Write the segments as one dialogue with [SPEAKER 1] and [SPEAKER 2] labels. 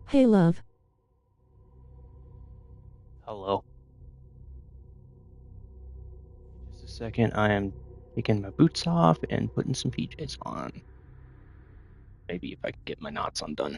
[SPEAKER 1] Hey, love.
[SPEAKER 2] Hello. Just a second. I am taking my boots off and putting some PJs on. Maybe if I can get my knots undone.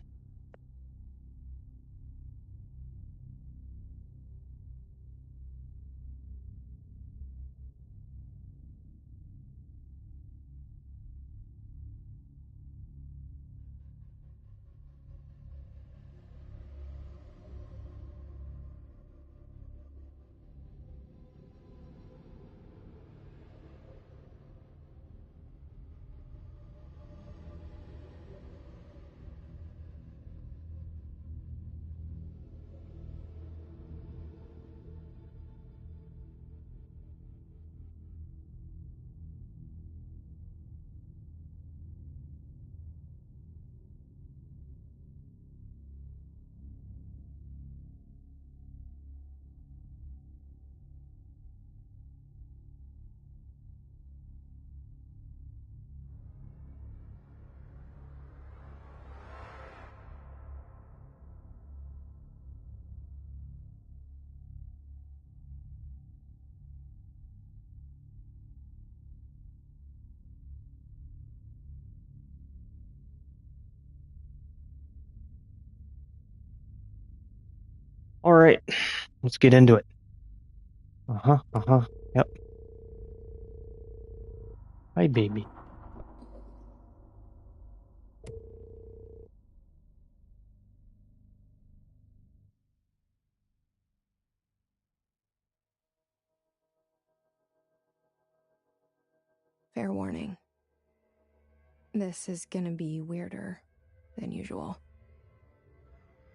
[SPEAKER 2] All right, let's get into it. Uh-huh, uh-huh. Yep. Hi, baby.
[SPEAKER 3] Fair warning. This is gonna be weirder than usual.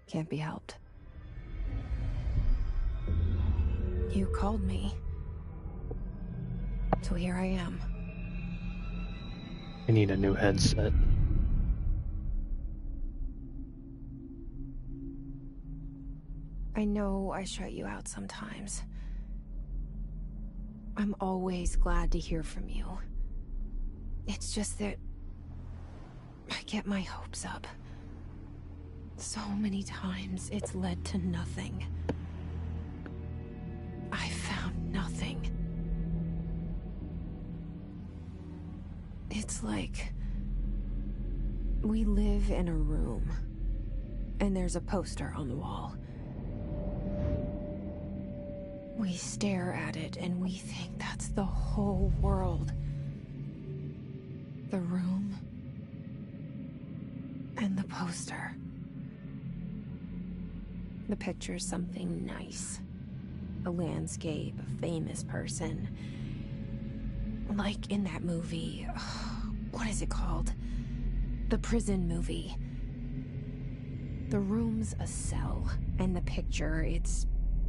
[SPEAKER 3] Can't be helped. You called me. So here I am.
[SPEAKER 2] I need a new headset.
[SPEAKER 3] I know I shut you out sometimes. I'm always glad to hear from you. It's just that I get my hopes up. So many times it's led to nothing. I found nothing. It's like we live in a room, and there's a poster on the wall. We stare at it and we think that's the whole world. The room and the poster. The picture's something nice. A landscape, a famous person. Like in that movie, what is it called? The prison movie. The room's a cell, and the picture, it's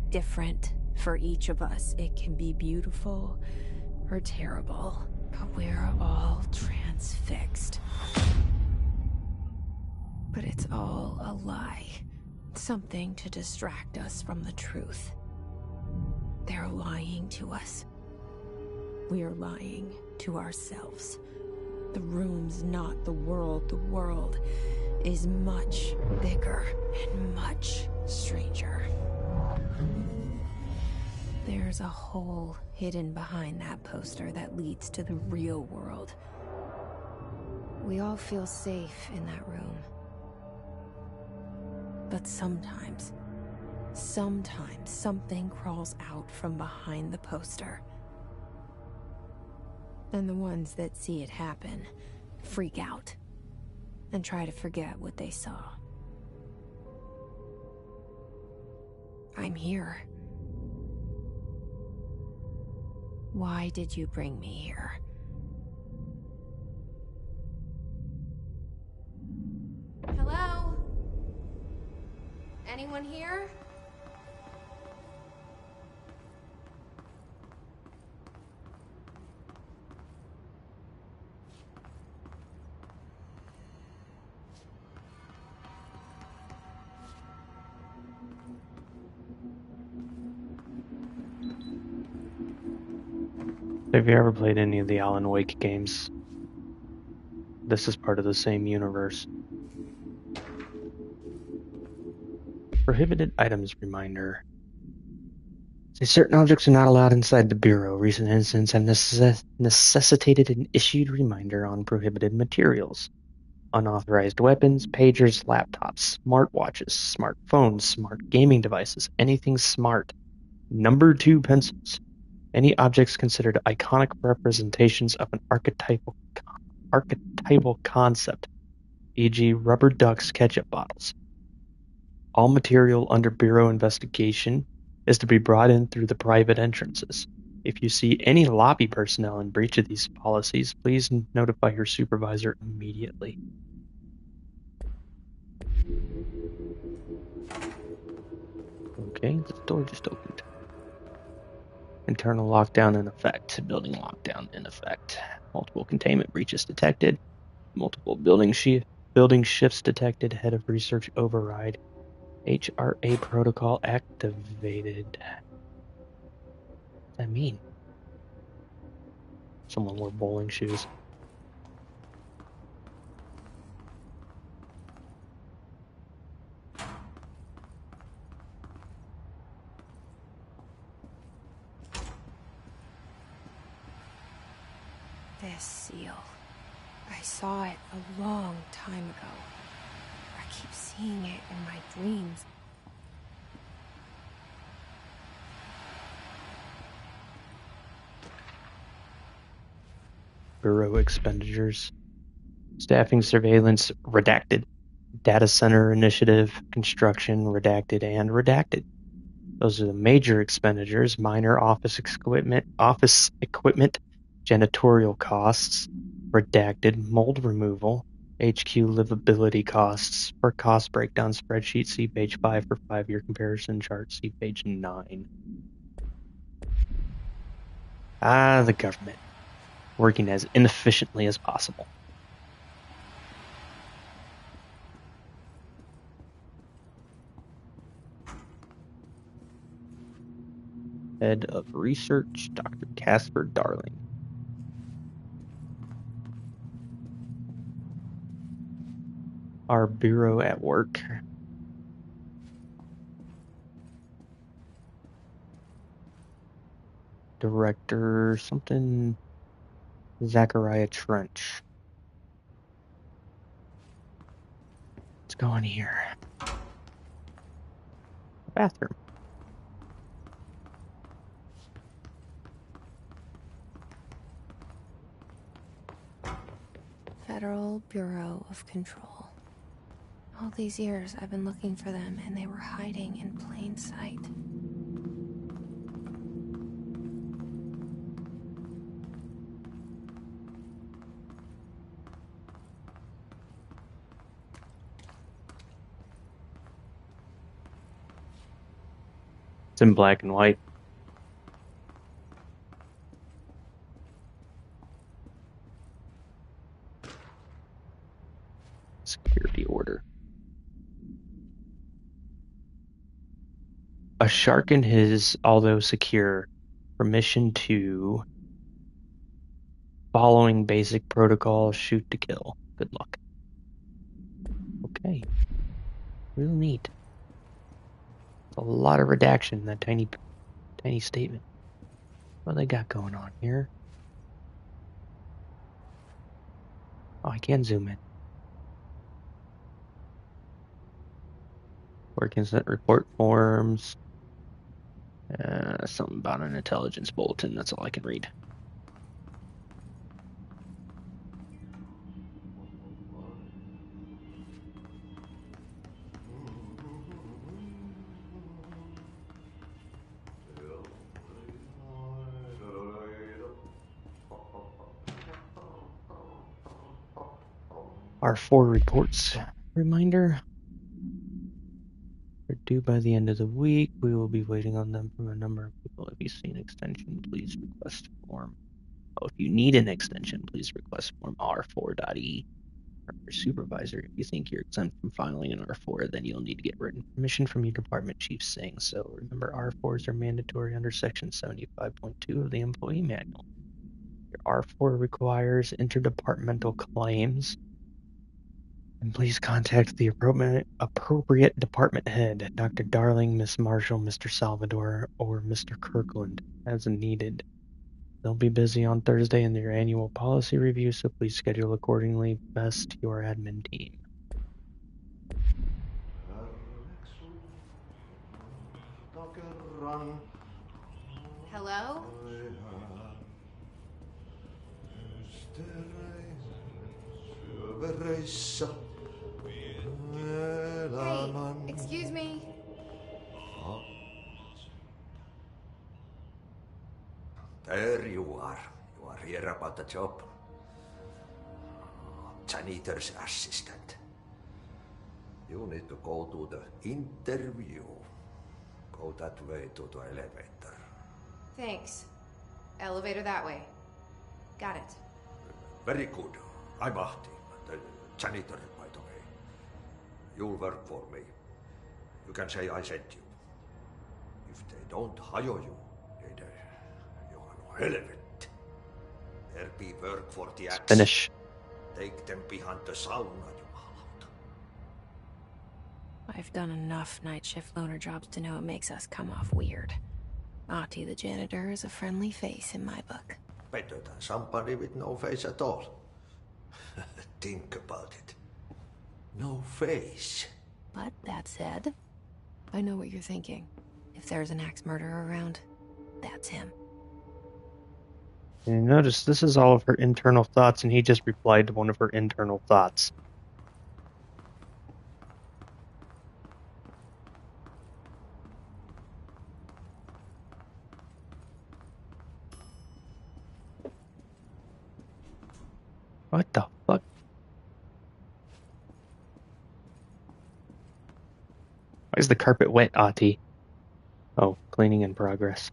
[SPEAKER 3] different for each of us. It can be beautiful, are terrible, but we're all transfixed. But it's all a lie. Something to distract us from the truth. They're lying to us. We're lying to ourselves. The room's not the world. The world is much bigger and much stranger. There's a hole hidden behind that poster that leads to the real world. We all feel safe in that room. But sometimes something crawls out from behind the poster. And the ones that see it happen freak out and try to forget what they saw. I'm here. Why did you bring me here? Hello? Anyone here?
[SPEAKER 2] Have you ever played any of the Alan Wake games? This is part of the same universe. Prohibited items reminder. Say certain objects are not allowed inside the Bureau. Recent incidents have necessitated an issued reminder on prohibited materials. Unauthorized weapons, pagers, laptops, smartwatches, smartphones, smart gaming devices, anything smart. Number 2 pencils. Any objects considered iconic representations of an archetypal concept, e.g. rubber ducks, ketchup bottles. All material under Bureau investigation is to be brought in through the private entrances. If you see any lobby personnel in breach of these policies, please notify your supervisor immediately. Okay, the door just opened. Internal lockdown in effect. Building lockdown in effect. Multiple containment breaches detected. Multiple building shifts detected. Head of research override. HRA protocol activated. What does that mean? Someone wore bowling shoes.
[SPEAKER 3] This seal. I saw it a long time ago. I keep seeing it in my dreams.
[SPEAKER 2] Bureau expenditures. Staffing surveillance redacted. Data center initiative construction redacted and redacted. Those are the major expenditures. Minor office equipment, janitorial costs, redacted. Mold removal, HQ livability costs. For cost breakdown spreadsheet, see page 5 for 5-year comparison chart, see page 9. The government, working as inefficiently as possible. Head of Research, Dr. Casper Darling. Our Bureau at work. Director something, Zachariah Trench. Let's go in here. Bathroom.
[SPEAKER 3] Federal Bureau of Control. All these years I've been looking for them and they were hiding in plain sight.
[SPEAKER 2] It's in black and white. A shark in his, although secure, permission to, following basic protocol, shoot to kill. Good luck. Okay. Real neat. A lot of redaction in that tiny statement. What they got going on here? Oh, I can zoom in. Work incident report forms. Something about an intelligence bulletin. That's all I can read. R4 reports. Reminder. They're due by the end of the week. We will be waiting on them from a number of people. If you see an extension, please request form. Oh, if you need an extension, please request form R4.E. From your supervisor. If you think you're exempt from filing an R4, then you'll need to get written permission from your department chief saying so. Remember, R4s are mandatory under Section 75.2 of the Employee Manual. Your R4 requires interdepartmental claims. And please contact the appropriate department head, Dr. Darling, Miss Marshall, Mr. Salvador, or Mr. Kirkland, as needed. They'll be busy on Thursday in their annual policy review, so please schedule accordingly. Best, your admin team.
[SPEAKER 3] Hello? Hey, excuse me.
[SPEAKER 1] There you are. You are here about the job. Janitor's assistant. You need to go to the interview. Go that way to the elevator.
[SPEAKER 3] Thanks. Elevator that way. Got it.
[SPEAKER 1] Very good. I'm Ahti, the janitor, by the way. You'll work for me. You can say I sent you. If they don't hire you, then you are no relevant. There be work for the axe.
[SPEAKER 2] Finish.
[SPEAKER 1] Take them behind the sauna, jumalauta.
[SPEAKER 3] I've done enough night shift loner jobs to know it makes us come off weird. Ahti the janitor is a friendly face in my book.
[SPEAKER 1] Better than somebody with no face at all. Think about it. No face.
[SPEAKER 3] But that said, I know what you're thinking. If there's an axe murderer around, that's him.
[SPEAKER 2] And notice this is all of her internal thoughts, and he just replied to one of her internal thoughts. What the fuck? Why is the carpet wet, Ahti? Oh, cleaning in progress.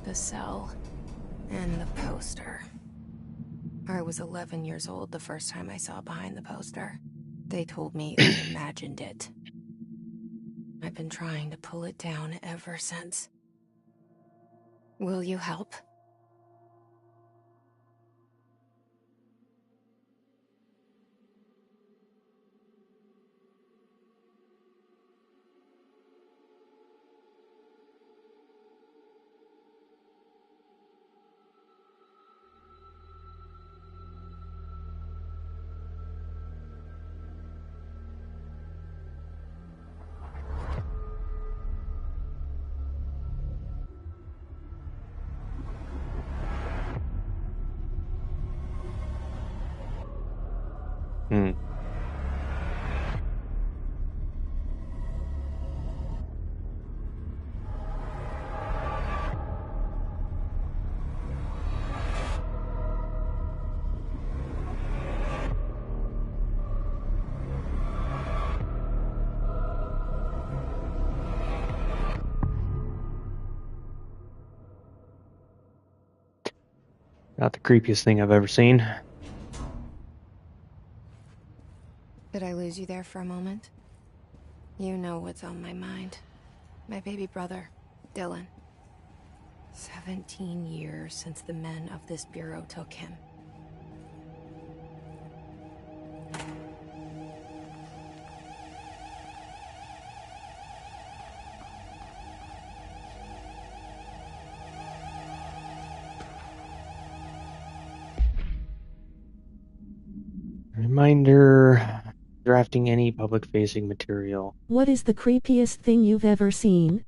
[SPEAKER 3] The cell. And the poster. I was 11 years old the first time I saw behind the poster. They told me I imagined it. I've been trying to pull it down ever since. Will you help? Not the creepiest thing I've ever seen. Did I lose you there for a moment? You know what's on my mind. My baby brother, Dylan. 17 years since the men of this bureau took him.
[SPEAKER 2] Reminder, drafting any public-facing material.
[SPEAKER 4] What is the creepiest thing you've ever seen?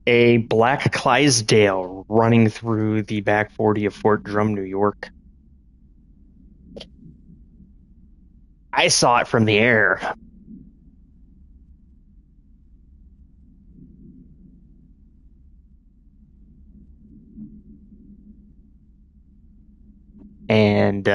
[SPEAKER 2] A black Clydesdale running through the back 40 of Fort Drum, New York. I saw it from the air. And,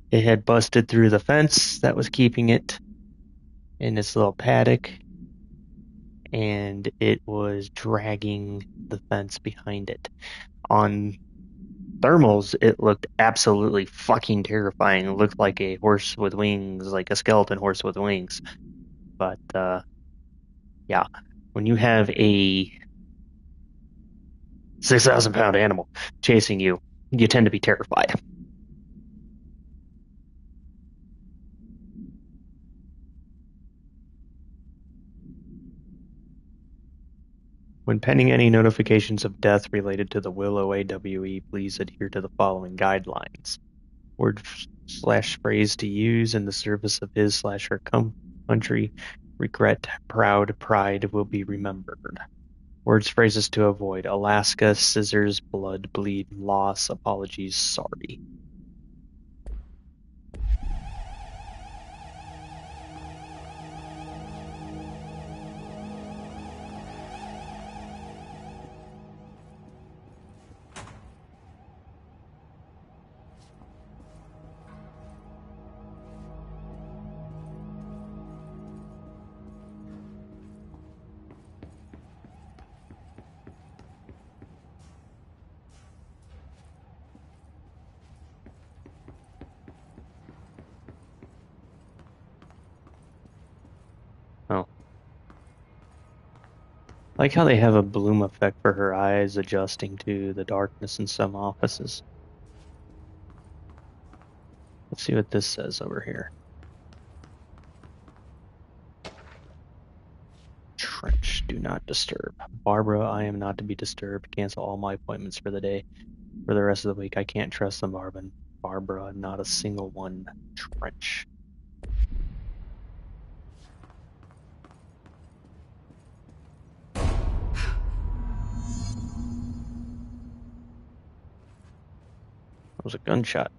[SPEAKER 2] it had busted through the fence that was keeping it in this little paddock, and it was dragging the fence behind it. On thermals, it looked absolutely fucking terrifying. It looked like a horse with wings, like a skeleton horse with wings. But, yeah, when you have a 6,000-pound animal chasing you, you tend to be terrified. When pending any notifications of death related to the Willow AWE, please adhere to the following guidelines. Word/phrase to use in the service of his/her country. Regret, proud, pride will be remembered. Words, phrases to avoid: Alaska, scissors, blood, bleed, loss, apologies, sorry. Oh. I like how they have a bloom effect for her eyes adjusting to the darkness in some offices. Let's see what this says over here. Trench, do not disturb. Barbara, I am not to be disturbed. Cancel all my appointments for the day. For the rest of the week, I can't trust them, Marvin. Barbara, not a single one. Trench. That was a gunshot.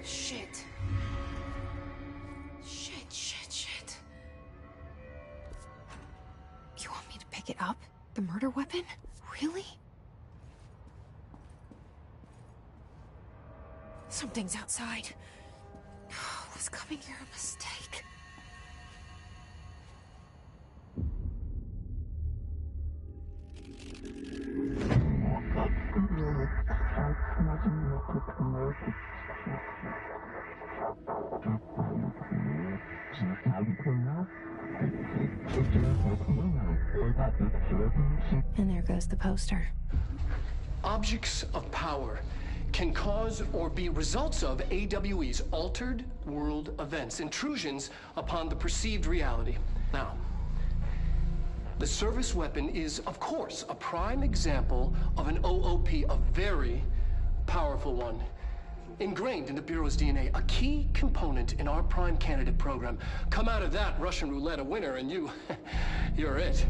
[SPEAKER 3] Shit. Shit. You want me to pick it up? The murder weapon? Really? Something's outside. Was coming here a mistake? And there goes the poster.
[SPEAKER 5] Objects of power can cause or be results of AWE's altered world events, intrusions upon the perceived reality. Now, the service weapon is, of course, a prime example of an OOP, a very powerful one. Ingrained in the Bureau's DNA, a key component in our prime candidate program. Come out of that Russian roulette a winner and you're it.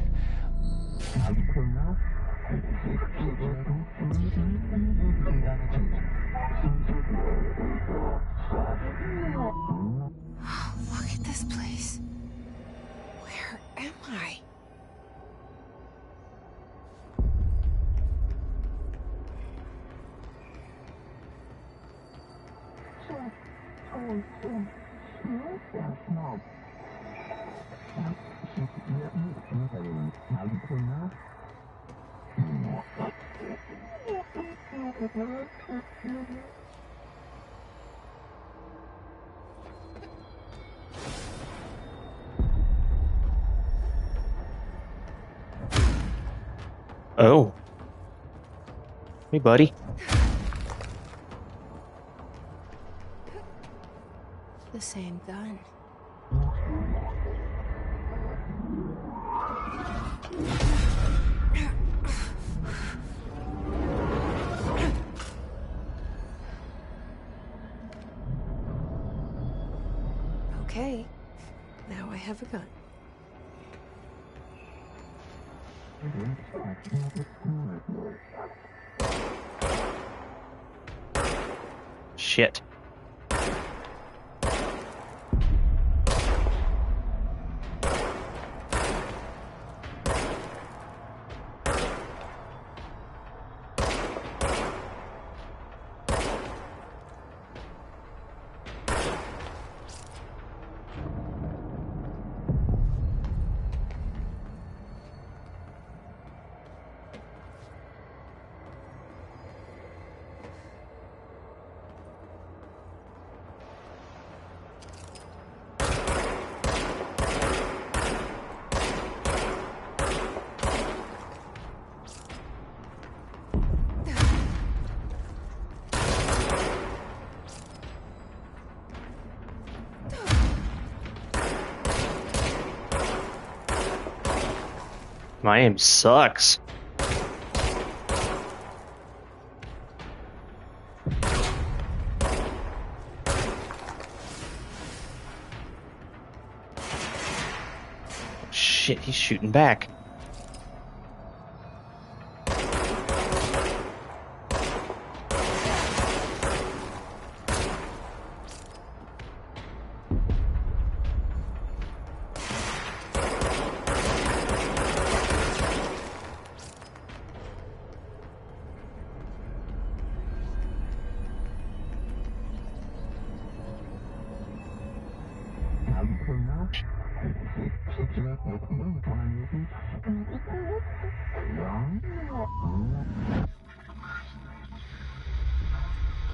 [SPEAKER 3] Look at this place. Where am I?
[SPEAKER 2] Oh. Hey, buddy.
[SPEAKER 3] The same gun. Okay, now I have a gun.
[SPEAKER 2] Shit. My aim sucks. Shit, he's shooting back.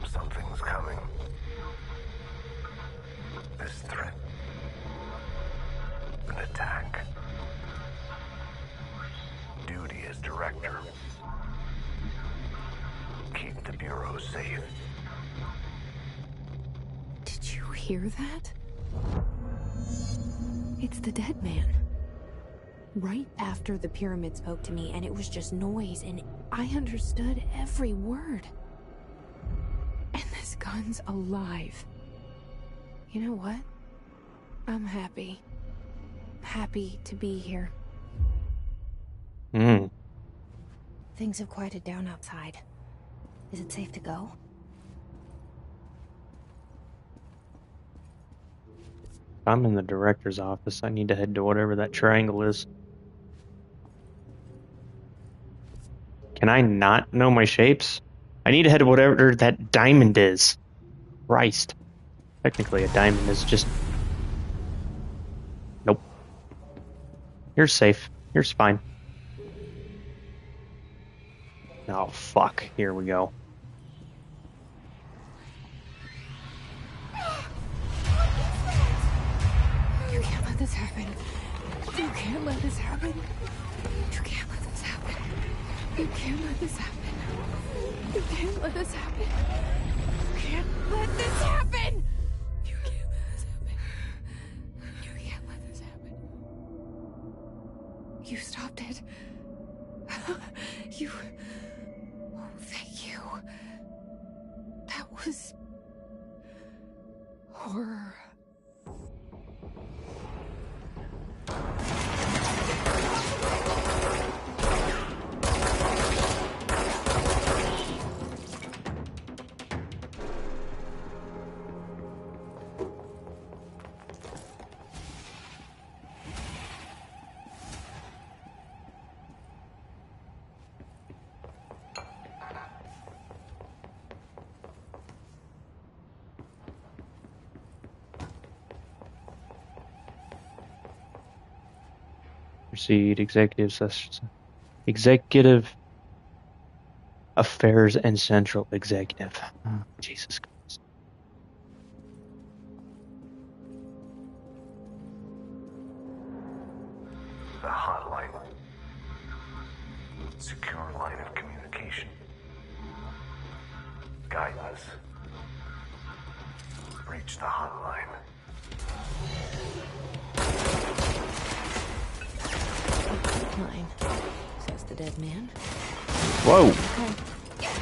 [SPEAKER 6] Something's coming. This threat. An attack. Duty as director. Keep the Bureau safe.
[SPEAKER 3] Did you hear that? It's the dead man. Right after the pyramid spoke to me, and it was just noise, and I understood every word. And this gun's alive. You know what? I'm happy. Happy to be here. Things have quieted down outside. Is it safe to go?
[SPEAKER 2] I'm in the director's office. I need to head to whatever that triangle is. Can I not know my shapes? I need to head to whatever that diamond is. Christ. Technically, a diamond is just... Nope. You're safe. You're fine. Oh, fuck. Here we go.
[SPEAKER 3] You can't let this happen. You can't let this happen. You can't let this happen. You can't let this happen. You can't let this happen. You can't let this happen. You can't let this happen. You can't let this happen. You stopped it. You... Oh, thank you. That was... horror.
[SPEAKER 2] proceed. Executive Affairs and Central Executive. Oh, Jesus Christ.
[SPEAKER 6] The hotline. Secure line of communication. Guidance. Reach the hotline.
[SPEAKER 3] Mine, says the dead man.
[SPEAKER 2] Whoa!
[SPEAKER 3] Okay.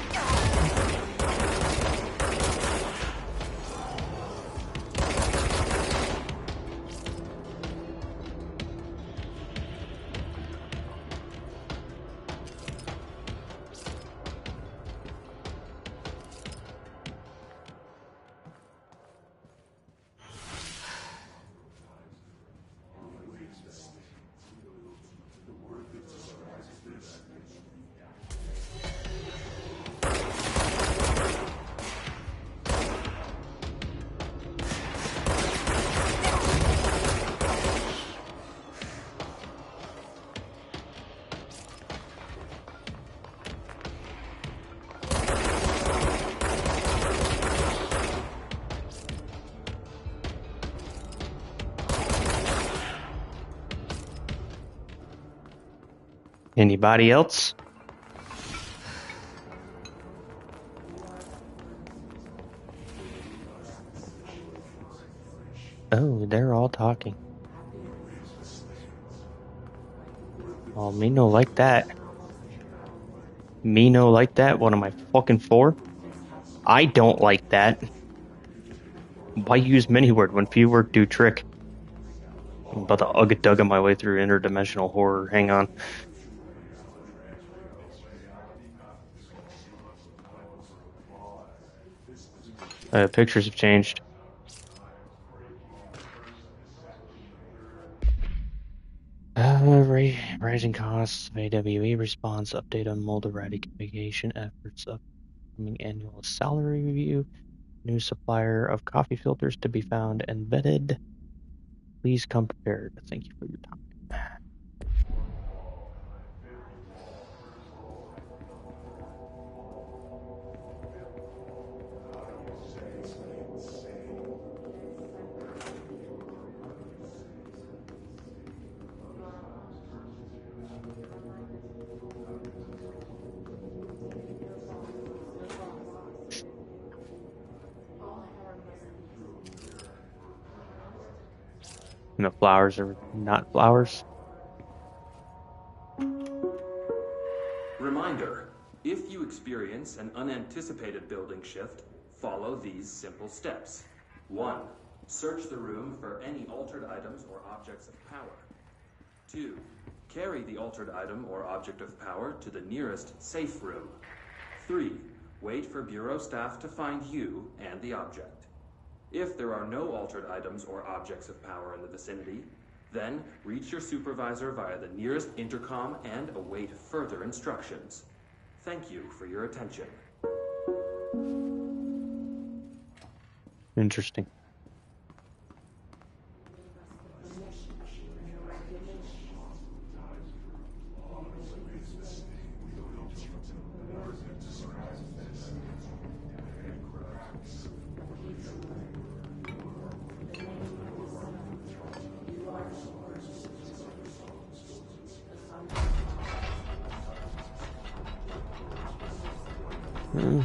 [SPEAKER 2] Anybody else? Oh, they're all talking. Oh, me no like that. Me no like that. What am I, fucking for? I don't like that. Why use many word when few word do trick? I'm about to ugga-dugga my way through interdimensional horror. Hang on. Pictures have changed. Rising costs of AWE response update on mold eradication efforts, upcoming annual salary review, new supplier of coffee filters to be found and vetted. Please come prepared. Thank you for your time. And the flowers are not flowers.
[SPEAKER 7] Reminder, if you experience an unanticipated building shift, follow these simple steps. 1. Search the room for any altered items or objects of power. 2. Carry the altered item or object of power to the nearest safe room. 3. Wait for Bureau staff to find you and the object. If there are no altered items or objects of power in the vicinity, then reach your supervisor via the nearest intercom and await further instructions. Thank you for your attention.
[SPEAKER 2] Interesting.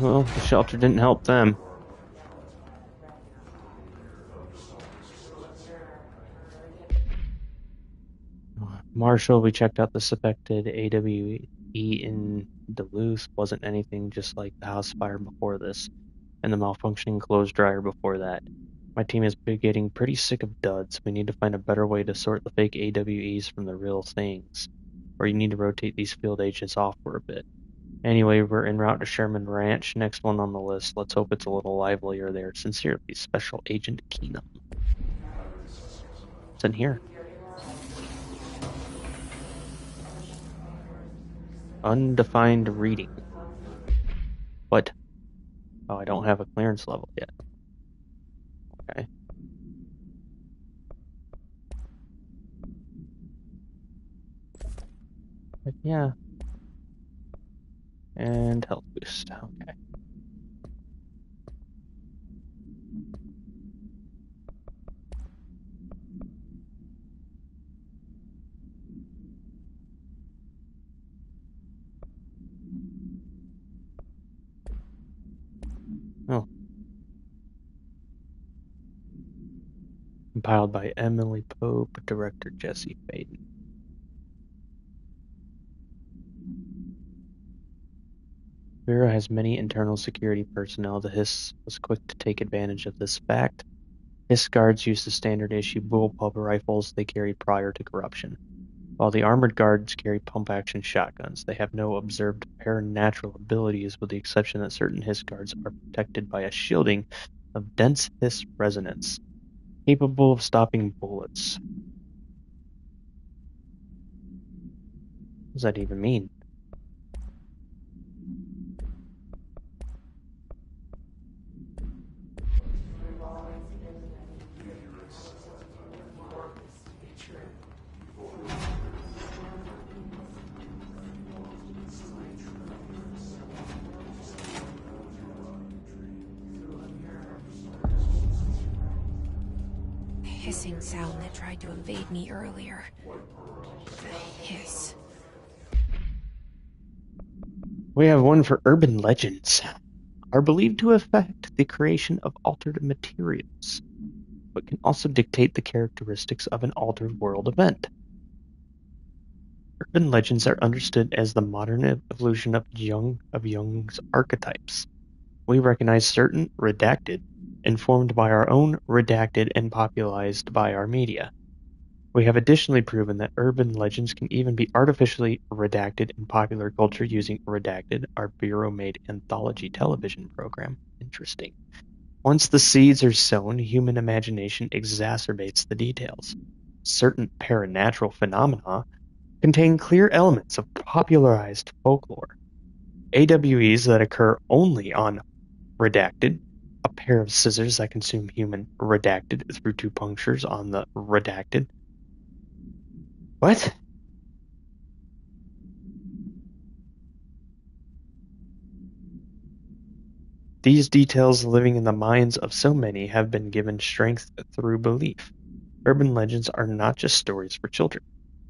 [SPEAKER 2] Well, the shelter didn't help them. Marshall, we checked out the suspected AWE in Duluth. Wasn't anything just like the house fire before this, and the malfunctioning clothes dryer before that. My team has been getting pretty sick of duds. We need to find a better way to sort the fake AWEs from the real things. Or you need to rotate these field agents off for a bit. Anyway, we're en route to Sherman Ranch. Next one on the list. Let's hope it's a little livelier there. Sincerely, Special Agent Keenum. What's in here? Undefined reading. What? Oh, I don't have a clearance level yet. Okay. . But yeah. And health boost. Okay. Oh. Compiled by Emily Pope, director Jesse Faden. Bureau has many internal security personnel. The Hiss was quick to take advantage of this fact. Hiss guards use the standard issue bullpup rifles they carried prior to corruption. While the armored guards carry pump-action shotguns, they have no observed paranatural abilities with the exception that certain Hiss guards are protected by a shielding of dense Hiss resonance, capable of stopping bullets. What does that even mean?
[SPEAKER 3] Hissing sound that tried to invade me earlier. The hiss.
[SPEAKER 2] We have one for urban legends. Are believed to affect the creation of altered materials, but can also dictate the characteristics of an altered world event. Urban legends are understood as the modern evolution of Jung's archetypes. We recognize certain redacted, informed by our own redacted and popularized by our media. We have additionally proven that urban legends can even be artificially redacted in popular culture using Redacted, our Bureau-made anthology television program. Interesting. Once the seeds are sown, human imagination exacerbates the details. Certain paranatural phenomena contain clear elements of popularized folklore. AWEs that occur only on Redacted, a pair of scissors that consume human redacted through two punctures on the redacted. What? These details living in the minds of so many have been given strength through belief. Urban legends are not just stories for children.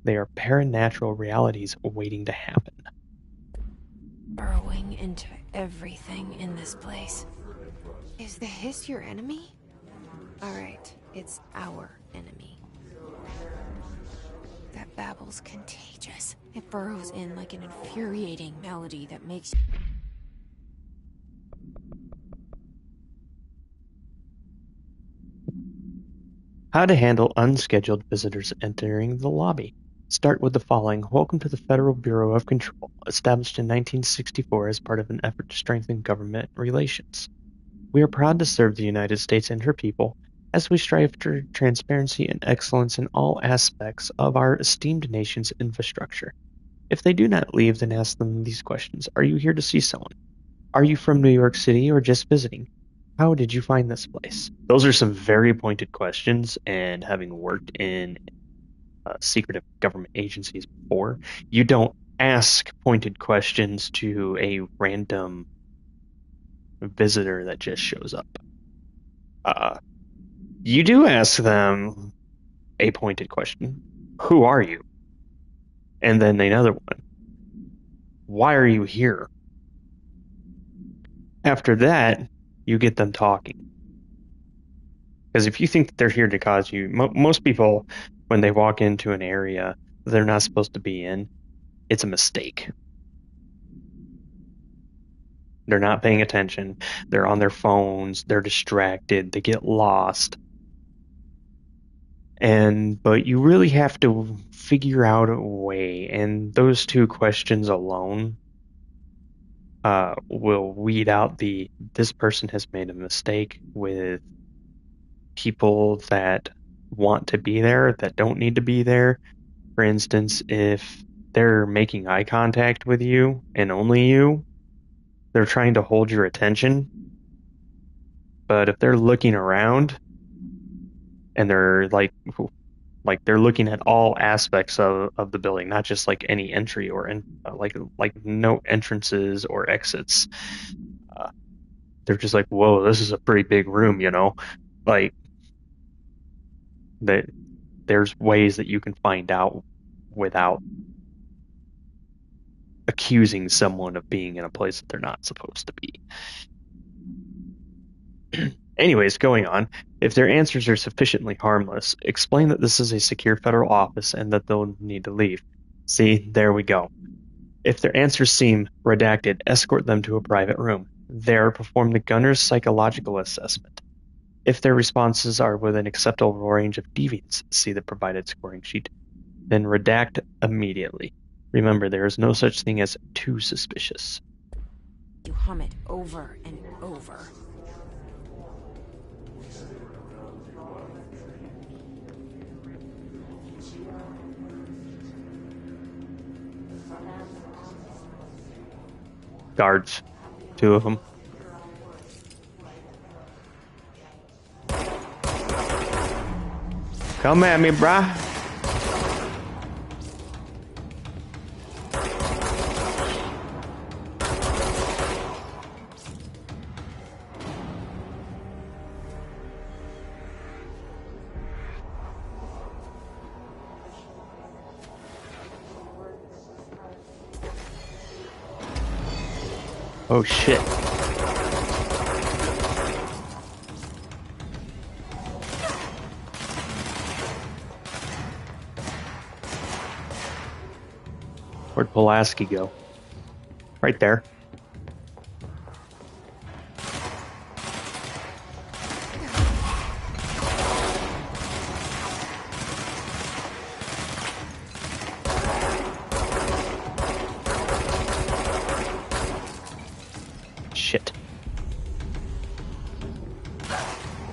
[SPEAKER 2] They are paranatural realities waiting to happen.
[SPEAKER 3] Burrowing into everything in this place. Is the hiss your enemy? Alright, it's our enemy. That babble's contagious. It burrows in like an infuriating melody that makes...
[SPEAKER 2] How to handle unscheduled visitors entering the lobby. Start with the following. Welcome to the Federal Bureau of Control, established in 1964 as part of an effort to strengthen government relations. We are proud to serve the United States and her people as we strive for transparency and excellence in all aspects of our esteemed nation's infrastructure. If they do not leave, then ask them these questions. Are you here to see someone? Are you from New York City or just visiting? How did you find this place? Those are some very pointed questions, and having worked in secretive government agencies before, you don't ask pointed questions to a random visitor that just shows up. You do ask them a pointed question. Who are you? And then another one. Why are you here? After that, you get them talking. Because if you think that they're here to cause you, most people, when they walk into an area they're not supposed to be in, it's a mistake. They're not paying attention. They're on their phones. They're distracted. They get lost. But you really have to figure out a way, and those two questions alone will weed out this person has made a mistake with people that want to be there, that don't need to be there. For instance, if they're making eye contact with you and only you, they're trying to hold your attention. But if they're looking around and they're like Like they're looking at all aspects of the building, not just like any entry or like no entrances or exits. They're just like, whoa, this is a pretty big room, you know? Like that there's ways that you can find out without accusing someone of being in a place that they're not supposed to be. Anyways, going on, if their answers are sufficiently harmless, explain that this is a secure federal office and that they'll need to leave. See, there we go. If their answers seem redacted, escort them to a private room. There, perform the gunner's psychological assessment. If their responses are within acceptable range of deviance, see the provided scoring sheet. Then redact immediately. Remember, there is no such thing as too suspicious.
[SPEAKER 3] You hum it over and over.
[SPEAKER 2] Guards. 2 of them. Come at me, brah. Oh shit. Where'd Pulaski go? Right there. Shit.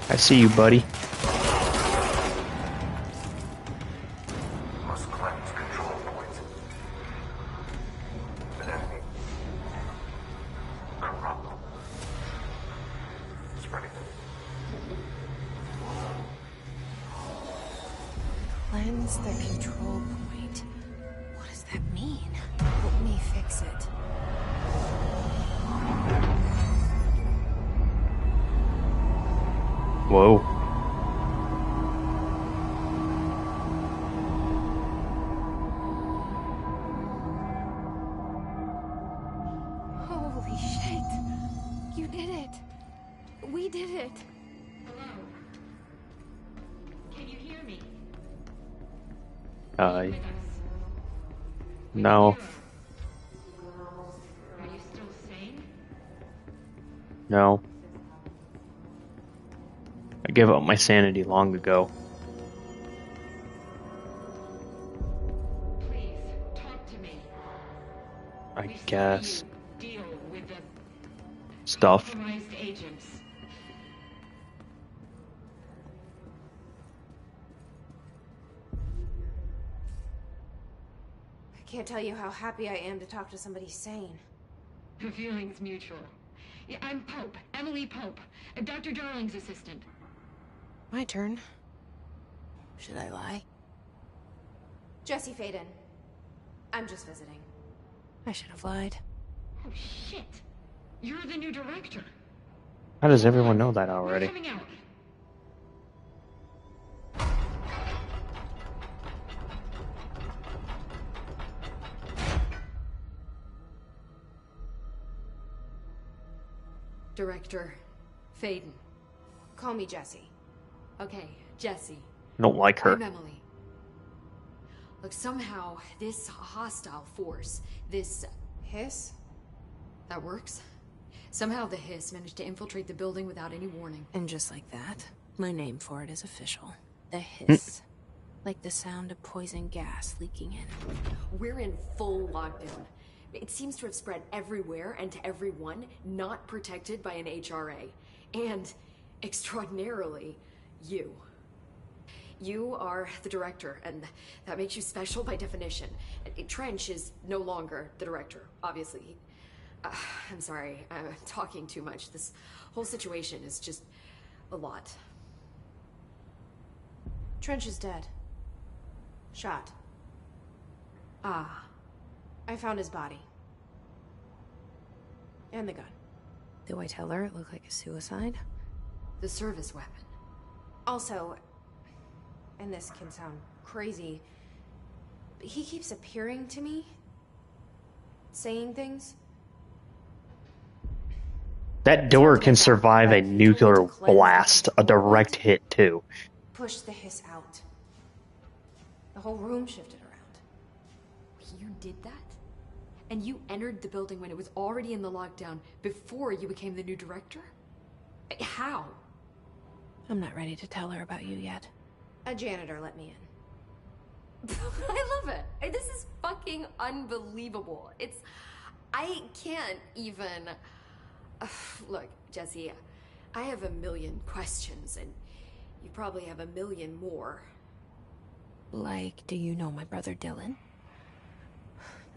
[SPEAKER 2] I see you, buddy.
[SPEAKER 6] Must cleanse control points. An enemy. Corrupt. Spreading.
[SPEAKER 3] Cleanse the control point. What does that mean? Help me fix it.
[SPEAKER 2] Whoa.
[SPEAKER 3] Holy shit. You did it. We did it.
[SPEAKER 8] Hello? Can you hear me?
[SPEAKER 2] No.
[SPEAKER 8] Are you still sane?
[SPEAKER 2] No. I gave up my sanity long ago.
[SPEAKER 8] Please, talk to me.
[SPEAKER 2] I
[SPEAKER 8] We saw
[SPEAKER 2] guess.
[SPEAKER 8] you deal with the
[SPEAKER 2] Stuff.
[SPEAKER 8] compromised agents.
[SPEAKER 3] I can't tell you how happy I am to talk to somebody sane.
[SPEAKER 8] The feeling's mutual. Yeah, I'm Pope, Emily Pope, Dr. Darling's assistant.
[SPEAKER 3] My turn. Should I lie? Jesse Faden. I'm just visiting. I should have lied.
[SPEAKER 8] Oh, shit. You're the new director.
[SPEAKER 2] How does everyone know that
[SPEAKER 8] We're
[SPEAKER 2] already?
[SPEAKER 8] coming out.
[SPEAKER 9] Director Faden.
[SPEAKER 3] Call me Jesse.
[SPEAKER 9] Okay, Jesse.
[SPEAKER 2] I don't like her.
[SPEAKER 9] I'm Emily. Look, somehow this hostile force, this
[SPEAKER 3] Hiss?
[SPEAKER 9] that works. Somehow the Hiss managed to infiltrate the building without any warning.
[SPEAKER 3] And just like that, my name for it is official. The hiss. Like the sound of poison gas leaking in.
[SPEAKER 9] We're in full lockdown. It seems to have spread everywhere and to everyone not protected by an HRA. And, extraordinarily, you. You are the director, and that makes you special by definition. Trench is no longer the director, obviously. I'm sorry, I'm talking too much. This whole situation is just a lot.
[SPEAKER 3] Trench is dead. Shot.
[SPEAKER 9] Ah.
[SPEAKER 3] I found his body. And the gun. Do I tell her it looked like a suicide?
[SPEAKER 9] The service weapon.
[SPEAKER 3] Also, and this can sound crazy, but he keeps appearing to me, saying things.
[SPEAKER 2] That door can survive a nuclear blast, a direct hit too.
[SPEAKER 3] Push the hiss out. The whole room shifted around.
[SPEAKER 9] You did that? And you entered the building when it was already in the lockdown before you became the new director? How?
[SPEAKER 3] I'm not ready to tell her about you yet. A janitor let me in.
[SPEAKER 9] I love it. This is fucking unbelievable. I can't even... Look, Jesse, I have a million questions, and you probably have a million more.
[SPEAKER 3] Like, do you know my brother Dylan?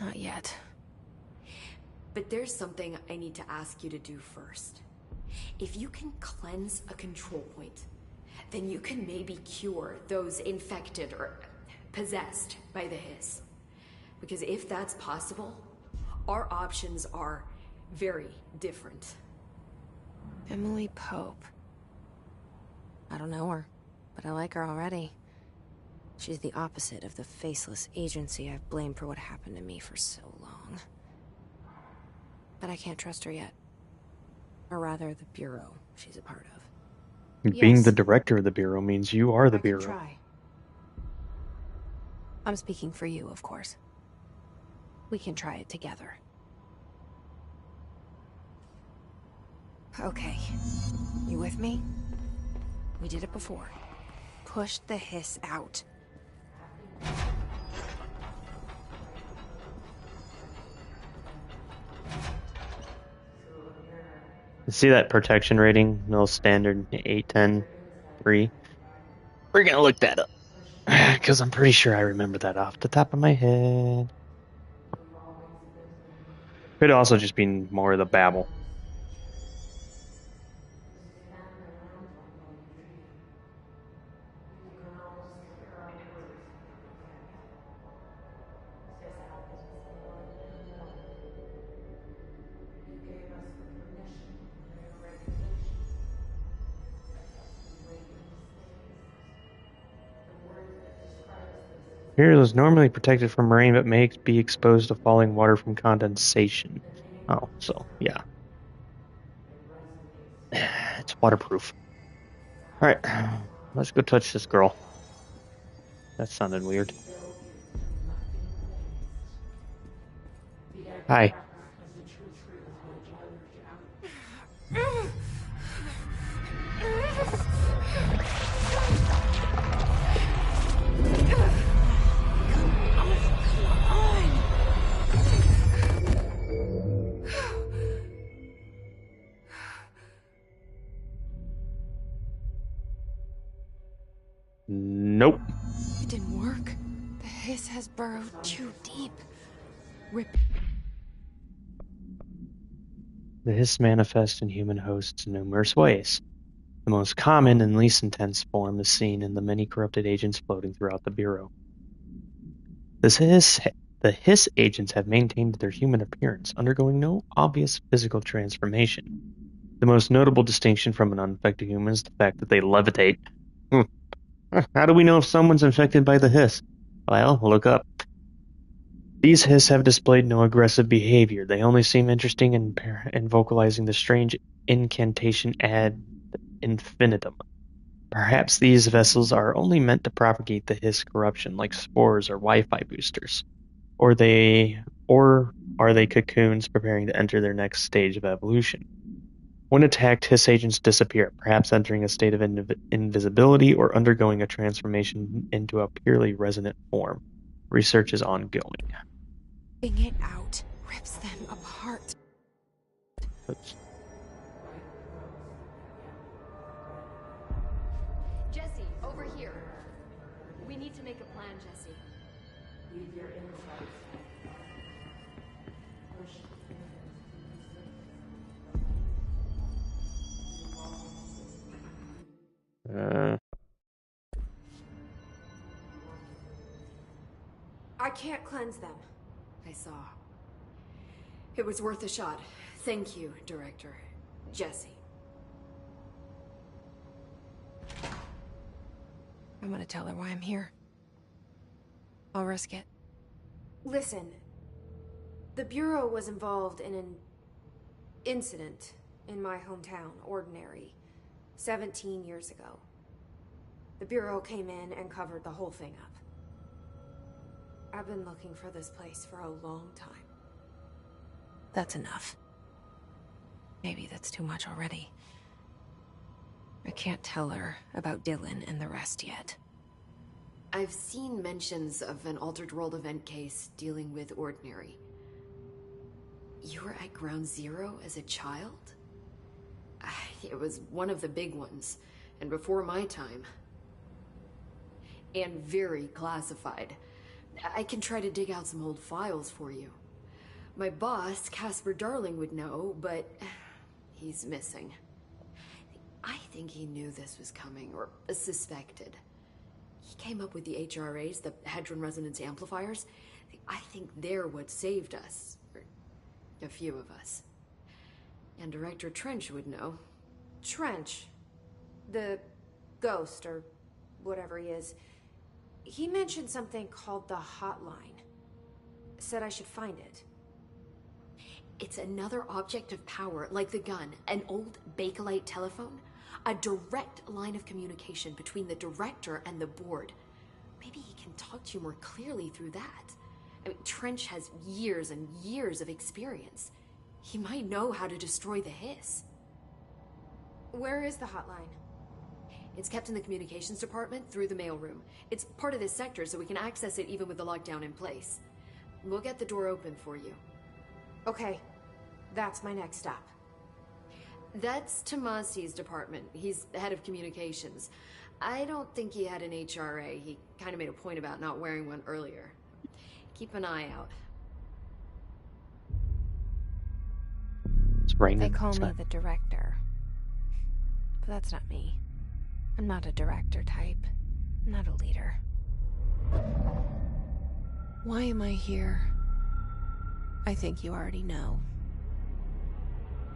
[SPEAKER 3] Not yet.
[SPEAKER 9] But there's something I need to ask you to do first. If you can cleanse a control point, then you can maybe cure those infected or possessed by the hiss. Because if that's possible, our options are very different.
[SPEAKER 3] Emily Pope. I don't know her, but I like her already. She's the opposite of the faceless agency I've blamed for what happened to me for so long. But I can't trust her yet. Or rather, the Bureau she's a part of.
[SPEAKER 2] Being
[SPEAKER 3] Yes.
[SPEAKER 2] the director of the Bureau means you are the
[SPEAKER 3] I can
[SPEAKER 2] Bureau.
[SPEAKER 3] try. I'm speaking for you, of course. We can try it together. Okay. You with me? We did it before. Push the hiss out.
[SPEAKER 2] See that protection rating? No standard 810 3. We're gonna look that up. Because I'm pretty sure I remember that off the top of my head. Could also just be more of the babble. Material is normally protected from rain, but may be exposed to falling water from condensation. Oh, so, yeah. It's waterproof. Alright, let's go touch this girl. That sounded weird. Hi. Nope.
[SPEAKER 3] It didn't work. The hiss has burrowed too deep. Rip.
[SPEAKER 2] The hiss manifests in human hosts in numerous ways. The most common and least intense form is seen in the many corrupted agents floating throughout the Bureau. The hiss agents have maintained their human appearance, undergoing no obvious physical transformation. The most notable distinction from an uninfected human is the fact that they levitate. How do we know if someone's infected by the hiss? Well, look up. These hiss have displayed no aggressive behavior. They only seem interesting in vocalizing the strange incantation ad infinitum. Perhaps these vessels are only meant to propagate the hiss corruption, like spores or Wi-Fi boosters. Or are they cocoons preparing to enter their next stage of evolution? When attacked, hiss agents disappear, perhaps entering a state of invisibility or undergoing a transformation into a purely resonant form. Research is ongoing.
[SPEAKER 3] Ripping it out rips them apart.
[SPEAKER 2] Oops.
[SPEAKER 9] Jesse, over here. We need to make a plan, Jesse. Leave your insights. I can't cleanse them. I saw. It was worth a shot. Thank you, Director. Jesse.
[SPEAKER 3] I'm gonna tell her why I'm here. I'll risk it.
[SPEAKER 10] Listen, the Bureau was involved in an incident in my hometown, Ordinary, 17 years ago. The Bureau came in and covered the whole thing up. I've been looking for this place for a long time.
[SPEAKER 3] That's enough. Maybe that's too much already. I can't tell her about Dylan and the rest yet.
[SPEAKER 9] I've seen mentions of an Altered World event case dealing with Ordinary. You were at Ground Zero as a child? It was one of the big ones, and before my time. And very classified. I can try to dig out some old files for you. My boss, Casper Darling, would know, but he's missing. I think he knew this was coming, or suspected. He came up with the HRAs, the Hadron Resonance Amplifiers. I think they're what saved us. Or a few of us. And Director Trench would know.
[SPEAKER 10] Trench, the ghost, or whatever he is, he mentioned something called the Hotline. Said I should find it.
[SPEAKER 9] It's another object of power, like the gun, an old Bakelite telephone. A direct line of communication between the director and the board. Maybe he can talk to you more clearly through that. I mean, Trench has years and years of experience. He might know how to destroy the Hiss.
[SPEAKER 10] Where is the hotline?
[SPEAKER 9] It's kept in the communications department through the mailroom. It's part of this sector, so we can access it even with the lockdown in place. We'll get the door open for you.
[SPEAKER 10] Okay, that's my next stop.
[SPEAKER 9] That's Tomasi's department. He's the head of communications. I don't think he had an HRA. He kind of made a point about not wearing one earlier. Keep an eye out.
[SPEAKER 2] It's raining.
[SPEAKER 3] They call me the director. But that's not me. I'm not a director type. I'm not a leader. Why am I here? I think you already know.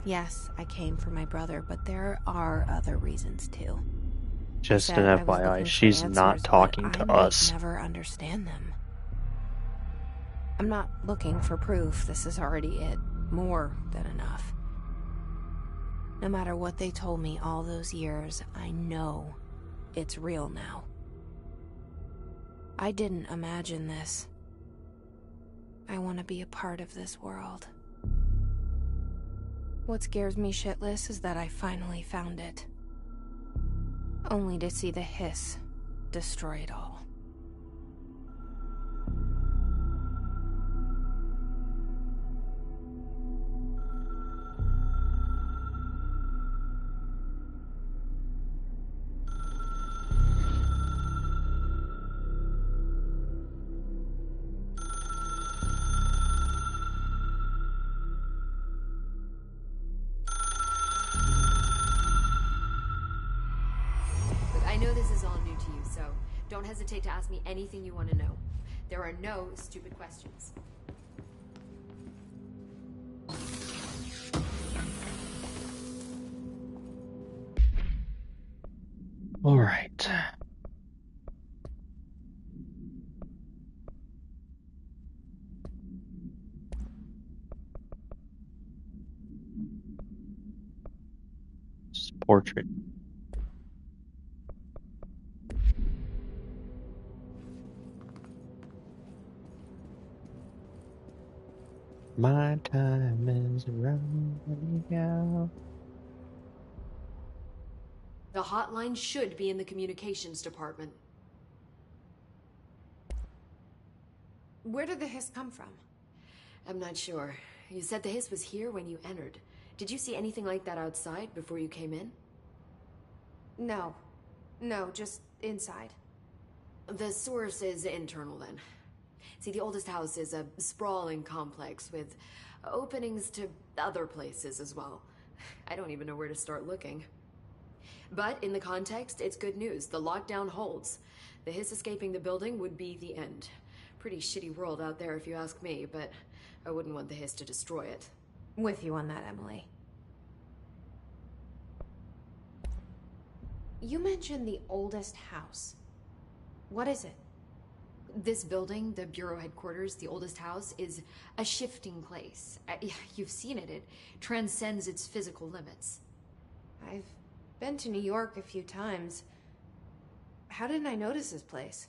[SPEAKER 3] Yes, I came for my brother, but there are other reasons too.
[SPEAKER 2] Just an FYI, she's not talking to us.
[SPEAKER 3] I never understand them. I'm not looking for proof. This is already it. More than enough. No matter what they told me all those years, I know it's real now. I didn't imagine this. I want to be a part of this world. What scares me shitless is that I finally found it. Only to see the Hiss destroy it all.
[SPEAKER 9] I know this is all new to you, so don't hesitate to ask me anything you want to know. There are no stupid questions.
[SPEAKER 2] All right. Portrait. My time is running out.
[SPEAKER 9] The hotline should be in the communications department.
[SPEAKER 10] Where did the Hiss come from?
[SPEAKER 9] I'm not sure. You said the Hiss was here when you entered. Did you see anything like that outside before you came in?
[SPEAKER 10] No. No, just inside.
[SPEAKER 9] The source is internal then. See, the oldest house is a sprawling complex with openings to other places as well. I don't even know where to start looking. But in the context, it's good news. The lockdown holds. The Hiss escaping the building would be the end. Pretty shitty world out there if you ask me, but I wouldn't want the Hiss to destroy it.
[SPEAKER 10] With you on that, Emily. You mentioned the oldest house. What is it?
[SPEAKER 9] This building, the Bureau headquarters, the oldest house, is a shifting place. You've seen it. It transcends its physical limits.
[SPEAKER 10] I've been to New York a few times. How didn't I notice this place?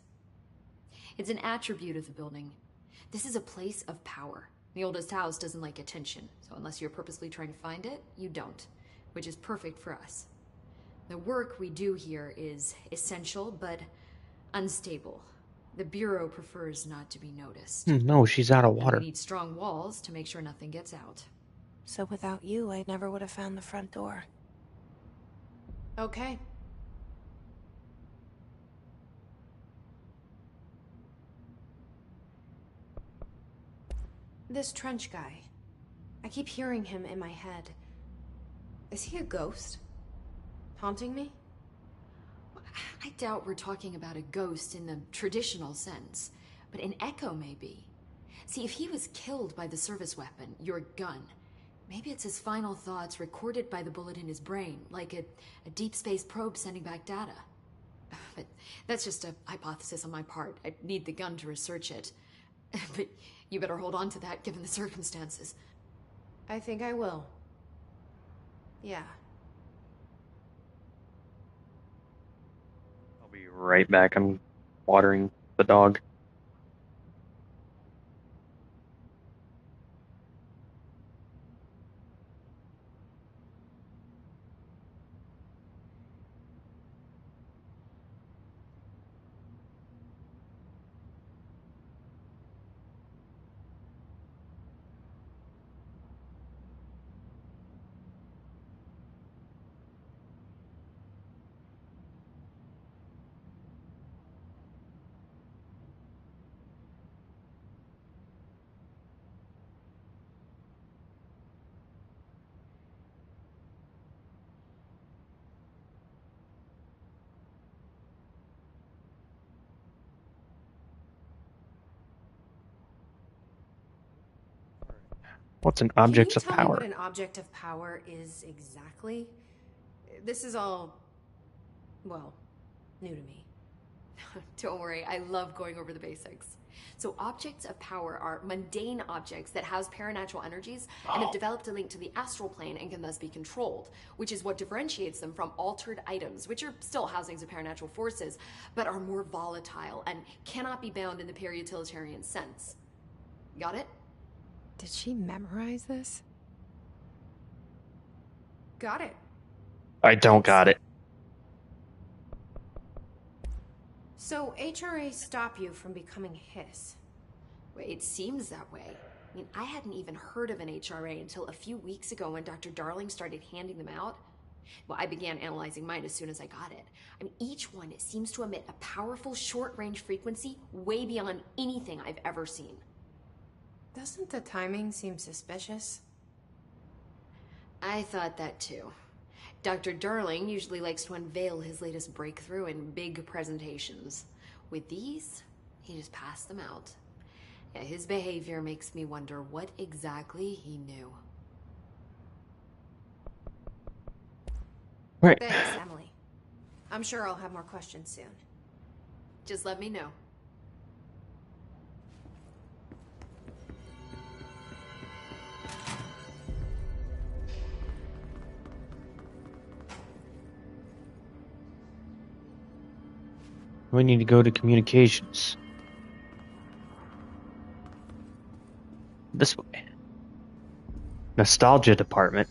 [SPEAKER 9] It's an attribute of the building. This is a place of power. The oldest house doesn't like attention, so unless you're purposely trying to find it, you don't, which is perfect for us. The work we do here is essential, but unstable. The Bureau prefers not to be noticed.
[SPEAKER 2] No, she's out of water.
[SPEAKER 9] We need strong walls to make sure nothing gets out.
[SPEAKER 3] So without you, I never would have found the front door.
[SPEAKER 10] Okay. This Trench guy. I keep hearing him in my head. Is he a ghost? Haunting me?
[SPEAKER 9] I doubt we're talking about a ghost in the traditional sense, but an echo maybe. See, if he was killed by the service weapon, your gun, maybe it's his final thoughts recorded by the bullet in his brain, like a deep space probe sending back data. But that's just a hypothesis on my part. I need the gun to research it. But you better hold on to that given the circumstances.
[SPEAKER 10] I think I will. Yeah.
[SPEAKER 2] I'll be right back. I'm watering the dog. What's an object of
[SPEAKER 10] Can you tell me
[SPEAKER 2] power?
[SPEAKER 10] what an object of power is exactly? This is all, well, new to me.
[SPEAKER 9] Don't worry, I love going over the basics. So objects of power are mundane objects that house paranatural energies and have developed a link to the astral plane and can thus be controlled, which is what differentiates them from altered items, which are still housings of paranatural forces, but are more volatile and cannot be bound in the peri-utilitarian sense. Got it?
[SPEAKER 3] Did she memorize this?
[SPEAKER 10] Got it.
[SPEAKER 2] I don't got it.
[SPEAKER 10] So HRA stop you from becoming Hiss?
[SPEAKER 9] Well, it seems that way. I mean, I hadn't even heard of an HRA until a few weeks ago when Dr. Darling started handing them out. Well, I began analyzing mine as soon as I got it. I mean, each one seems to emit a powerful short-range frequency way beyond anything I've ever seen.
[SPEAKER 10] Doesn't the timing seem suspicious?
[SPEAKER 9] I thought that too. Dr. Darling usually likes to unveil his latest breakthrough in big presentations. With these, he just passed them out. Yeah, his behavior makes me wonder what exactly he knew.
[SPEAKER 2] Right.
[SPEAKER 10] Thanks, Emily. I'm sure I'll have more questions soon.
[SPEAKER 9] Just let me know.
[SPEAKER 2] We need to go to communications. This way. Nostalgia department.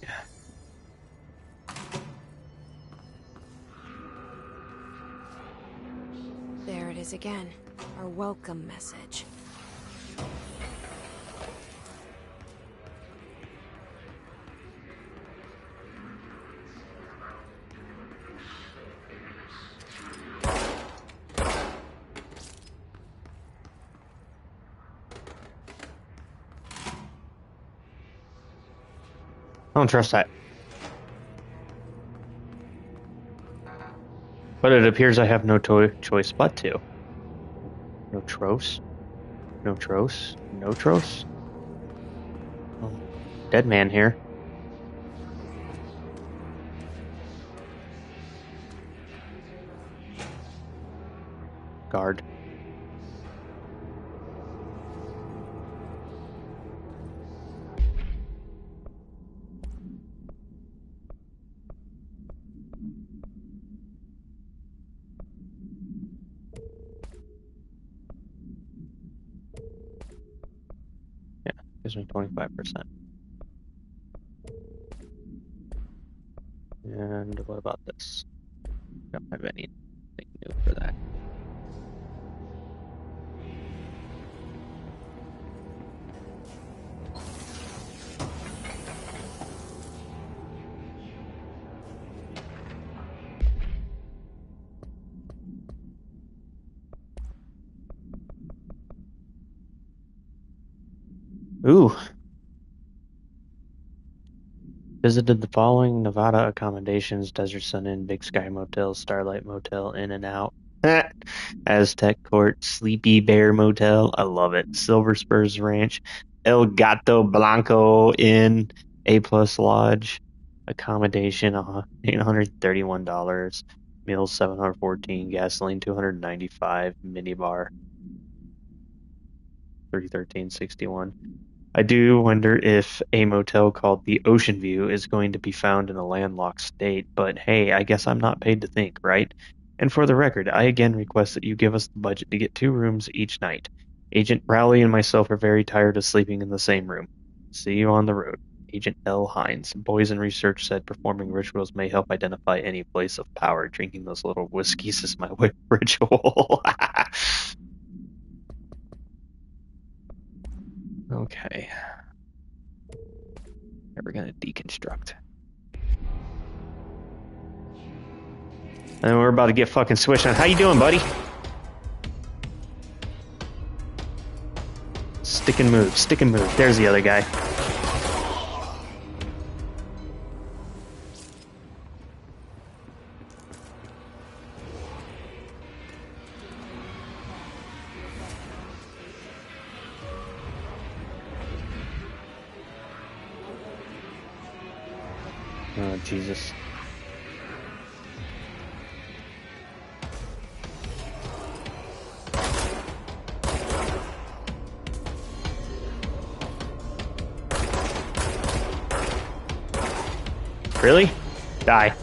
[SPEAKER 3] There it is again. Our welcome message.
[SPEAKER 2] I don't trust that. But it appears I have no choice but to. No troce. No Tros? No Tros? Oh, dead man here. Guard. Yeah, gives me 25%. And what about this? Don't have anything new for that. Ooh. Visited the following Nevada accommodations: Desert Sun Inn, Big Sky Motel, Starlight Motel, In and Out, Aztec Court, Sleepy Bear Motel, I love it, Silver Spurs Ranch, El Gato Blanco Inn, A Plus Lodge, accommodation $831, meals $714, gasoline $295, minibar $313.61. I do wonder if a motel called the Ocean View is going to be found in a landlocked state, but hey, I guess I'm not paid to think, right? And for the record, I again request that you give us the budget to get 2 rooms each night. Agent Rowley and myself are very tired of sleeping in the same room. See you on the road. Agent L. Hines. Boys in research said performing rituals may help identify any place of power. Drinking those little whiskeys is my ritual. Okay. We're gonna deconstruct. And we're about to get fucking switched on. How you doing, buddy? Stick and move, stick and move. There's the other guy. Oh, Jesus. Really? Die.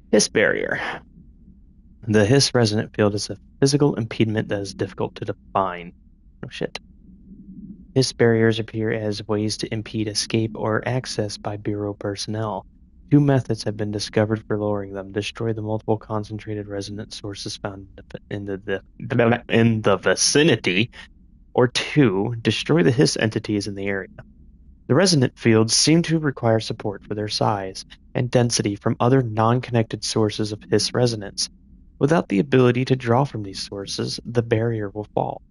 [SPEAKER 2] Hiss barrier. The Hiss resonant field is a physical impediment that is difficult to define. Oh shit. Hiss barriers appear as ways to impede escape or access by Bureau personnel. 2 methods have been discovered for lowering them: destroy the multiple concentrated resonant sources found in the vicinity, or 2, destroy the Hiss entities in the area. The resonant fields seem to require support for their size and density from other non-connected sources of Hiss resonance. Without the ability to draw from these sources, the barrier will fall.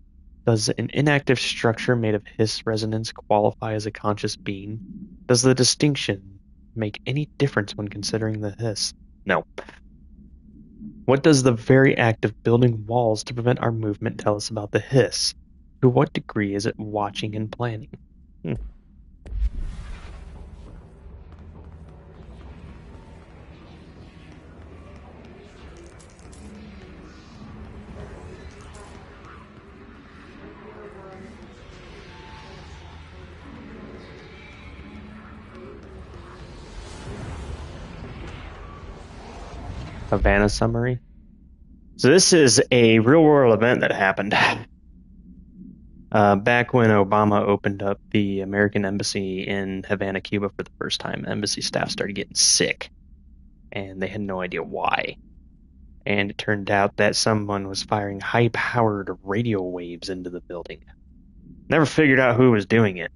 [SPEAKER 2] Does an inactive structure made of Hiss resonance qualify as a conscious being? Does the distinction make any difference when considering the Hiss? No. What does the very act of building walls to prevent our movement tell us about the Hiss? To what degree is it watching and planning? Havana summary. So this is a real-world event that happened. Back when Obama opened up the American embassy in Havana, Cuba for the first time, embassy staff started getting sick, and they had no idea why. And it turned out that someone was firing high-powered radio waves into the building. Never figured out who was doing it.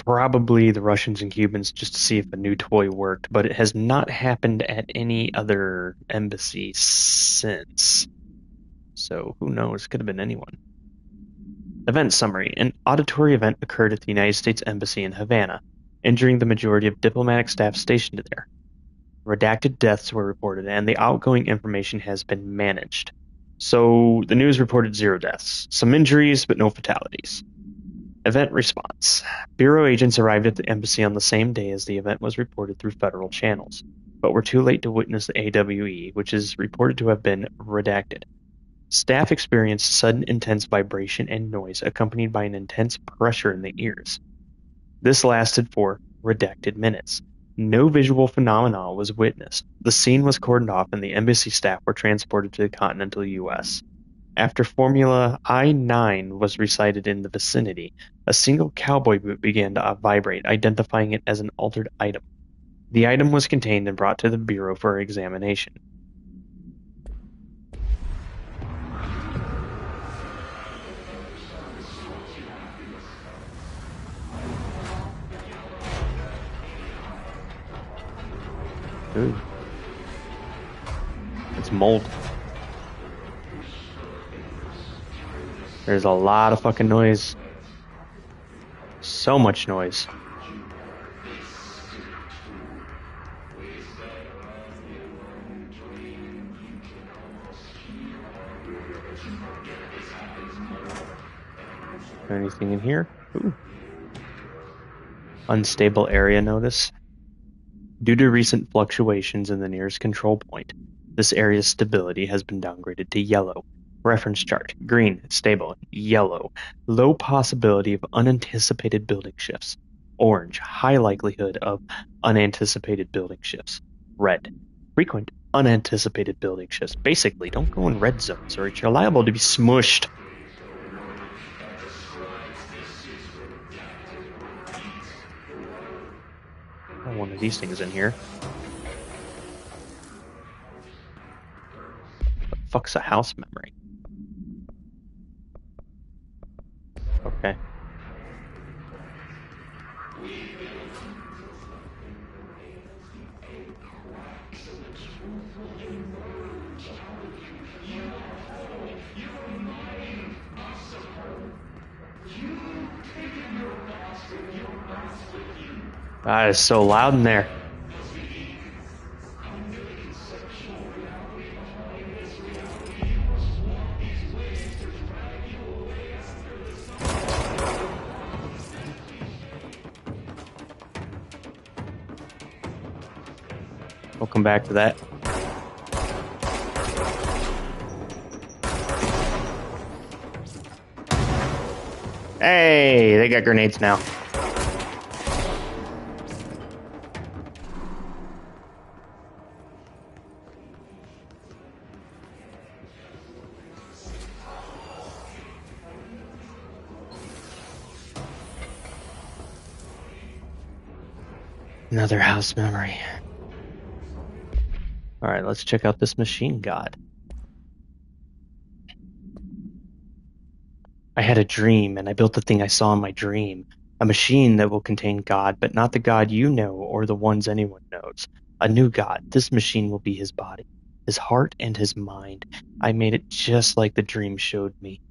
[SPEAKER 2] probably the Russians and Cubans just to see if a new toy worked, but it has not happened at any other embassy since. So who knows? Could have been anyone. Event summary. An auditory event occurred at the United States Embassy in Havana, injuring the majority of diplomatic staff stationed there. Redacted deaths were reported, and the outgoing information has been managed. So the news reported 0 deaths, some injuries, but no fatalities. Event response. Bureau agents arrived at the embassy on the same day as the event was reported through federal channels, but were too late to witness the AWE, which is reported to have been redacted. Staff experienced sudden intense vibration and noise accompanied by an intense pressure in the ears. This lasted for redacted minutes. No visual phenomena was witnessed. The scene was cordoned off and the embassy staff were transported to the continental U.S. After Formula I-9 was recited in the vicinity, a single cowboy boot began to vibrate, identifying it as an altered item. The item was contained and brought to the Bureau for examination. Ooh. It's mold. There's a lot of fucking noise. So much noise. Anything in here? Ooh. Unstable area notice. Due to recent fluctuations in the nearest control point, this area's stability has been downgraded to yellow. Reference chart. Green, stable. Yellow, low possibility of unanticipated building shifts. Orange, high likelihood of unanticipated building shifts. Red, frequent unanticipated building shifts. Basically, don't go in red zones or you're liable to be smushed. One of these things in here. What the fuck's a house memory? Okay. That is so loud in there. We'll come back to that. Hey, they got grenades now. Another house memory. Alright, let's check out this machine god. I had a dream, and I built the thing I saw in my dream. A machine that will contain God, but not the God you know or the ones anyone knows. A new God. This machine will be his body, his heart, and his mind. I made it just like the dream showed me.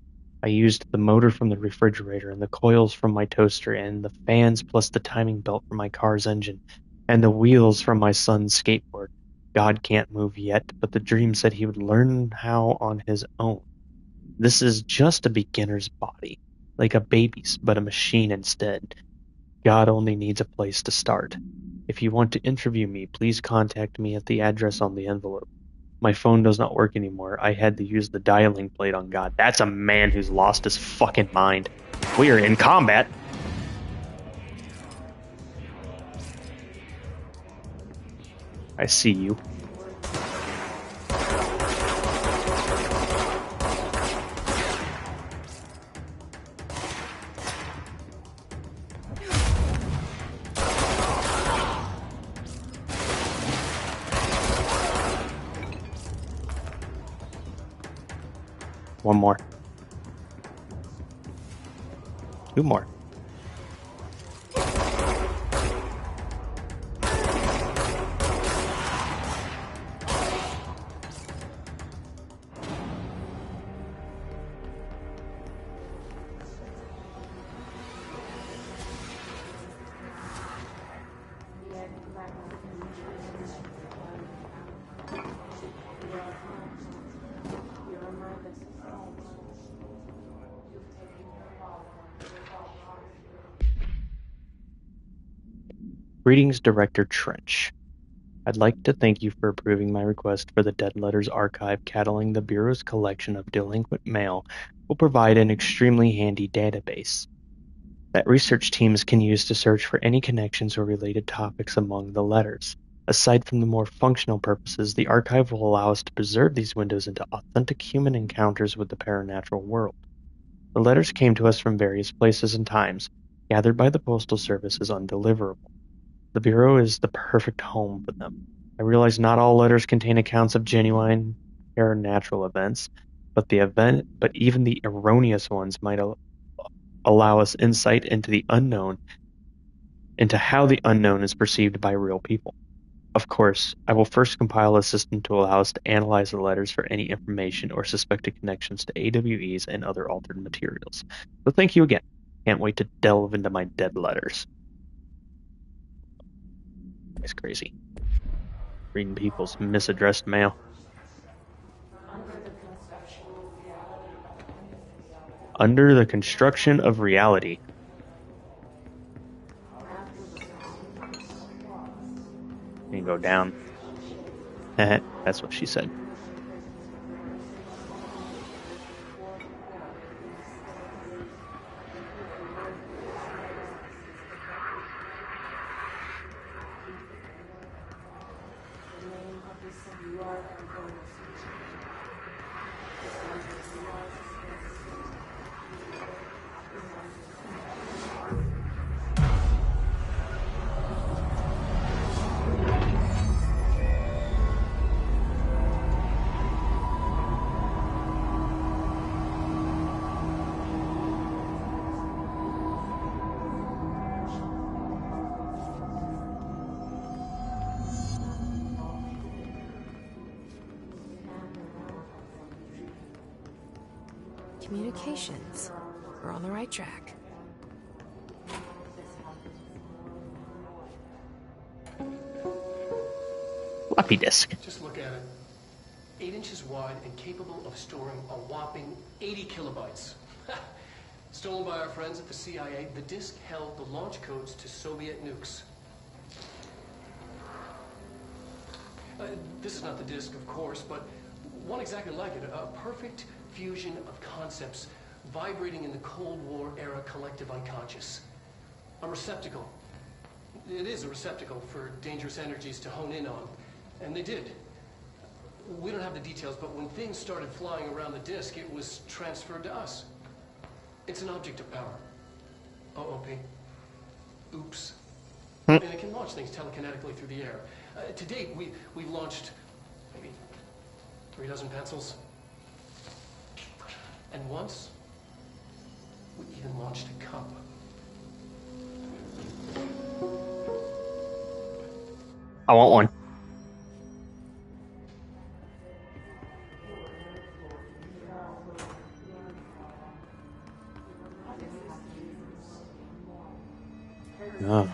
[SPEAKER 2] I used the motor from the refrigerator and the coils from my toaster and the fans plus the timing belt from my car's engine and the wheels from my son's skateboard. God can't move yet, but the dream said he would learn how on his own. This is just a beginner's body, like a baby's, but a machine instead. God only needs a place to start. If you want to interview me, please contact me at the address on the envelope. My phone does not work anymore. I had to use the dialing plate on God. That's a man who's lost his fucking mind. We are in combat. I see you. One more. Two more. Greetings, Director Trench. I'd like to thank you for approving my request for the Dead Letters Archive cataloging the Bureau's collection of delinquent mail will provide an extremely handy database that research teams can use to search for any connections or related topics among the letters. Aside from the more functional purposes, the archive will allow us to preserve these windows into authentic human encounters with the paranatural world. The letters came to us from various places and times, gathered by the Postal Service as undeliverable. The Bureau is the perfect home for them. I realize not all letters contain accounts of genuine paranatural events, but even the erroneous ones might allow us insight into the unknown, into how the unknown is perceived by real people. Of course, I will first compile a system to allow us to analyze the letters for any information or suspected connections to AWEs and other altered materials. So thank you again. Can't wait to delve into my dead letters. It's crazy. Reading people's misaddressed mail. Under the construction of reality. You can go down. That's what she said.
[SPEAKER 3] Communications. We're on the right track.
[SPEAKER 2] Floppy disk.
[SPEAKER 5] Just look at it. 8 inches wide and capable of storing a whopping 80 kilobytes. Stolen by our friends at the CIA, the disk held the launch codes to Soviet nukes. This is not the disk, of course, but one exactly like it. A perfect fusion of concepts vibrating in the Cold War era collective unconscious. A receptacle. It is a receptacle for dangerous energies to hone in on. And they did. We don't have the details, but when things started flying around the disk, it was transferred to us. It's an object of power. OOP. Oops. And it can launch things telekinetically through the air. To date, we've launched maybe 3 dozen pencils. And once, we even launched a cup.
[SPEAKER 2] I want one. Oh.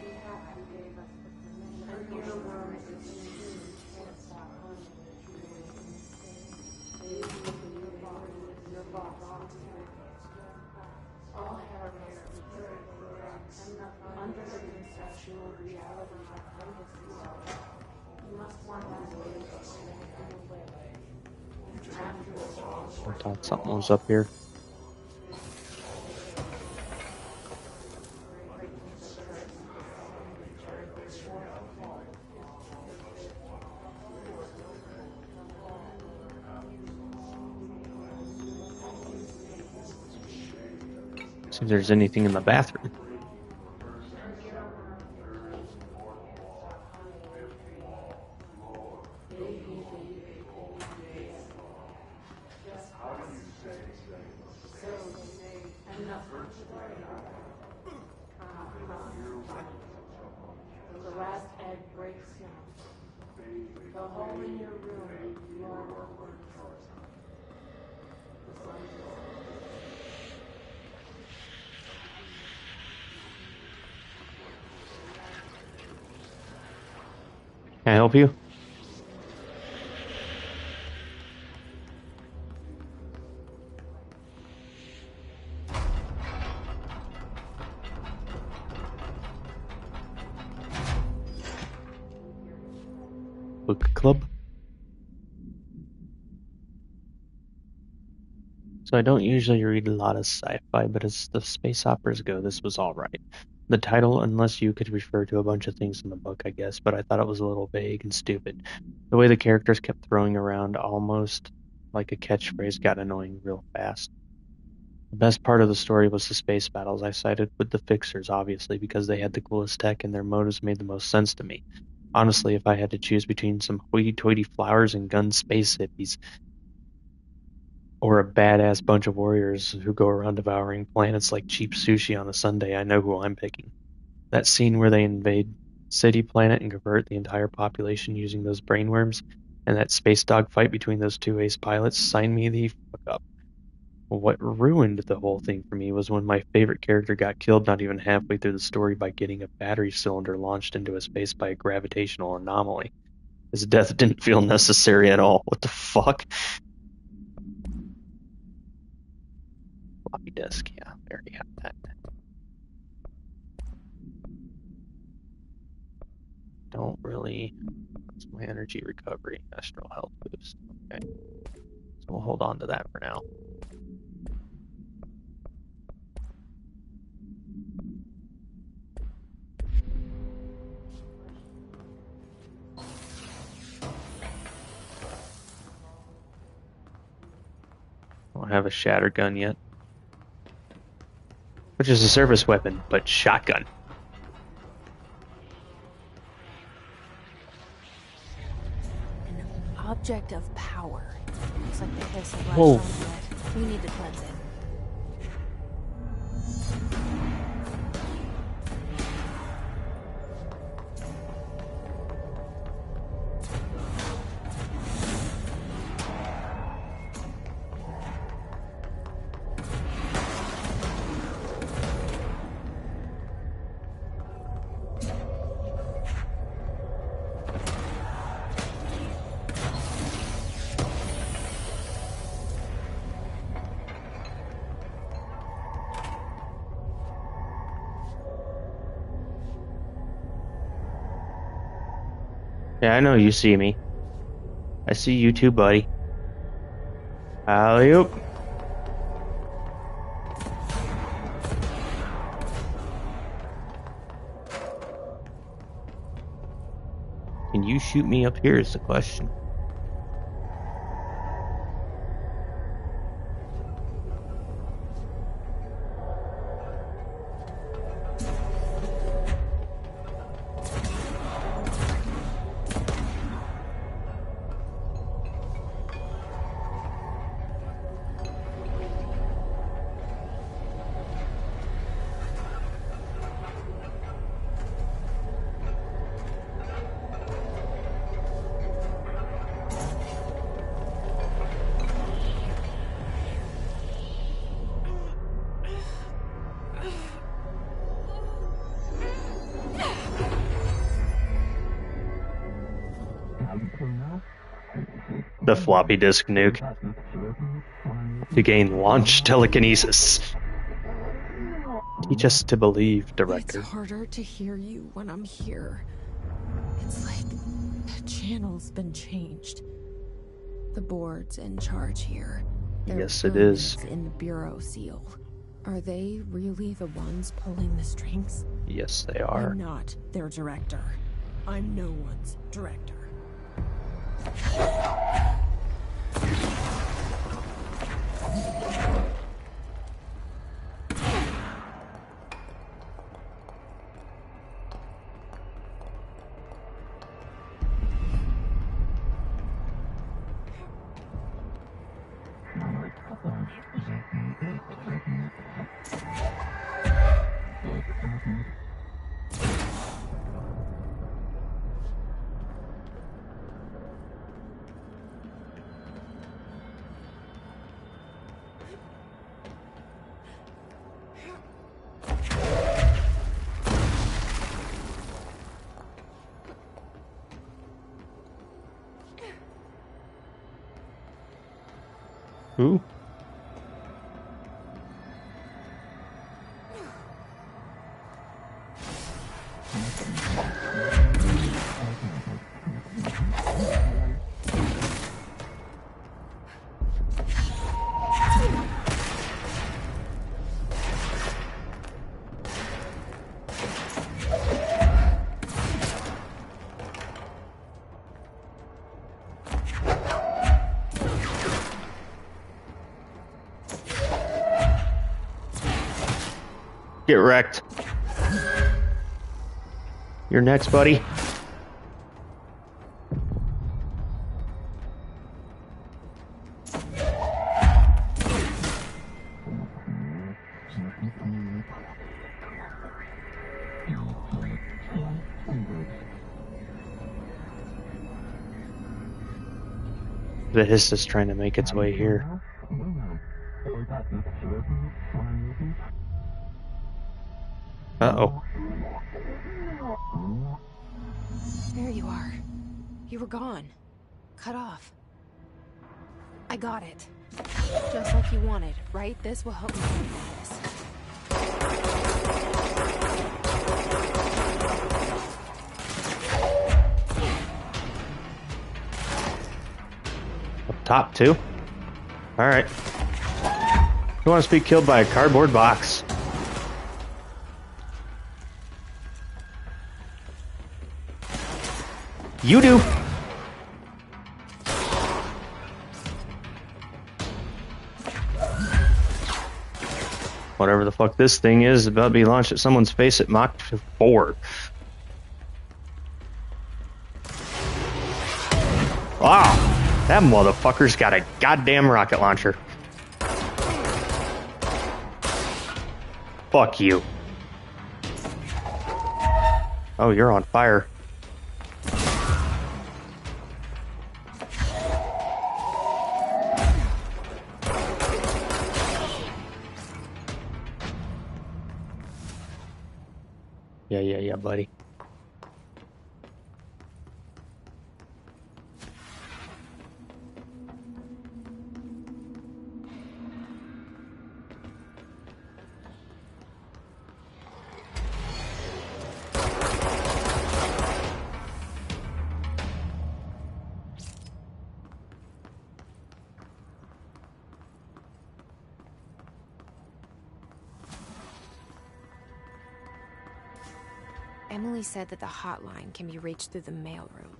[SPEAKER 2] I thought something was up here. See if there's anything in the bathroom. Can I help you? So I don't usually read a lot of sci-fi, but as the space operas go, this was alright. The title, unless you could refer to a bunch of things in the book, I guess, but I thought it was a little vague and stupid. The way the characters kept throwing around almost like a catchphrase got annoying real fast. The best part of the story was the space battles. I sided with the Fixers, obviously, because they had the coolest tech and their motives made the most sense to me. Honestly, if I had to choose between some hoity-toity flowers and gun space hippies, or a badass bunch of warriors who go around devouring planets like cheap sushi on a Sunday, I know who I'm picking. That scene where they invade City Planet and convert the entire population using those brainworms, and that space dog fight between those two ace pilots, sign me the fuck up. What ruined the whole thing for me was when my favorite character got killed not even halfway through the story by getting a battery cylinder launched into his face by a gravitational anomaly. His death didn't feel necessary at all. What the fuck? Floppy disk, yeah, I already have that. Don't really. That's my energy recovery, astral health boost. Okay. So we'll hold on to that for now. I don't have a shatter gun yet. Which is a service weapon, but shotgun.
[SPEAKER 3] An object of power. Looks like the hiss of
[SPEAKER 2] Whoa.
[SPEAKER 3] on it. We need to cleanse it.
[SPEAKER 2] Yeah, I know you see me. I see you too, buddy. Alley-oop. Can you shoot me up here is the question. The floppy disk nuke. To gain launch telekinesis. Teach us to believe, director.
[SPEAKER 3] It's harder to hear you when I'm here. It's like the channel's been changed. The board's in charge here.
[SPEAKER 2] Yes, it is.
[SPEAKER 3] In the bureau seal. Are they really the ones pulling the strings?
[SPEAKER 2] Yes, they are.
[SPEAKER 3] I'm not their director. I'm no one's director.
[SPEAKER 2] Who? Get wrecked. You're next, buddy. The hiss is trying to make its way here. Uh-oh.
[SPEAKER 3] There you are. You were gone. Cut off. I got it. Just like you wanted, right? This will help me with this.
[SPEAKER 2] Up top, too? Alright. Who wants to be killed by a cardboard box? You do! Whatever the fuck this thing is about to be launched at someone's face at Mach 4. Wow! That motherfucker's got a goddamn rocket launcher. Fuck you. Oh, you're on fire. Yeah, buddy.
[SPEAKER 3] Emily said that the hotline can be reached through the mailroom.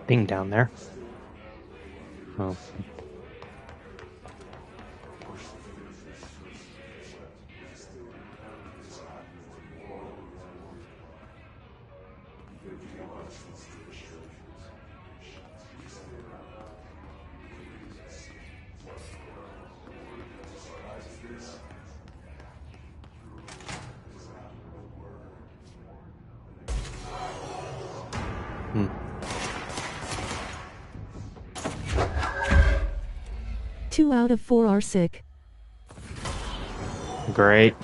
[SPEAKER 2] Thing down there. Oh. Hmm.
[SPEAKER 4] 2 out of 4 are sick.
[SPEAKER 2] Great.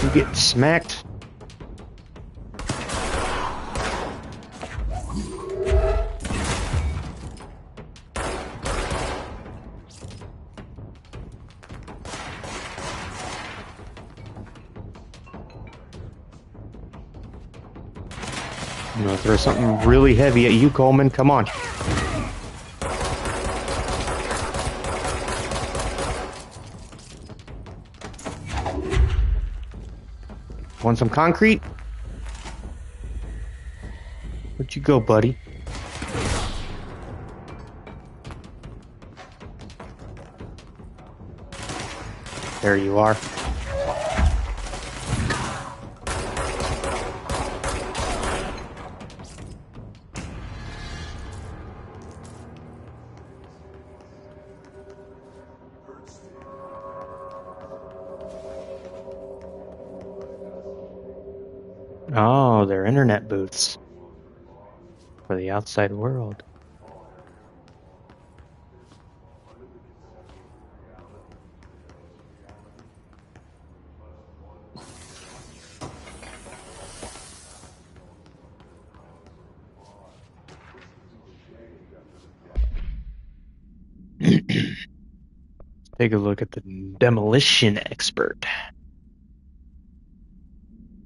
[SPEAKER 2] You get smacked. I'm gonna throw something really heavy at you, Coleman. Come on. Want some concrete? Where'd you go, buddy? There you are. Oh, they're internet booths for the outside world. Take a look at the demolition expert.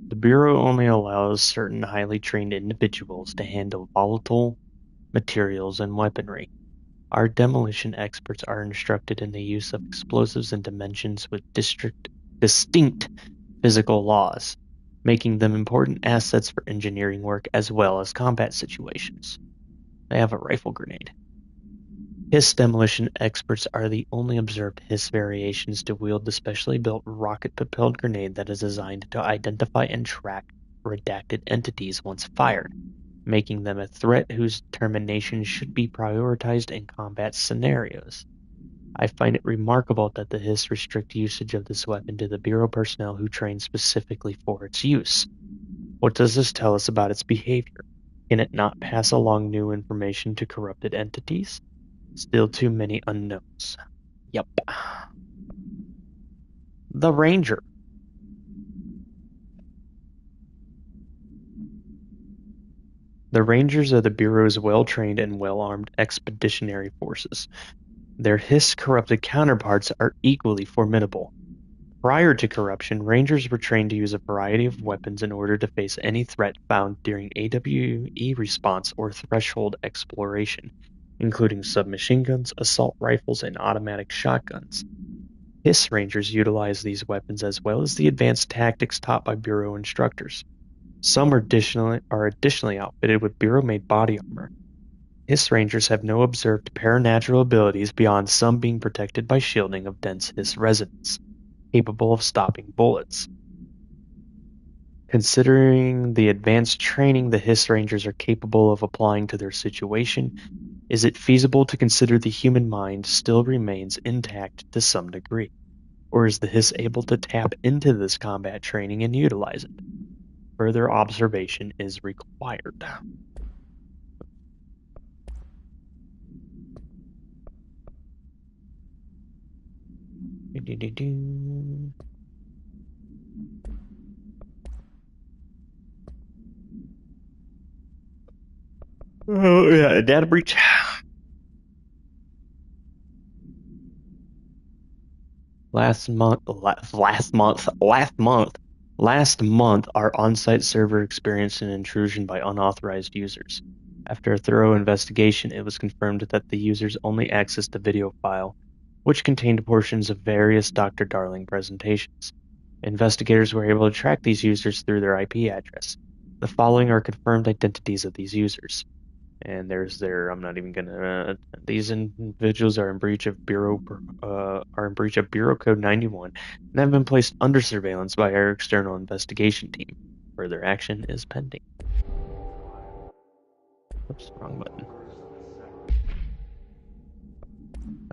[SPEAKER 2] The Bureau only allows certain highly trained individuals to handle volatile materials and weaponry. Our demolition experts are instructed in the use of explosives in dimensions with distinct physical laws, making them important assets for engineering work as well as combat situations. They have a rifle grenade. Hiss demolition experts are the only observed Hiss variations to wield the specially built rocket-propelled grenade that is designed to identify and track redacted entities once fired, making them a threat whose termination should be prioritized in combat scenarios. I find it remarkable that the Hiss restrict usage of this weapon to the Bureau personnel who train specifically for its use. What does this tell us about its behavior? Can it not pass along new information to corrupted entities? Still too many unknowns. Yup. The Ranger. The Rangers are the Bureau's well-trained and well-armed expeditionary forces. Their Hiss-corrupted counterparts are equally formidable. Prior to corruption, Rangers were trained to use a variety of weapons in order to face any threat found during AWE response or threshold exploration, including submachine guns, assault rifles, and automatic shotguns. Hiss Rangers utilize these weapons as well as the advanced tactics taught by Bureau instructors. Some are additionally outfitted with Bureau-made body armor. Hiss Rangers have no observed paranatural abilities beyond some being protected by shielding of dense Hiss resonance, capable of stopping bullets. Considering the advanced training the Hiss Rangers are capable of applying to their situation, is it feasible to consider the human mind still remains intact to some degree? Or is the Hiss able to tap into this combat training and utilize it? Further observation is required. Oh yeah, data breach. Last month, our on-site server experienced an intrusion by unauthorized users. After a thorough investigation, it was confirmed that the users only accessed the video file, which contained portions of various Dr. Darling presentations. Investigators were able to track these users through their IP address. The following are confirmed identities of these users. And there's their. I'm not even gonna. These individuals are in breach of Bureau Code 91 and have been placed under surveillance by our external investigation team. Further action is pending. Oops, wrong button.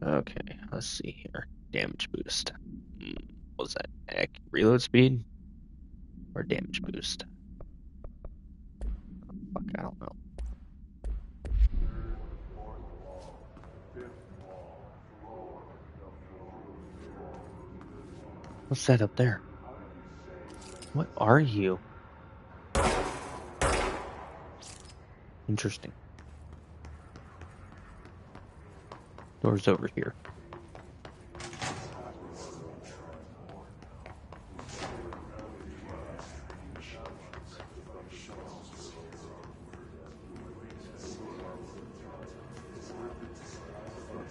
[SPEAKER 2] Okay, let's see here. Damage boost. What was that? Reload speed or damage boost? Fuck, I don't know. What's that up there? What are you? Interesting. Door's over here.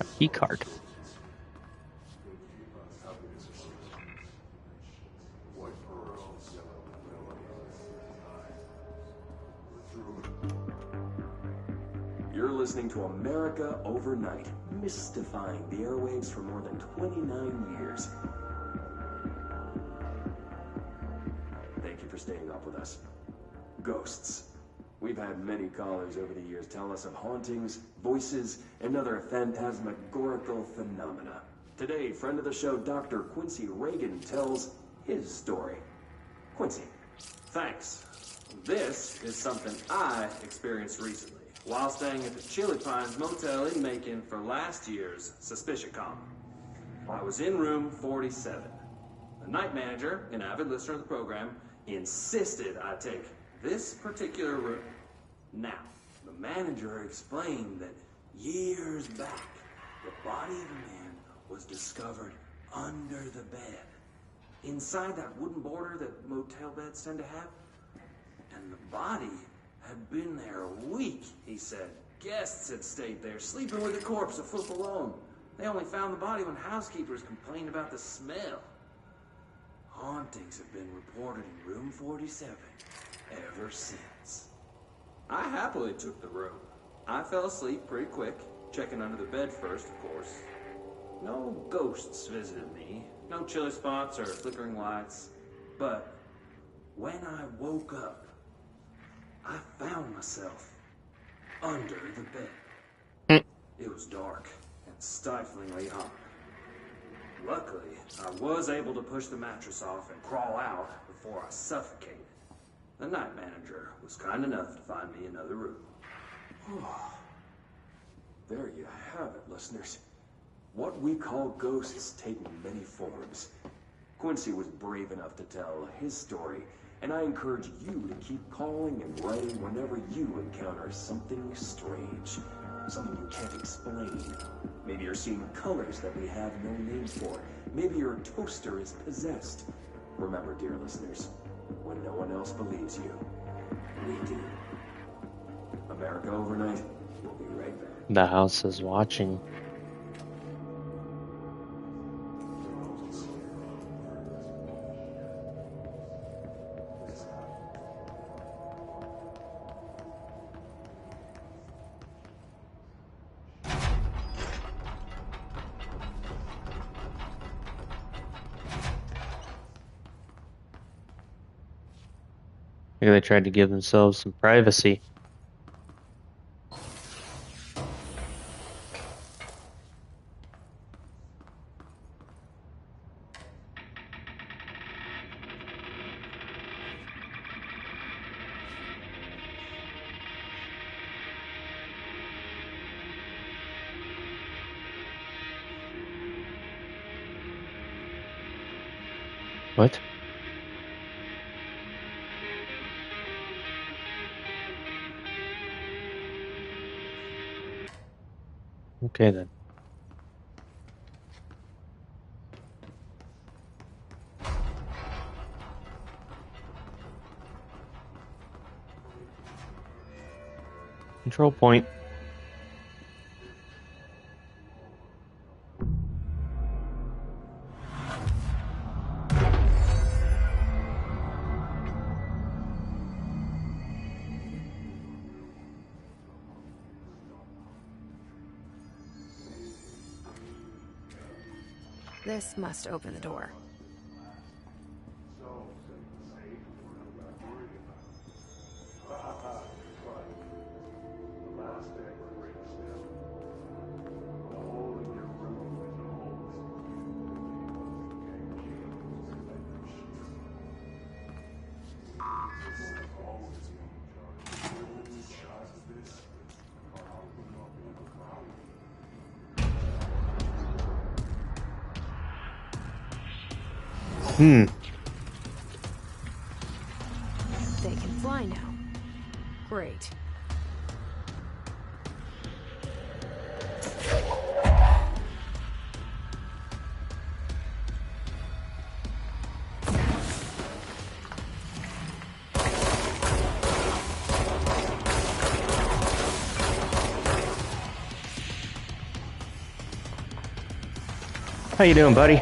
[SPEAKER 2] A key card.
[SPEAKER 7] listening to America Overnight, mystifying the airwaves for more than 29 years. Thank you for staying up with us. Ghosts. We've had many callers over the years tell us of hauntings, voices, and other phantasmagorical phenomena. Today, friend of the show, Dr. Quincy Reagan, tells his story. Quincy. Thanks. This is something I experienced recently while staying at the Chili Pines Motel in Macon for last year's SuspiciaCon. I was in room 47. The night manager, an avid listener of the program, insisted I take this particular room. Now, the manager explained that years back, the body of a man was discovered under the bed, inside that wooden border that motel beds tend to have. And the body had been there a week, he said. Guests had stayed there, sleeping with the corpse a foot below. They only found the body when housekeepers complained about the smell. Hauntings have been reported in room 47 ever since. I happily took the room. I fell asleep pretty quick, checking under the bed first, of course. No ghosts visited me, no chilly spots or flickering lights. But when I woke up, I found myself under the bed. It was dark and stiflingly hot. Luckily, I was able to push the mattress off and crawl out before I suffocated. The night manager was kind enough to find me another room. There you have it, listeners. What we call ghosts take many forms. Quincy was brave enough to tell his story, and I encourage you to keep calling and writing whenever you encounter something strange, something you can't explain. Maybe you're seeing colors that we have no name for. Maybe your toaster is possessed. Remember, dear listeners, when no one else believes you, we do. America Overnight, we'll be right back.
[SPEAKER 2] The house is watching. Maybe they tried to give themselves some privacy. What? Okay then. Control point.
[SPEAKER 3] This must open the door.
[SPEAKER 2] They
[SPEAKER 3] can fly now. Great.
[SPEAKER 2] How you doing, buddy?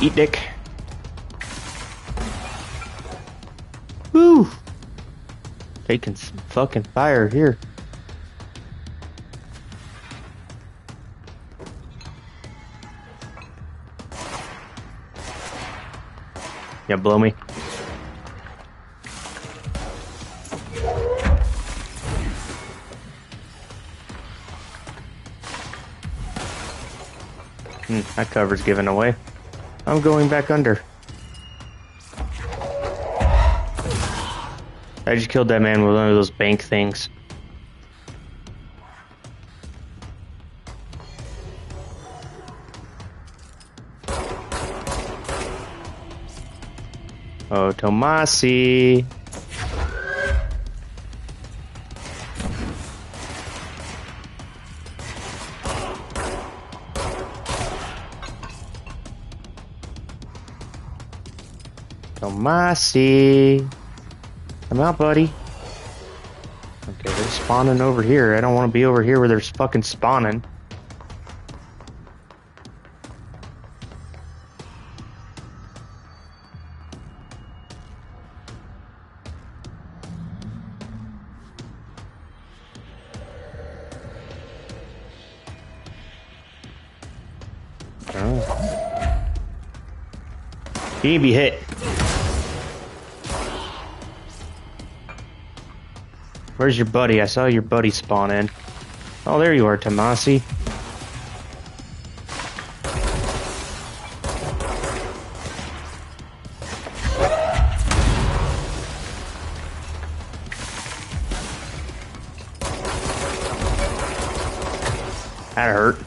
[SPEAKER 2] Eat dick. Woo! Taking some fucking fire here. Yeah, blow me. That cover's given away. I'm going back under. I just killed that man with one of those bank things. Oh, Tomasi. Tomasi. Come out, buddy. Okay, they're spawning over here. I don't want to be over here where they're fucking spawning. Oh. He can be hit. Where's your buddy? I saw your buddy spawn in. Oh, there you are, Tomasi. That hurt.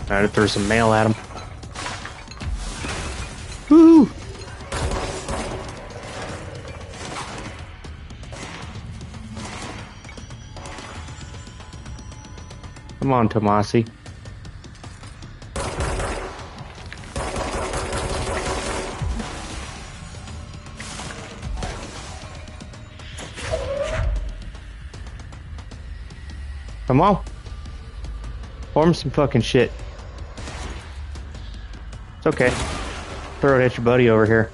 [SPEAKER 2] I had to throw some mail at him. Woo! Come on, Tomasi. Come on. Form some fucking shit. It's okay. Throw it at your buddy over here.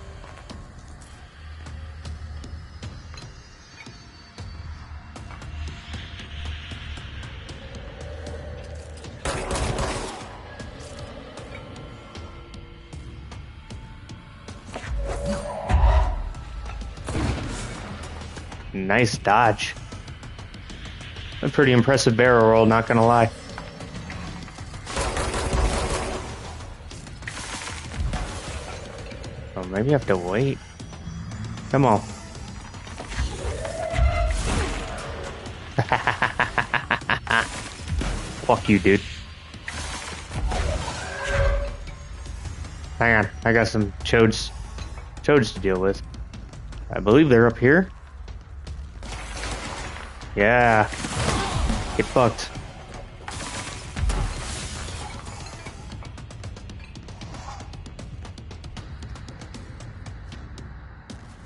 [SPEAKER 2] Nice dodge. A pretty impressive barrel roll, not gonna lie. Oh, maybe I have to wait. Come on. Fuck you, dude. Hang on, I got some chodes to deal with. I believe they're up here. Yeah. Get fucked.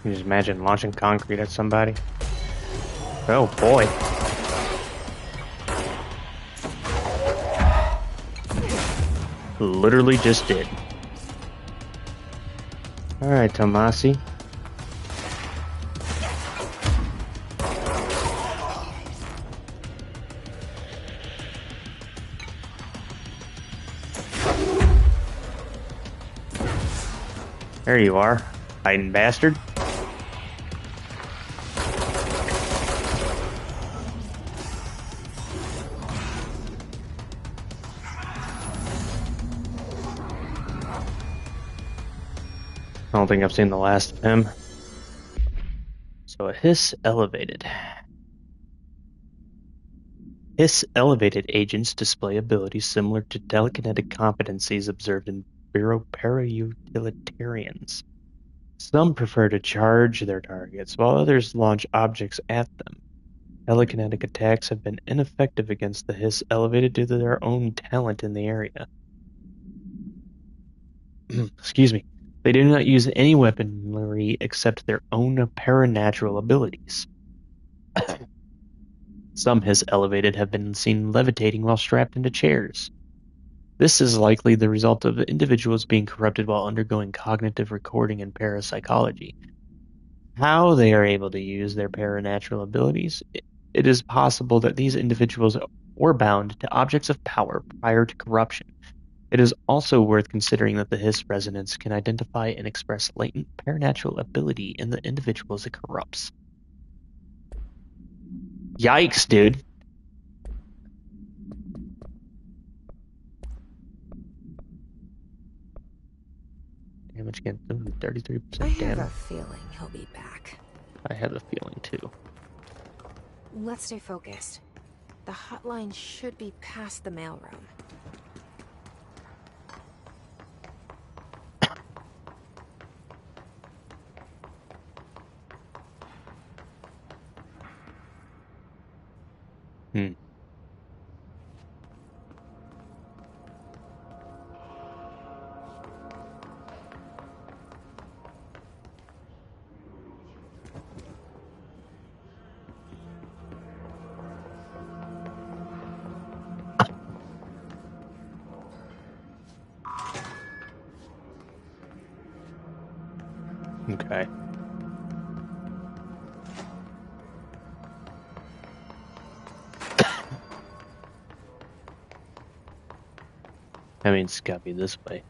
[SPEAKER 2] You just imagine launching concrete at somebody. Oh boy. Literally just did. Alright, Tomasi. There you are, hiding bastard. I don't think I've seen the last of him. So a Hiss elevated. Hiss elevated agents display abilities similar to telekinetic competencies observed in Bureau para-utilitarians. Some prefer to charge their targets, while others launch objects at them. Telekinetic attacks have been ineffective against the Hiss elevated due to their own talent in the area. Excuse me. They do not use any weaponry except their own paranatural abilities. Some Hiss elevated have been seen levitating while strapped into chairs. This is likely the result of individuals being corrupted while undergoing cognitive recording and parapsychology. How they are able to use their paranatural abilities, it is possible that these individuals were bound to objects of power prior to corruption. It is also worth considering that the Hiss resonance can identify and express latent paranatural ability in the individuals it corrupts. Yikes, dude. Damage against 33%
[SPEAKER 3] I have
[SPEAKER 2] damage.
[SPEAKER 3] a feeling he'll be back.
[SPEAKER 2] I have a feeling too.
[SPEAKER 3] Let's stay focused. The hotline should be past the mailroom.
[SPEAKER 2] Okay. I mean, it's gotta be this way.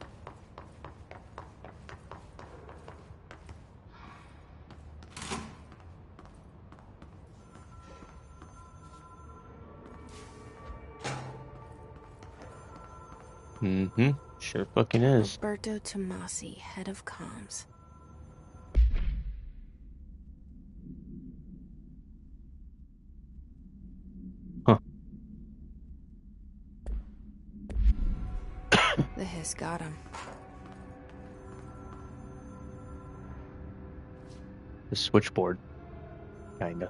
[SPEAKER 2] Mm-hmm. Sure fucking is.
[SPEAKER 3] Roberto Tomasi, head of comms.
[SPEAKER 2] Huh.
[SPEAKER 3] The Hiss got him.
[SPEAKER 2] The switchboard. Kinda.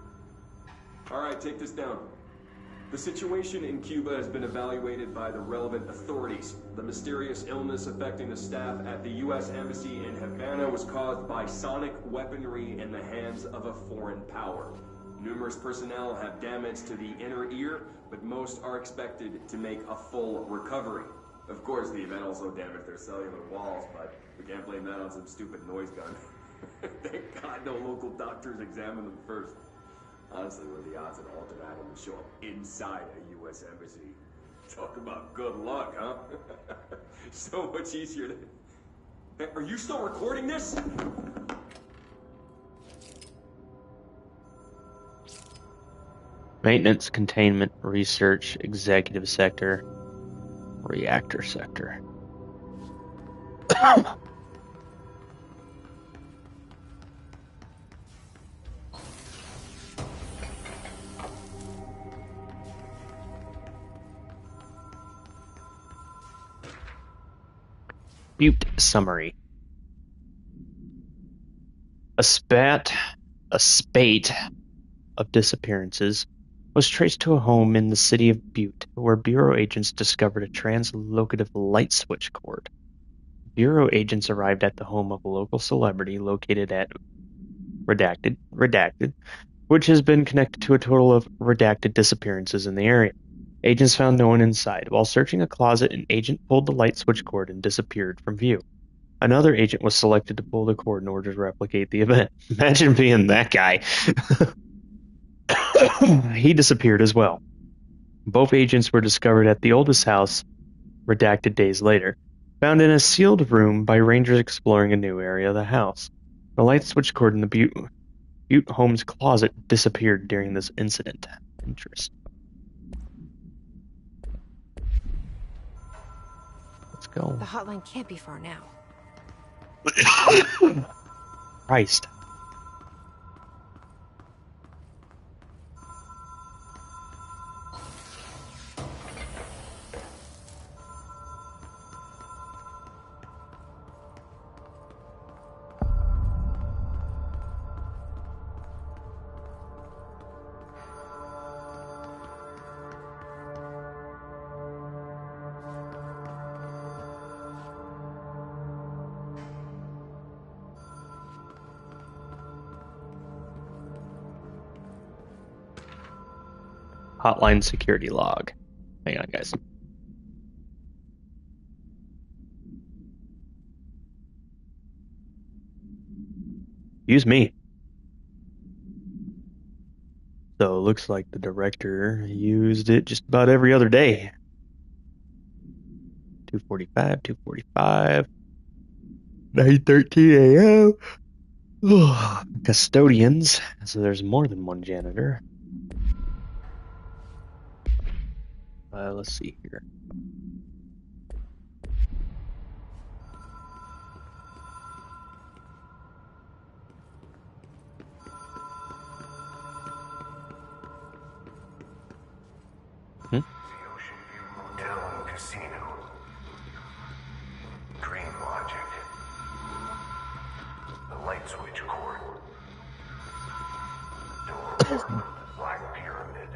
[SPEAKER 7] Alright, take this down. The situation in Cuba has been evaluated by the relevant authorities. The mysterious illness affecting the staff at the U.S. Embassy in Havana was caused by sonic weaponry in the hands of a foreign power. Numerous personnel have damage to the inner ear, but most are expected to make a full recovery. Of course, the event also damaged their cellular walls, but we can't blame that on some stupid noise gun. Thank God no local doctors examined them first. Honestly, what are the odds an altered item would show up inside a U.S. embassy? Talk about good luck, huh? So much easier to... Hey, are you still recording this?
[SPEAKER 2] Maintenance, containment, research, executive sector, reactor sector. Butte summary. A spate of disappearances was traced to a home in the city of Butte, where Bureau agents discovered a translocative light switch cord. Bureau agents arrived at the home of a local celebrity located at redacted, which has been connected to a total of redacted disappearances in the area. Agents found no one inside. While searching a closet, an agent pulled the light switch cord and disappeared from view. Another agent was selected to pull the cord in order to replicate the event. Imagine being that guy. He disappeared as well. Both agents were discovered at the oldest house, redacted days later, found in a sealed room by rangers exploring a new area of the house. The light switch cord in the Butte home's closet disappeared during this incident. Interesting. Let's go.
[SPEAKER 3] The hotline can't be far now.
[SPEAKER 2] Christ. Hotline security log. Hang on, guys. Excuse me. So it looks like the director used it just about every other day. 2:45, 2:45, 9:13 a.m. Custodians. So there's more than one janitor. Let's see here.
[SPEAKER 6] The Ocean View Motel and Casino. Dream Logic. The light switch cord. Door. Black Pyramid.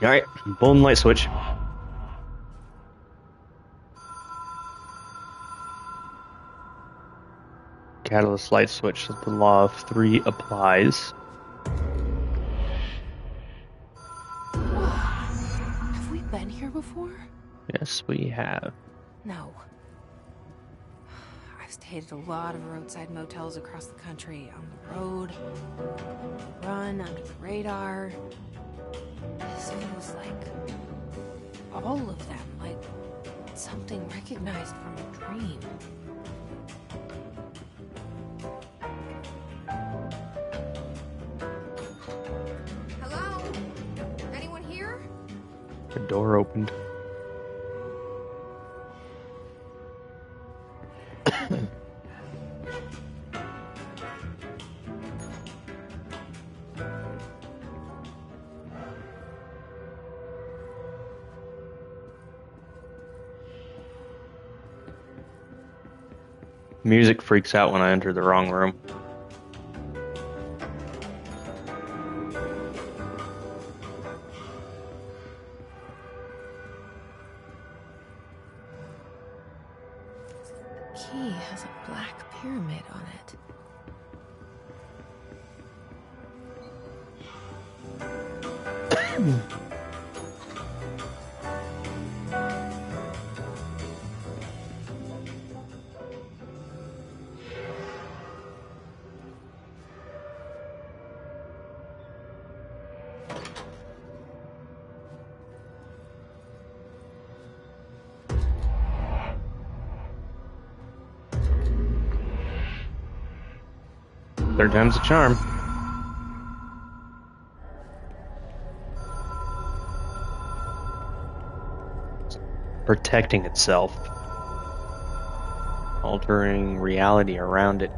[SPEAKER 2] Alright, pulling light switch. Catalyst light switch. The law of 3 applies.
[SPEAKER 3] Have we been here before?
[SPEAKER 2] Yes, we have.
[SPEAKER 3] No. I've stayed at a lot of roadside motels across the country. On the road, run, under the radar. This feels like all of them, like something recognized from a dream.
[SPEAKER 10] Hello? Anyone here?
[SPEAKER 2] The door opened. Music freaks out when I enter the wrong room.
[SPEAKER 3] The key has a black pyramid on it.
[SPEAKER 2] Third time's a charm. Protecting itself. Altering reality around it.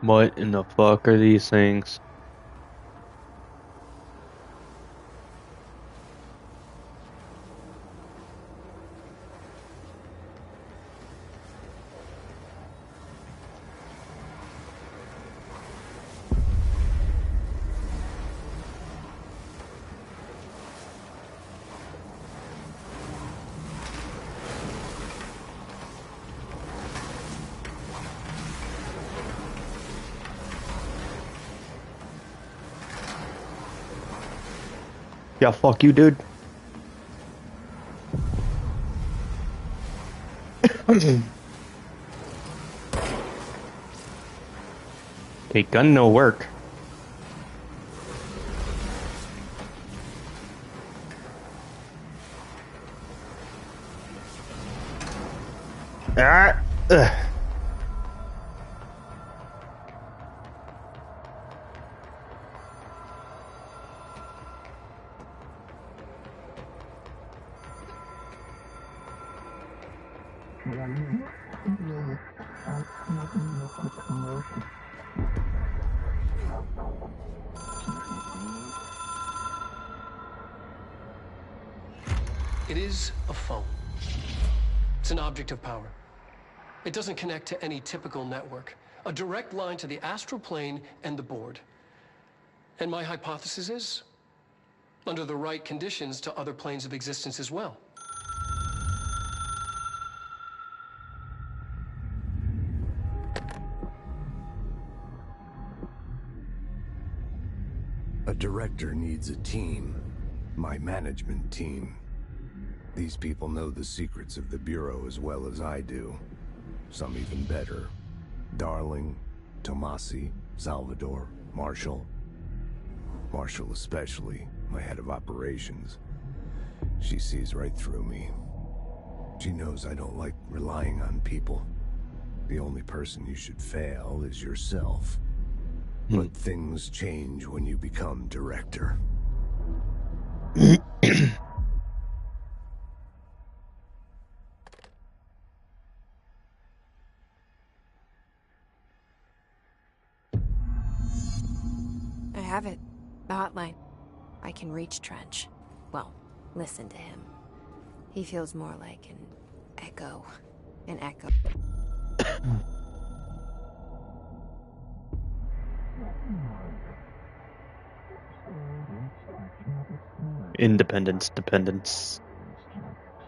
[SPEAKER 2] What in the fuck are these things? Yeah, fuck you, dude. Okay, gun no work. Ah! Ugh.
[SPEAKER 5] It is a phone. It's an object of power. It doesn't connect to any typical network. A direct line to the astral plane and the board. And my hypothesis is, under the right conditions, to other planes of existence as well.
[SPEAKER 6] A director needs a team. My management team. These people know the secrets of the Bureau as well as I do. Some even better. Darling, Tomasi, Salvador, Marshall. Marshall especially, my head of operations. She sees right through me. She knows I don't like relying on people. The only person you should fail is yourself. But things change when you become director.
[SPEAKER 3] I have it. The hotline. I can reach Trench. Well, listen to him. He feels more like an echo. An echo.
[SPEAKER 2] Independence, dependence.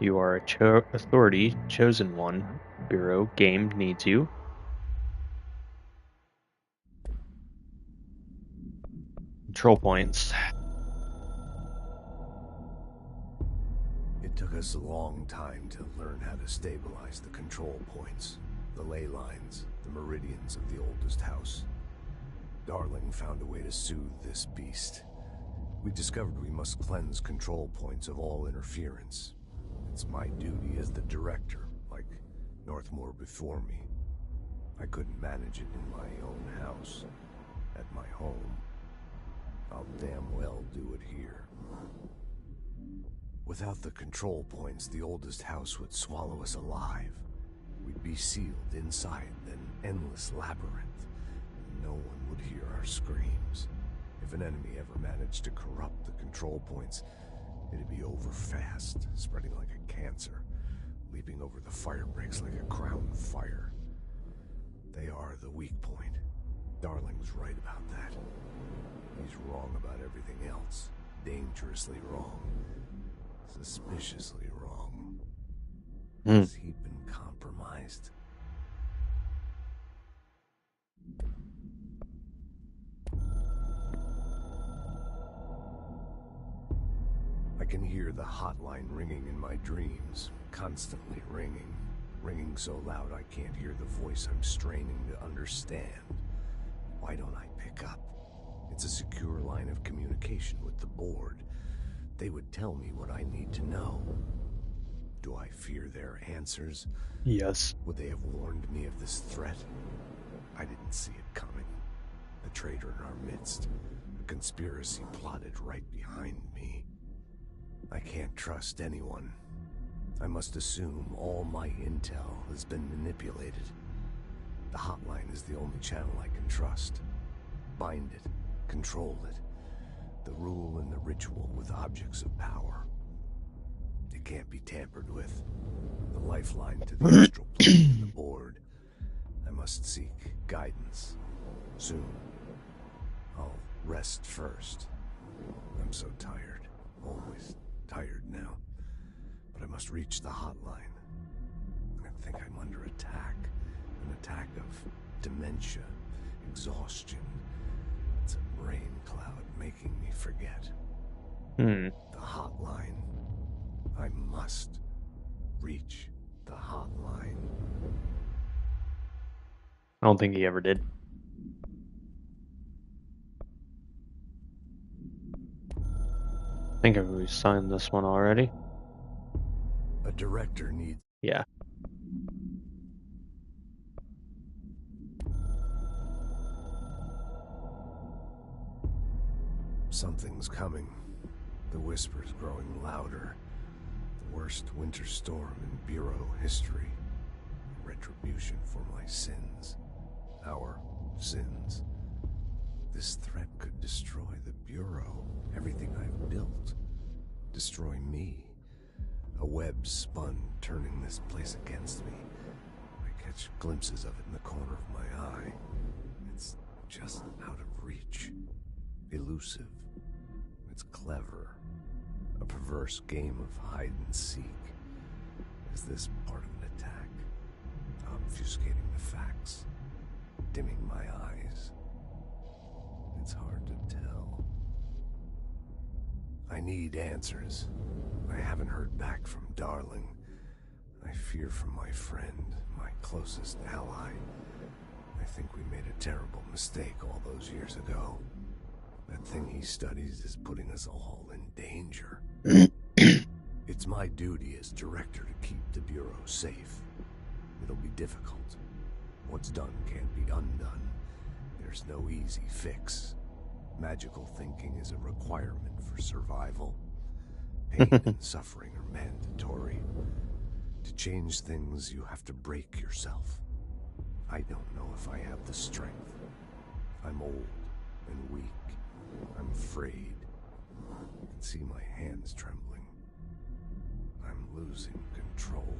[SPEAKER 2] You are a authority, chosen one. Bureau, game needs you. Control points.
[SPEAKER 6] It took us a long time to learn how to stabilize the control points, the ley lines, the meridians of the oldest house. Darling found a way to soothe this beast. We discovered we must cleanse control points of all interference. It's my duty as the director, like Northmore before me. I couldn't manage it in my own house, at my home. I'll damn well do it here. Without the control points, the oldest house would swallow us alive. We'd be sealed inside an endless labyrinth. No one would hear our screams. If an enemy ever managed to corrupt the control points, it'd be over fast, spreading like a cancer, leaping over the fire breaks like a crown fire. They are the weak point. Darling's right about that. He's wrong about everything else. Dangerously wrong. Suspiciously wrong. Has he been compromised? I can hear the hotline ringing in my dreams, constantly ringing. Ringing so loud I can't hear the voice I'm straining to understand. Why don't I pick up? It's a secure line of communication with the board. They would tell me what I need to know. Do I fear their answers?
[SPEAKER 2] Yes.
[SPEAKER 6] Would they have warned me of this threat? I didn't see it coming. A traitor in our midst. A conspiracy plotted right behind me. I can't trust anyone. I must assume all my intel has been manipulated. The hotline is the only channel I can trust. Bind it, control it. The rule and the ritual with objects of power. It can't be tampered with. The lifeline to the astral plane and the board. I must seek guidance. Soon. I'll rest first. I'm so tired. Always tired now. But I must reach the hotline. I think I'm under attack. An attack of dementia, exhaustion. It's a brain cloud making me forget. The hotline. I must reach the hotline.
[SPEAKER 2] I don't think he ever did. I think we signed this one already.
[SPEAKER 6] A director needs...
[SPEAKER 2] Yeah.
[SPEAKER 6] Something's coming. The whisper's growing louder. The worst winter storm in Bureau history. Retribution for my sins. Our sins. This threat could destroy the Bureau. Everything I've built. Destroy me. web spun, turning this place against me. I catch glimpses of it in the corner of my eye. It's just out of reach. Elusive. It's clever. A perverse game of hide and seek. Is this part of an attack? Obfuscating the facts? Dimming my eyes? It's hard to tell. I need answers. I haven't heard back from Darling. I fear for my friend, my closest ally. I think we made a terrible mistake all those years ago. That thing he studies is putting us all in danger. It's my duty as director to keep the Bureau safe. It'll be difficult. What's done can't be undone. There's no easy fix. Magical thinking is a requirement for survival. Pain and suffering are mandatory. To change things, you have to break yourself. I don't know if I have the strength. I'm old and weak. I'm afraid. I can see my hands trembling. I'm losing control.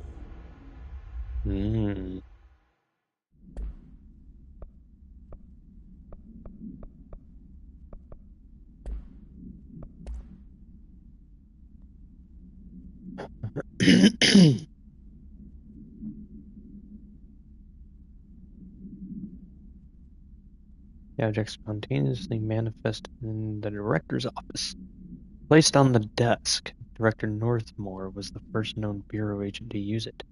[SPEAKER 2] The object spontaneously manifested in the director's office. Placed on the desk, Director Northmore was the first known Bureau agent to use it.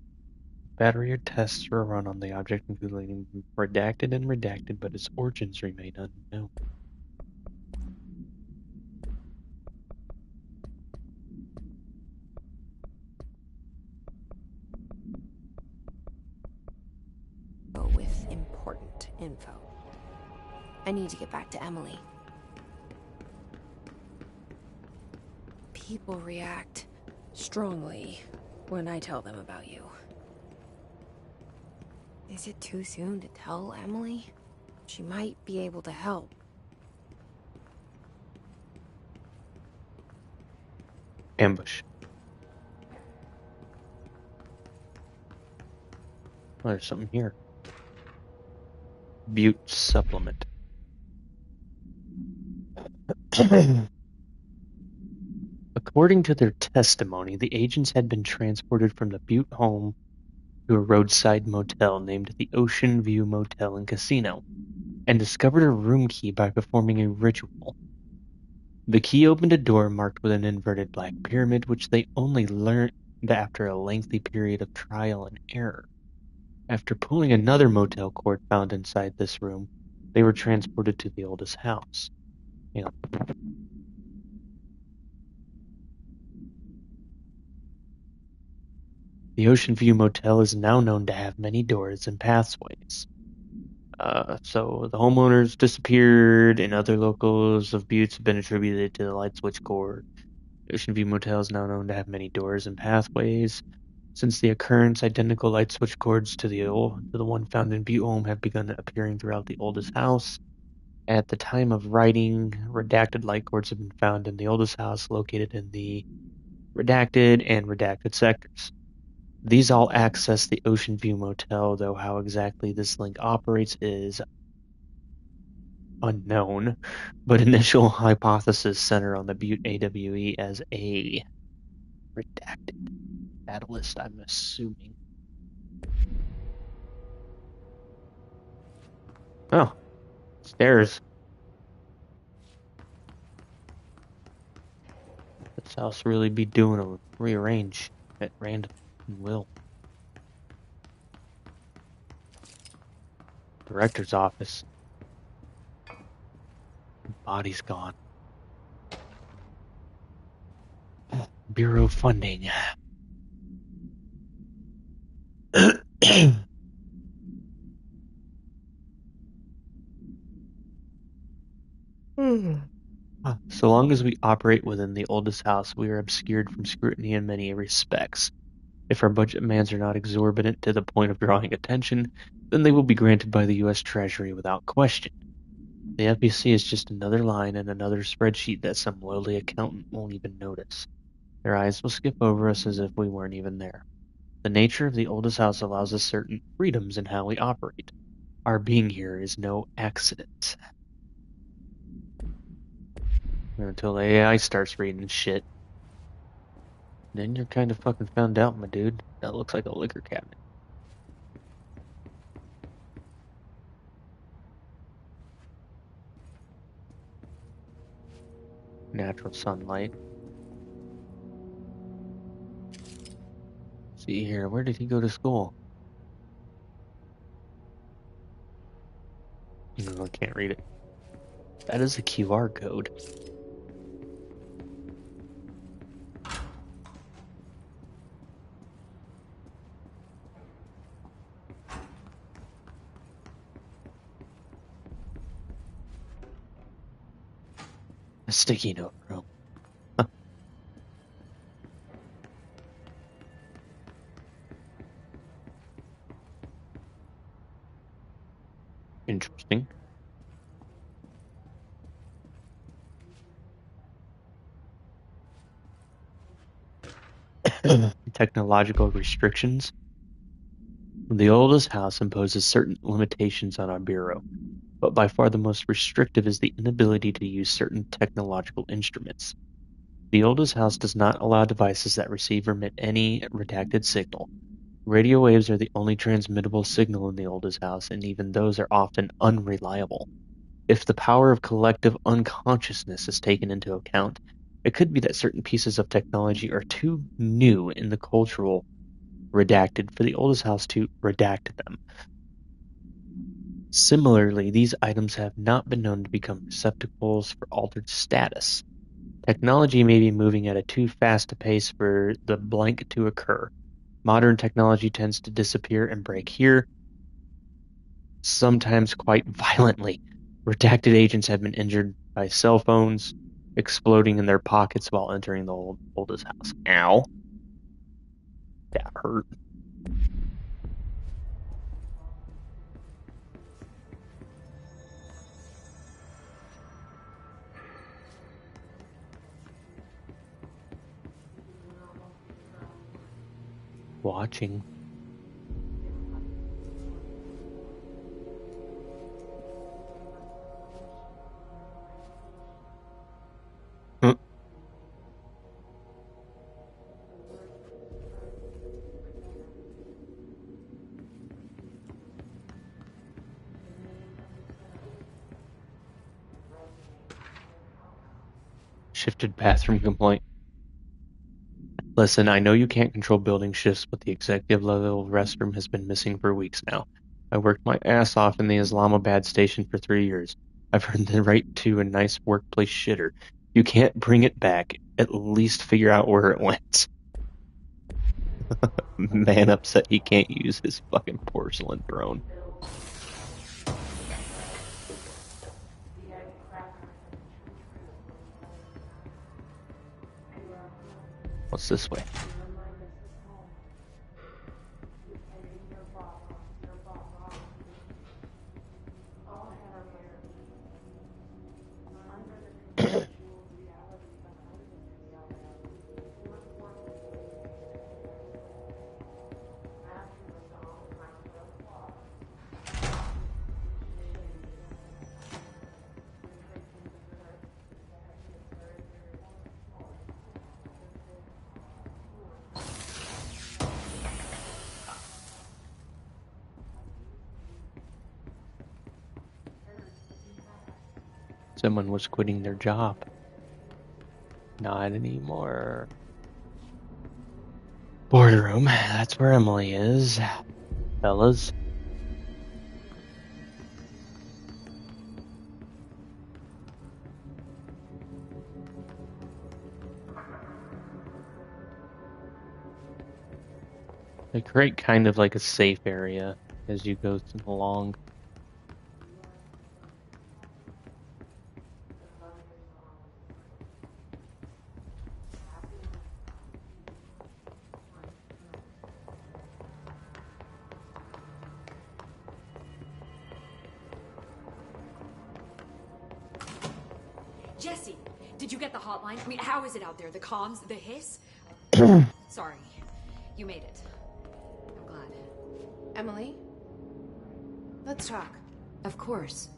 [SPEAKER 2] A battery of tests were run on the object, including redacted and redacted, but its origins remain unknown.
[SPEAKER 3] With important info. I need to get back to Emily. People react strongly when I tell them about you. Is it too soon to tell Emily? She might be able to help.
[SPEAKER 2] Ambush. Oh, there's something here. Butte supplement. According to their testimony, the agents had been transported from the Butte home to a roadside motel named the Ocean View Motel and Casino, and discovered a room key by performing a ritual. The key opened a door marked with an inverted black pyramid, which they only learned after a lengthy period of trial and error. After pulling another motel cord found inside this room, they were transported to the oldest house. Hang on. The Ocean View Motel is now known to have many doors and pathways. So the homeowners disappeared, and other locals of Buttes have been attributed to the light switch cord. The Ocean View Motel is now known to have many doors and pathways. Since the occurrence, identical light switch cords to the one found in Butte home have begun appearing throughout the oldest house. At the time of writing, redacted light cords have been found in the oldest house, located in the redacted and redacted sectors. These all access the Ocean View Motel, though how exactly this link operates is unknown, but initial hypotheses center on the Butte AWE as a redacted catalyst, I'm assuming. Oh, stairs. This house really be doing a rearrange at random will. Director's office. Body's gone. Bureau funding. So long as we operate within the oldest house, we are obscured from scrutiny in many respects. If our budget demands are not exorbitant to the point of drawing attention, then they will be granted by the U.S. Treasury without question. The FBC is just another line in another spreadsheet that some lowly accountant won't even notice. Their eyes will skip over us as if we weren't even there. The nature of the oldest house allows us certain freedoms in how we operate. Our being here is no accident. Until the AI starts reading shit. Then you're kind of fucking found out, my dude. That looks like a liquor cabinet. Natural sunlight. See here, where did he go to school? No, I can't read it. That is a QR code. A sticky note room. Huh. Interesting. Technological restrictions. The oldest house imposes certain limitations on our bureau, but by far the most restrictive is the inability to use certain technological instruments. The oldest house does not allow devices that receive or emit any redacted signal. Radio waves are the only transmittable signal in the oldest house, and even those are often unreliable. If the power of collective unconsciousness is taken into account, it could be that certain pieces of technology are too new in the cultural redacted for the oldest house to redact them. Similarly, these items have not been known to become receptacles for altered status. Technology may be moving at a too fast a pace for the blank to occur. Modern technology tends to disappear and break here, sometimes quite violently. Redacted agents have been injured by cell phones exploding in their pockets while entering the oldest house. Ow. That hurt. Watching. Shifted bathroom complaint. Listen, I know you can't control building shifts, but the executive level restroom has been missing for weeks now. I worked my ass off in the Islamabad station for 3 years. I've earned the right to a nice workplace shitter. You can't bring it back. At least figure out where it went. Man upset he can't use his fucking porcelain throne. What's this way? Someone was quitting their job. Not anymore. Boardroom, that's where Emily is. Fellas. They create kind of like a safe area as you go along.
[SPEAKER 9] Jesse, did you get the hotline? I mean, how is it out there? The comms, the hiss? Sorry. You made it. I'm glad.
[SPEAKER 10] Emily? Let's talk.
[SPEAKER 9] Of course.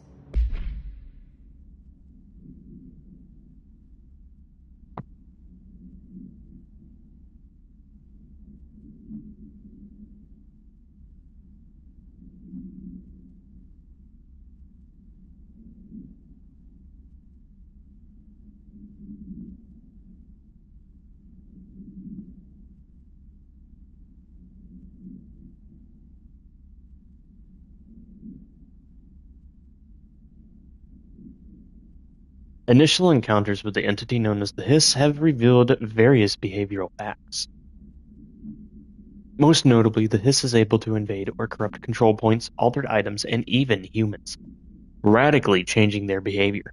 [SPEAKER 2] Initial encounters with the entity known as the Hiss have revealed various behavioral facts. Most notably, the Hiss is able to invade or corrupt control points, altered items, and even humans, radically changing their behavior.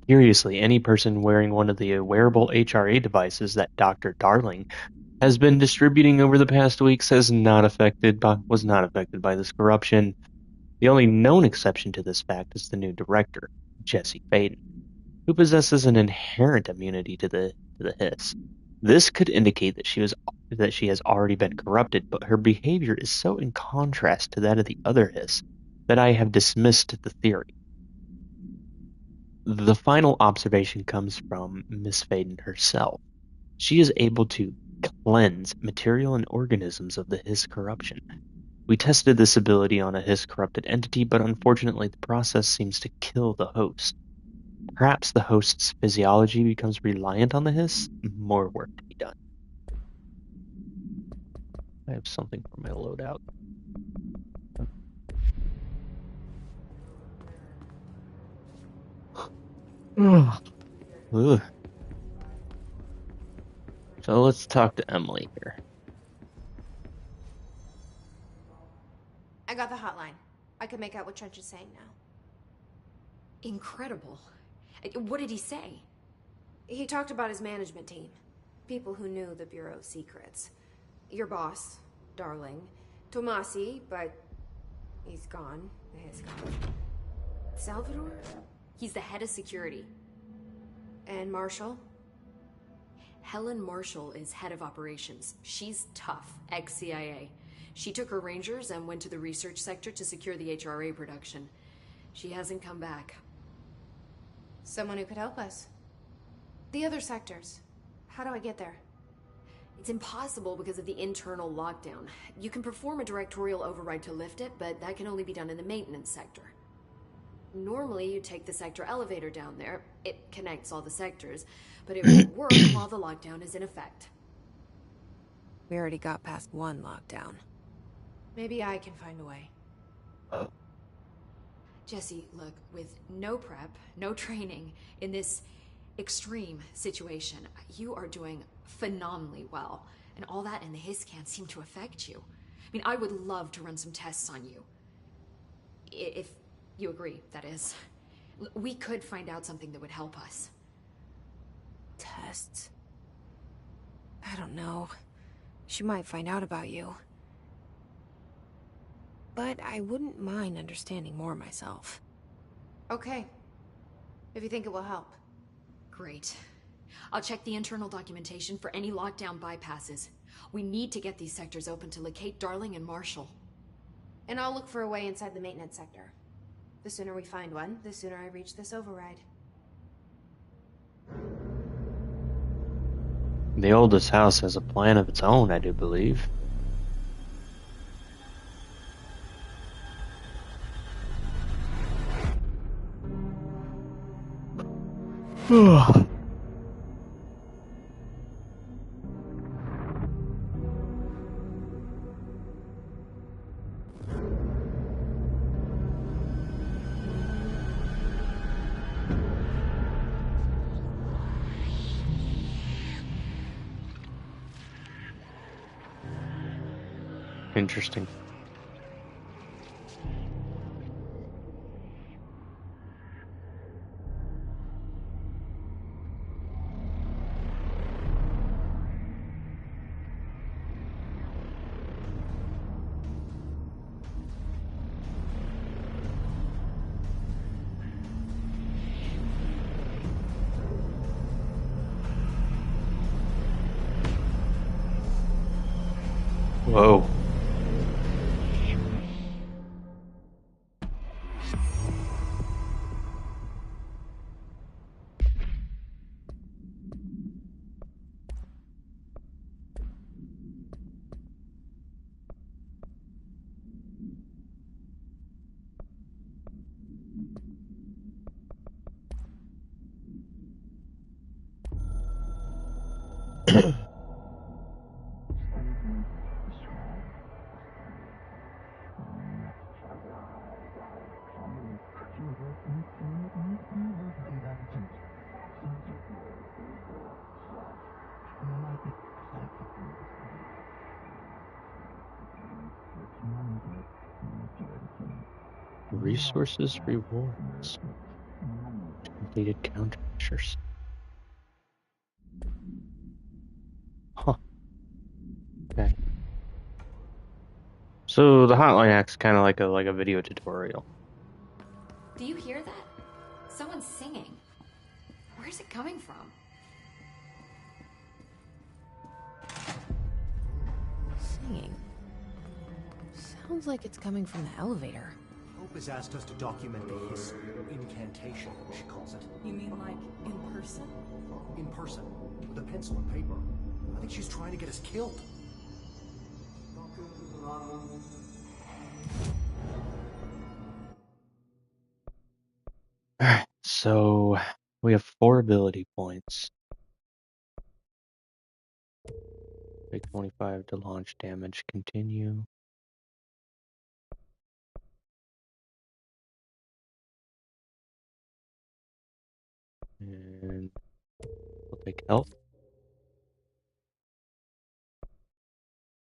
[SPEAKER 2] Curiously, any person wearing one of the wearable HRA devices that Dr. Darling has been distributing over the past weeks was not affected by this corruption. The only known exception to this fact is the new director, Jesse Faden, who possesses an inherent immunity to the Hiss. This could indicate that she has already been corrupted, but her behavior is so in contrast to that of the other Hiss that I have dismissed the theory. The final observation comes from Miss Faden herself. She is able to cleanse material and organisms of the Hiss corruption. We tested this ability on a Hiss-corrupted entity, but unfortunately the process seems to kill the host. Perhaps the host's physiology becomes reliant on the Hiss? More work to be done. I have something for my loadout. Ugh. So let's talk to Emily here.
[SPEAKER 10] I got the hotline. I can make out what Trench is saying now.
[SPEAKER 9] Incredible. What did he say?
[SPEAKER 10] He talked about his management team. People who knew the Bureau's secrets. Your boss, Darling. Tomasi, but he's gone. He's gone. Salvador?
[SPEAKER 9] He's the head of security.
[SPEAKER 10] And Marshall?
[SPEAKER 9] Helen Marshall is head of operations. She's tough, ex-CIA. She took her Rangers and went to the research sector to secure the HRA production. She hasn't come back.
[SPEAKER 10] Someone who could help us. The other sectors. How do I get there?
[SPEAKER 9] It's impossible because of the internal lockdown. You can perform a directorial override to lift it, but that can only be done in the maintenance sector. Normally, you take the sector elevator down there. It connects all the sectors, but it won't work while the lockdown is in effect.
[SPEAKER 3] We already got past one lockdown.
[SPEAKER 10] Maybe I can find a way.
[SPEAKER 9] Jesse, look, with no prep, no training in this extreme situation, you are doing phenomenally well. And all that and the Hiss can't seem to affect you. I mean, I would love to run some tests on you. If you agree, that is. We could find out something that would help us.
[SPEAKER 3] Tests? I don't know. She might find out about you. But I wouldn't mind understanding more myself.
[SPEAKER 10] Okay. If you think it will help.
[SPEAKER 9] Great. I'll check the internal documentation for any lockdown bypasses. We need to get these sectors open to locate Darling and Marshall.
[SPEAKER 10] And I'll look for a way inside the maintenance sector. The sooner we find one, the sooner I reach this override.
[SPEAKER 2] The oldest house has a plan of its own, I do believe. Interesting. Whoa. Resources rewards. Completed countermeasures. Huh. Okay. So the hotline acts kind of like a video tutorial.
[SPEAKER 9] Do you hear that? Someone's singing. Where's it coming from?
[SPEAKER 3] Singing. Sounds like it's coming from the elevator.
[SPEAKER 11] Hope has asked us to document the history, incantation, she calls it.
[SPEAKER 12] You mean like in person?
[SPEAKER 11] In person, with a pencil and paper. I think she's trying to get us killed.
[SPEAKER 2] Alright, so we have 4 ability points. Take 25 to launch damage, continue. And we'll take health.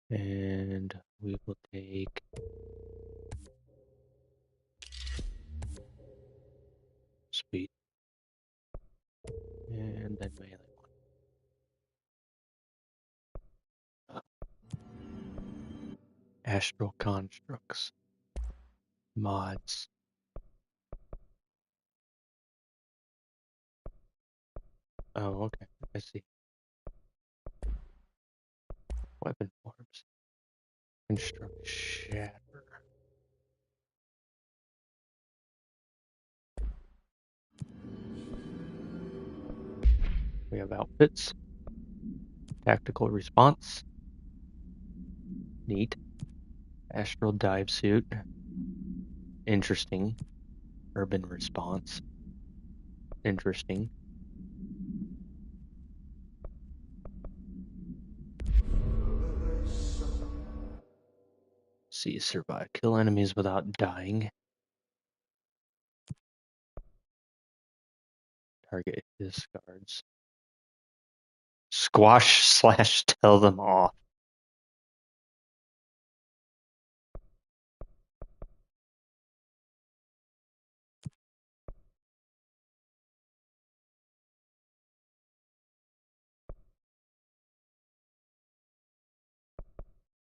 [SPEAKER 2] And we will take speed. And then melee one. Astral constructs. Mods. Oh, okay. I see. Weapon forms. Construct shatter. We have outfits. Tactical response. Neat. Astral dive suit. Interesting. Urban response. Interesting. See, survive. Kill enemies without dying. Target discards. Squash / tell them off.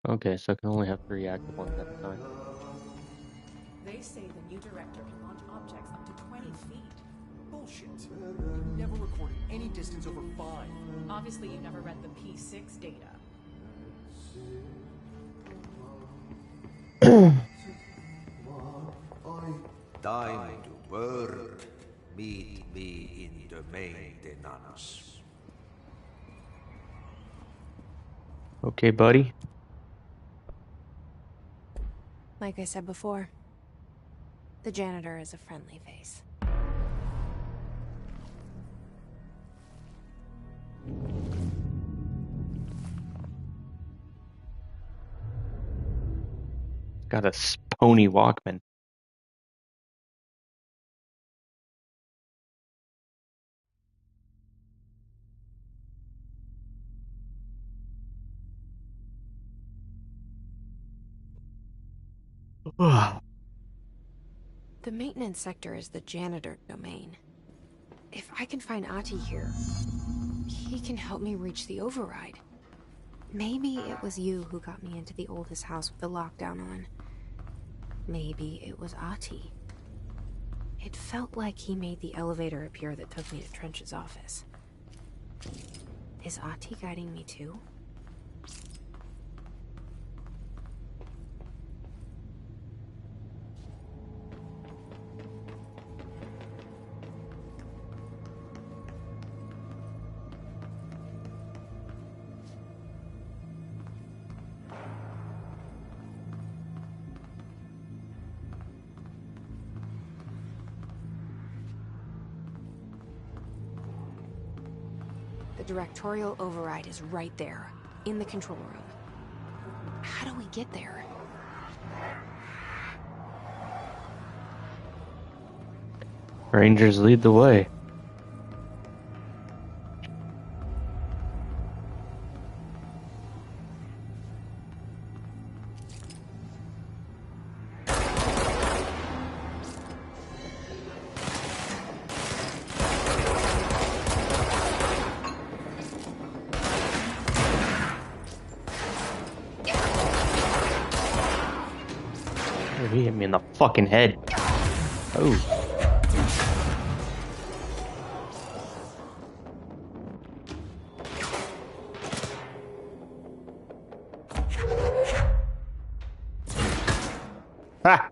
[SPEAKER 2] Okay, so I can only have 3 active ones at a time.
[SPEAKER 12] They say the new director can launch objects up to 20 feet.
[SPEAKER 11] Bullshit. You never recorded any distance over 5.
[SPEAKER 12] Obviously, you never read the P6 data.
[SPEAKER 1] Time to work. Meet me in the maintenance.
[SPEAKER 2] Okay, buddy.
[SPEAKER 3] Like I said before, the janitor is a friendly face.
[SPEAKER 2] Got a pony Walkman.
[SPEAKER 3] The maintenance sector is the janitor domain. If I can find Ahti here, he can help me reach the override. Maybe it was you who got me into the oldest house with the lockdown on. Maybe it was Ahti. It felt like he made the elevator appear that took me to Trench's office. Is Ahti guiding me too? Directorial override is right there, in the control room. How do we get there?
[SPEAKER 2] Rangers lead the way. He hit me in the fucking head. Oh. Ah!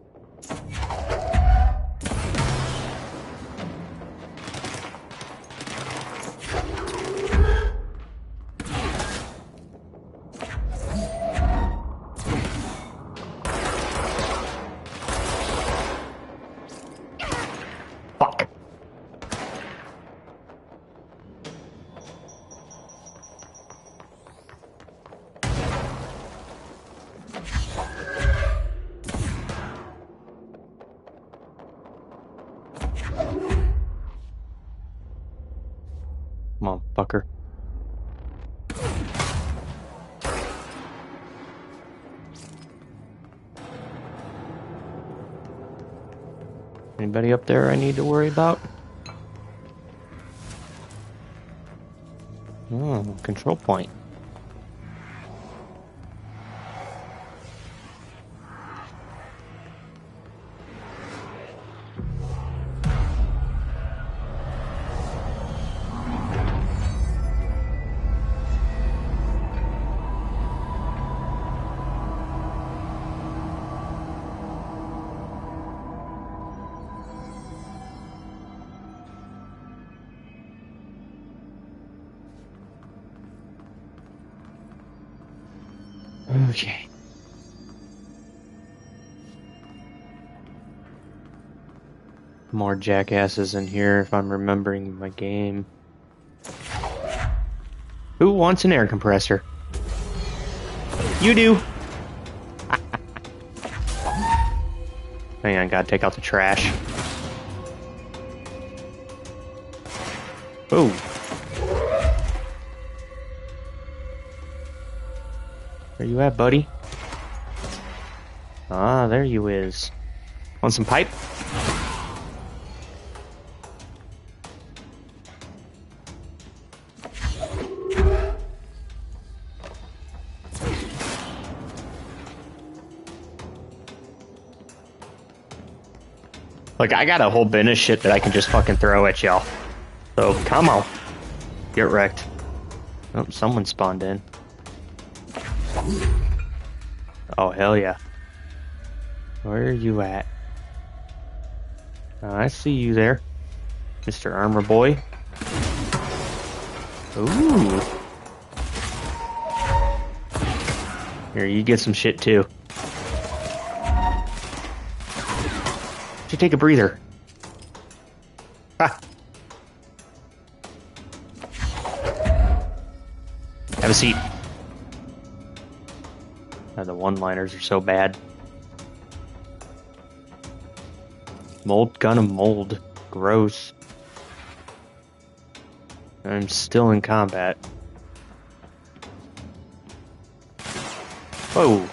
[SPEAKER 2] Fuck. Come on, fucker. Anybody up there I need to worry about? Oh, control point. Okay. More jackasses in here if I'm remembering my game. Who wants an air compressor? You do! Hang on, gotta take out the trash. Oh. Where you at, buddy? Ah, there you is. Want some pipe? Like, I got a whole bin of shit that I can just fucking throw at y'all. So, come on. Get wrecked. Oh, someone spawned in. Oh, hell yeah. Where are you at? I see you there, Mr. Armor Boy. Ooh. Here, you get some shit too. Should take a breather. Ha! Have a seat. The one-liners are so bad. Mold gun of mold. Gross. I'm still in combat. Whoa.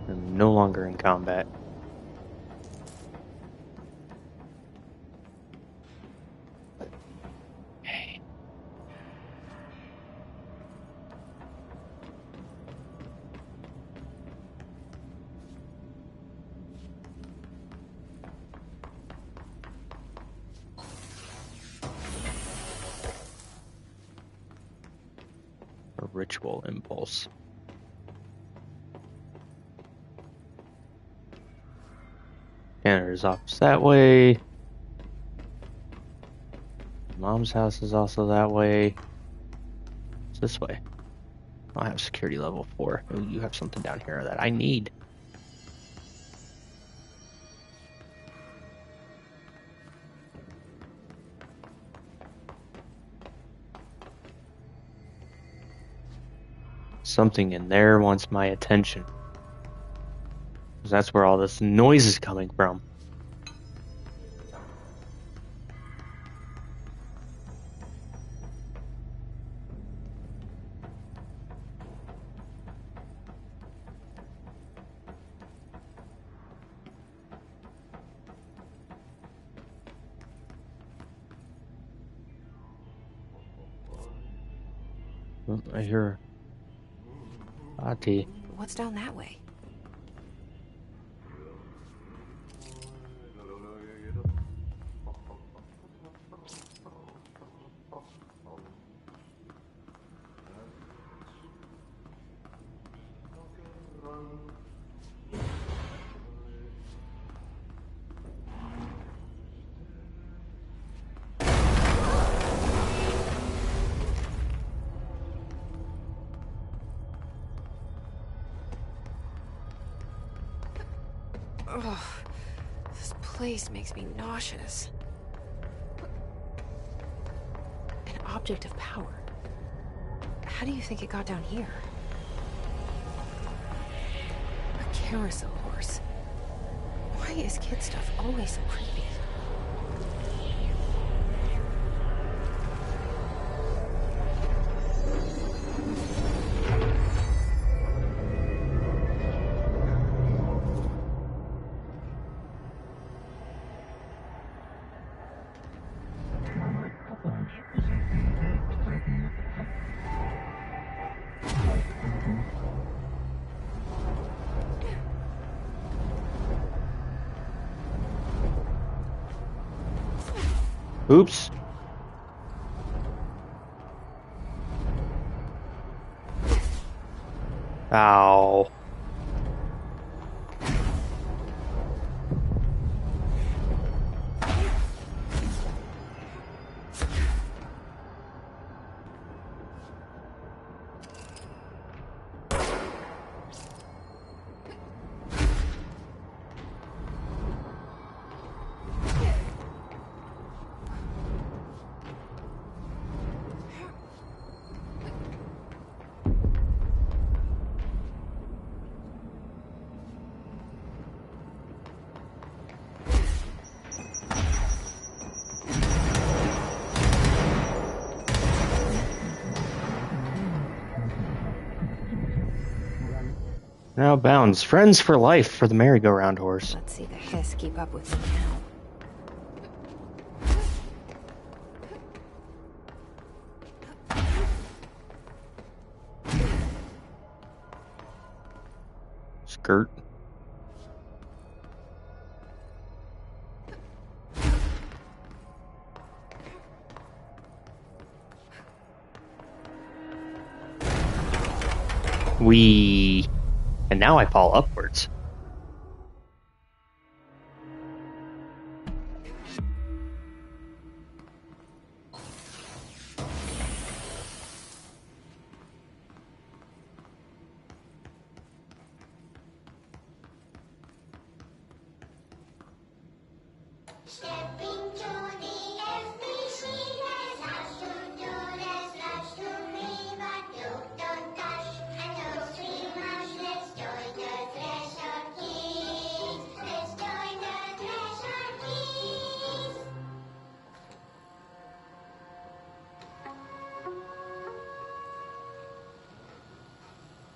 [SPEAKER 2] I'm no longer in combat. Ritual impulse. Janitor's office that way. Mom's house is also that way. It's this way. I have security level 4. Oh, you have something down here that I need. Something in there wants my attention. 'Cause that's where all this noise is coming from. I hear Ati.
[SPEAKER 3] What's down that way? Ugh, this place makes me nauseous. An object of power. How do you think it got down here? A carousel horse. Why is kid stuff always so creepy?
[SPEAKER 2] Oops. Ow. Now bounds. Friends for life for the merry-go-round horse.
[SPEAKER 3] Let's see the hiss keep up with me now.
[SPEAKER 2] Skirt. Wee. And now I fall upwards.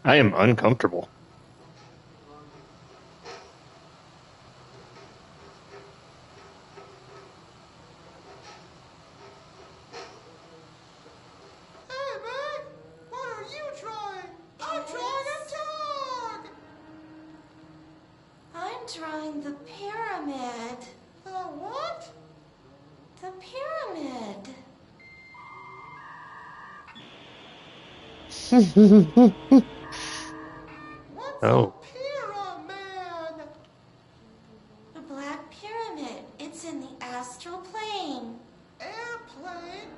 [SPEAKER 2] I am uncomfortable.
[SPEAKER 13] Hey, man! What are you trying? I'm trying to talk!
[SPEAKER 14] I'm drawing the pyramid.
[SPEAKER 13] The what?
[SPEAKER 14] The pyramid.
[SPEAKER 2] Oh.
[SPEAKER 13] Pyramid!
[SPEAKER 14] The Black Pyramid. It's in the astral plane.
[SPEAKER 13] Airplane?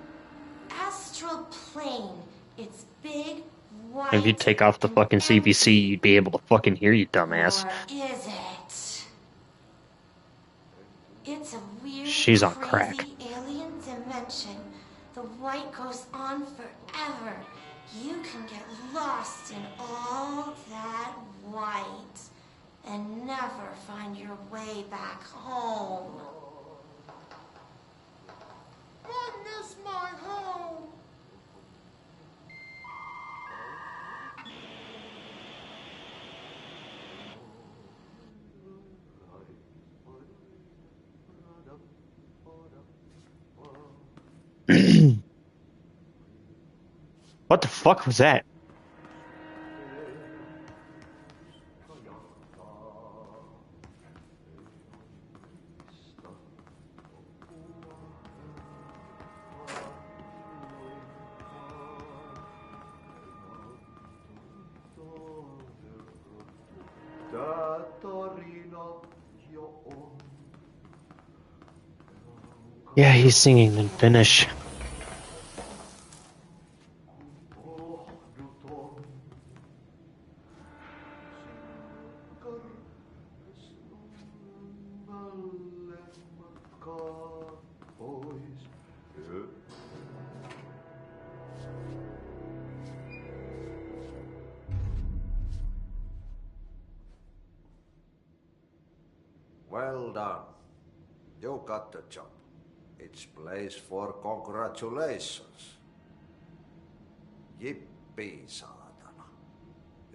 [SPEAKER 14] Astral plane. It's big, white.
[SPEAKER 2] If you take off the fucking CVC, you'd be able to fucking hear you, dumbass.
[SPEAKER 14] Or is it? It's a weird,
[SPEAKER 2] She's on
[SPEAKER 14] crazy
[SPEAKER 2] crack.
[SPEAKER 14] alien dimension. The white goes on forever. you can get lost in all that white and never find your way back home.
[SPEAKER 13] I miss my home.
[SPEAKER 2] What the fuck was that? Yeah, he's singing in Finnish.
[SPEAKER 1] Well done. You got the job. It's place for congratulations. Yippee, saatana.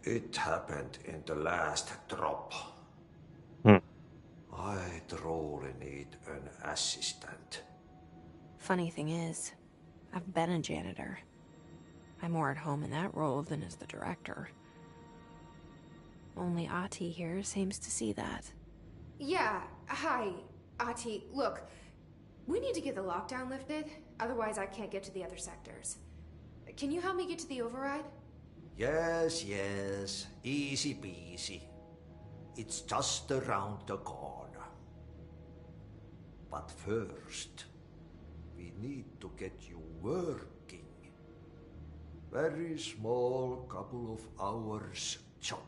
[SPEAKER 1] It happened in the last drop. I truly need an assistant.
[SPEAKER 3] Funny thing is, I've been a janitor. I'm more at home in that role than as the director. Only Ahti here seems to see that.
[SPEAKER 10] Yeah, hi, Ahti. Look, we need to get the lockdown lifted, otherwise I can't get to the other sectors. Can you help me get to the override?
[SPEAKER 1] Yes, easy peasy. It's just around the corner. But first, we need to get you working. Very small, couple of hours job.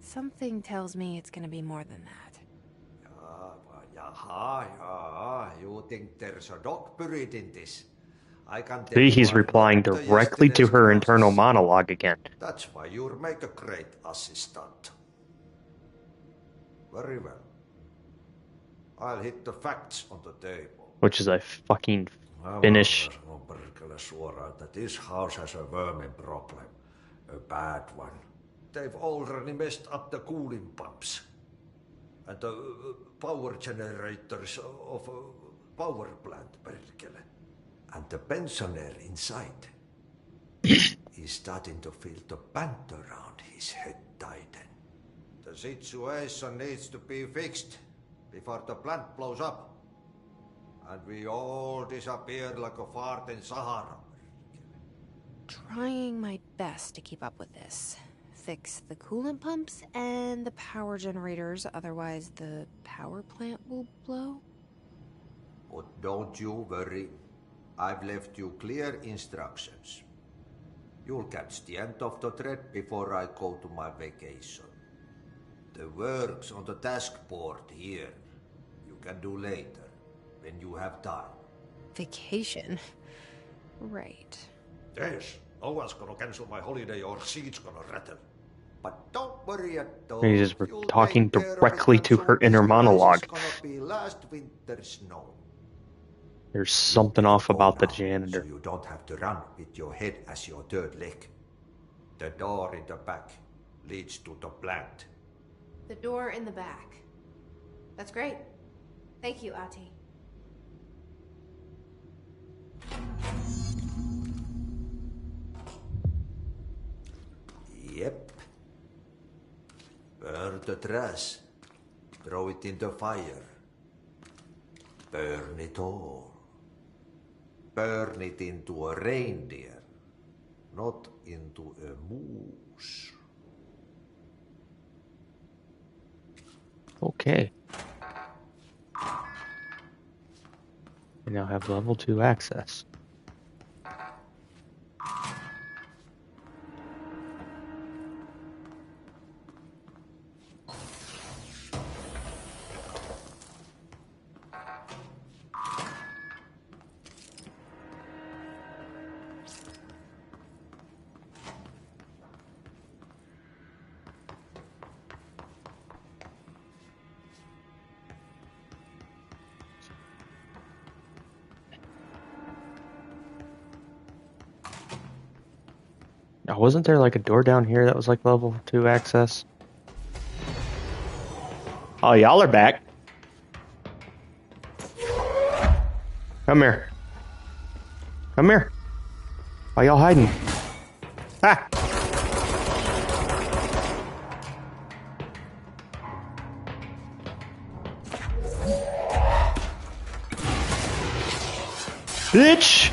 [SPEAKER 3] Something tells me it's gonna be more than that.
[SPEAKER 1] You think there's a dog buried in this? I can tell
[SPEAKER 2] See, he's
[SPEAKER 1] you
[SPEAKER 2] replying
[SPEAKER 1] about
[SPEAKER 2] directly to
[SPEAKER 1] yesterday's
[SPEAKER 2] her
[SPEAKER 1] classes.
[SPEAKER 2] internal monologue again.
[SPEAKER 1] That's why you'll make a great assistant. Very well. I'll hit the facts on the table.
[SPEAKER 2] Which is a fucking Finnish.
[SPEAKER 1] That this house has a vermin problem. A bad one. They've already messed up the cooling pumps. And the power generators of a power plant, perkele. And the pensioner inside is starting to feel the band around his head tighten. The situation needs to be fixed before the plant blows up. And we all disappear like a fart in Sahara.
[SPEAKER 3] Trying my best to keep up with this. Fix the coolant pumps and the power generators, otherwise the power plant will blow.
[SPEAKER 1] But don't you worry. I've left you clear instructions. You'll catch the end of the thread before I go to my vacation. The work's on the task board here. You can do later, when you have time.
[SPEAKER 3] Vacation? Right.
[SPEAKER 1] Yes, no one's gonna cancel my holiday or seat's gonna rattle. But don't worry at all.
[SPEAKER 2] He's just talking directly to her inner monologue.
[SPEAKER 1] It's gonna be last winter's snow.
[SPEAKER 2] There's something off about the janitor.
[SPEAKER 1] So you don't have to run with your head as your third leg. The door in the back leads to the plant.
[SPEAKER 10] The door in the back. That's great. Thank you, Ahti.
[SPEAKER 1] Yep. Burn the trash. Throw it in the fire. Burn it all. Burn it into a reindeer, not into a moose.
[SPEAKER 2] Okay. We now have level 2 access. Now, wasn't there like a door down here that was like level 2 access? Oh, y'all are back. Come here. Come here. Why y'all hiding? Ah! Bitch!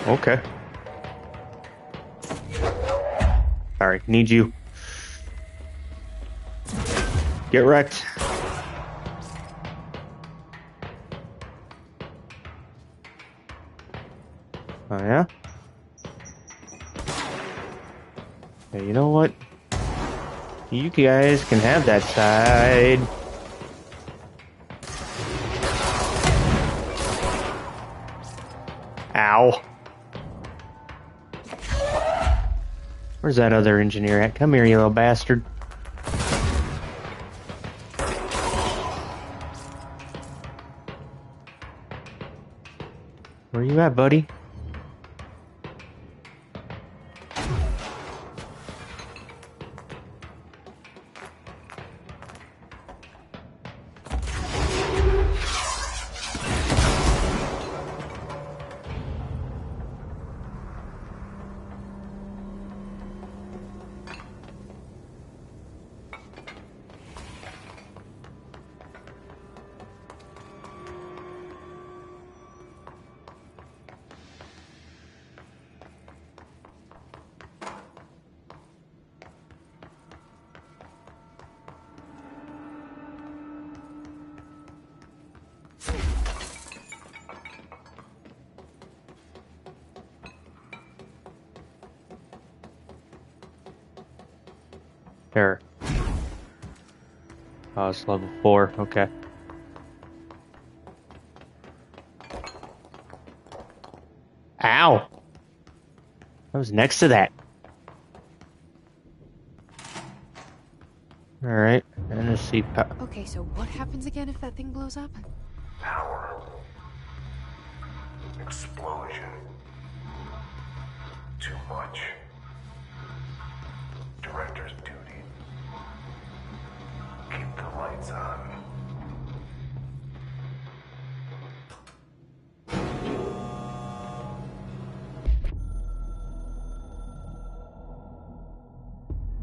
[SPEAKER 2] Okay. Sorry, need you. Get wrecked. Oh yeah? Hey, you know what? You guys can have that side. Ow. Where's that other engineer at? Come here, you little bastard. Where you at, buddy? There. Oh, it's level 4. Okay. Ow! I was next to that. Alright, and let's see.
[SPEAKER 3] Okay, so what happens again if that thing blows up?
[SPEAKER 6] Power. Explosion. Too much. Director's duty. Keep the lights on.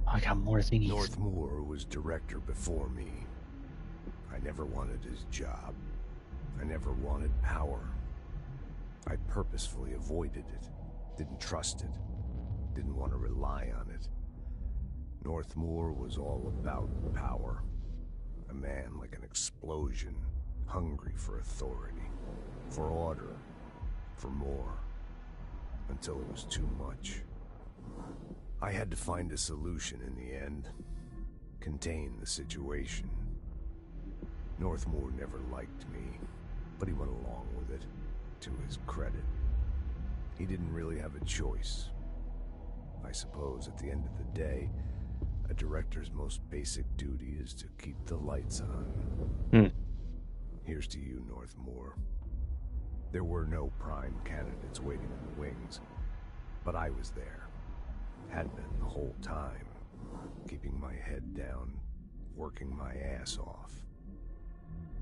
[SPEAKER 2] I got more thingies.
[SPEAKER 6] Northmoor was director before me. I never wanted his job. I never wanted power. I purposefully avoided it. Didn't trust it. Didn't want to rely on it. Northmoor was all about power. A man like an explosion, hungry for authority, for order, for more, until it was too much. I had to find a solution in the end. Contain the situation. Northmoor never liked me, but he went along with it, to his credit. He didn't really have a choice. I suppose at the end of the day, a director's most basic duty is to keep the lights on. Here's to you, Northmoor. There were no prime candidates waiting in the wings, but I was there. Had been the whole time, keeping my head down, working my ass off.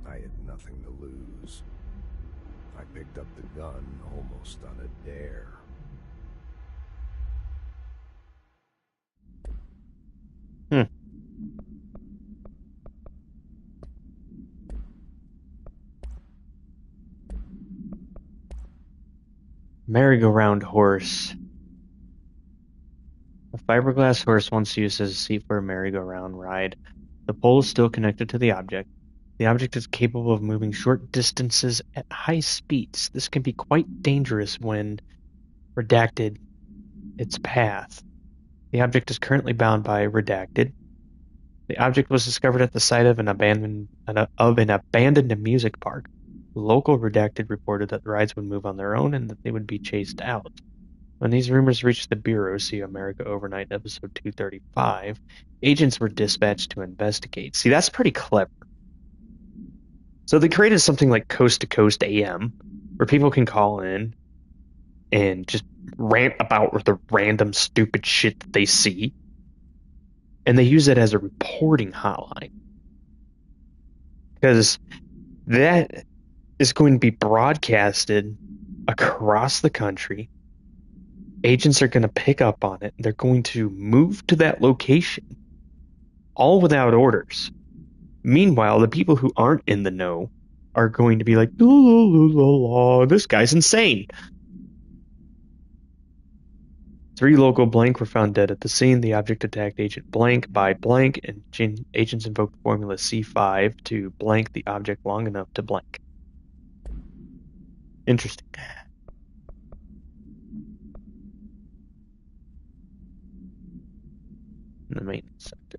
[SPEAKER 6] I had nothing to lose. I picked up the gun almost on a dare.
[SPEAKER 2] Merry-go-round horse. A fiberglass horse once used as a seat for a merry-go-round ride. The pole is still connected to the object. The object is capable of moving short distances at high speeds. This can be quite dangerous when redacted its path. The object is currently bound by redacted. The object was discovered at the site of an abandoned amusement park. Local redacted reported that the rides would move on their own and that they would be chased out. When these rumors reached the Bureau, see America Overnight, episode 235, agents were dispatched to investigate. See, that's pretty clever. So they created something like Coast to Coast AM, where people can call in and just rant about the random stupid shit that they see. And they use it as a reporting hotline. Because that is going to be broadcasted across the country. Agents are going to pick up on it. They're going to move to that location, all without orders. Meanwhile, the people who aren't in the know are going to be like, this guy's insane. 3 local blank were found dead at the scene. The object attacked agent blank by blank, and agents invoked formula C5 to blank the object long enough to blank. Interesting. In the maintenance sector.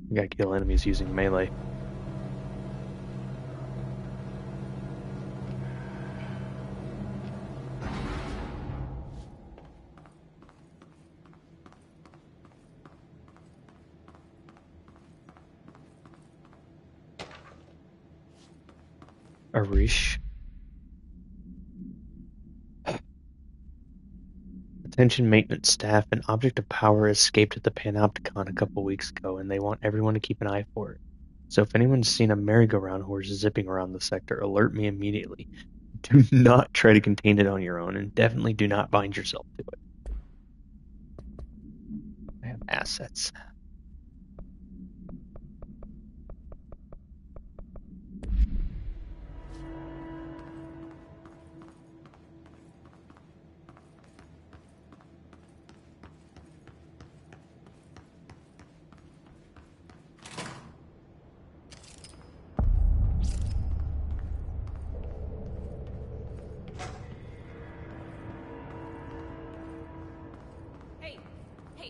[SPEAKER 2] You gotta kill enemies using melee. Arish. Attention maintenance staff, an object of power escaped at the Panopticon a couple weeks ago, and they want everyone to keep an eye for it. So if anyone's seen a merry-go-round horse zipping around the sector, alert me immediately. Do not try to contain it on your own, and definitely do not bind yourself to it. I have assets.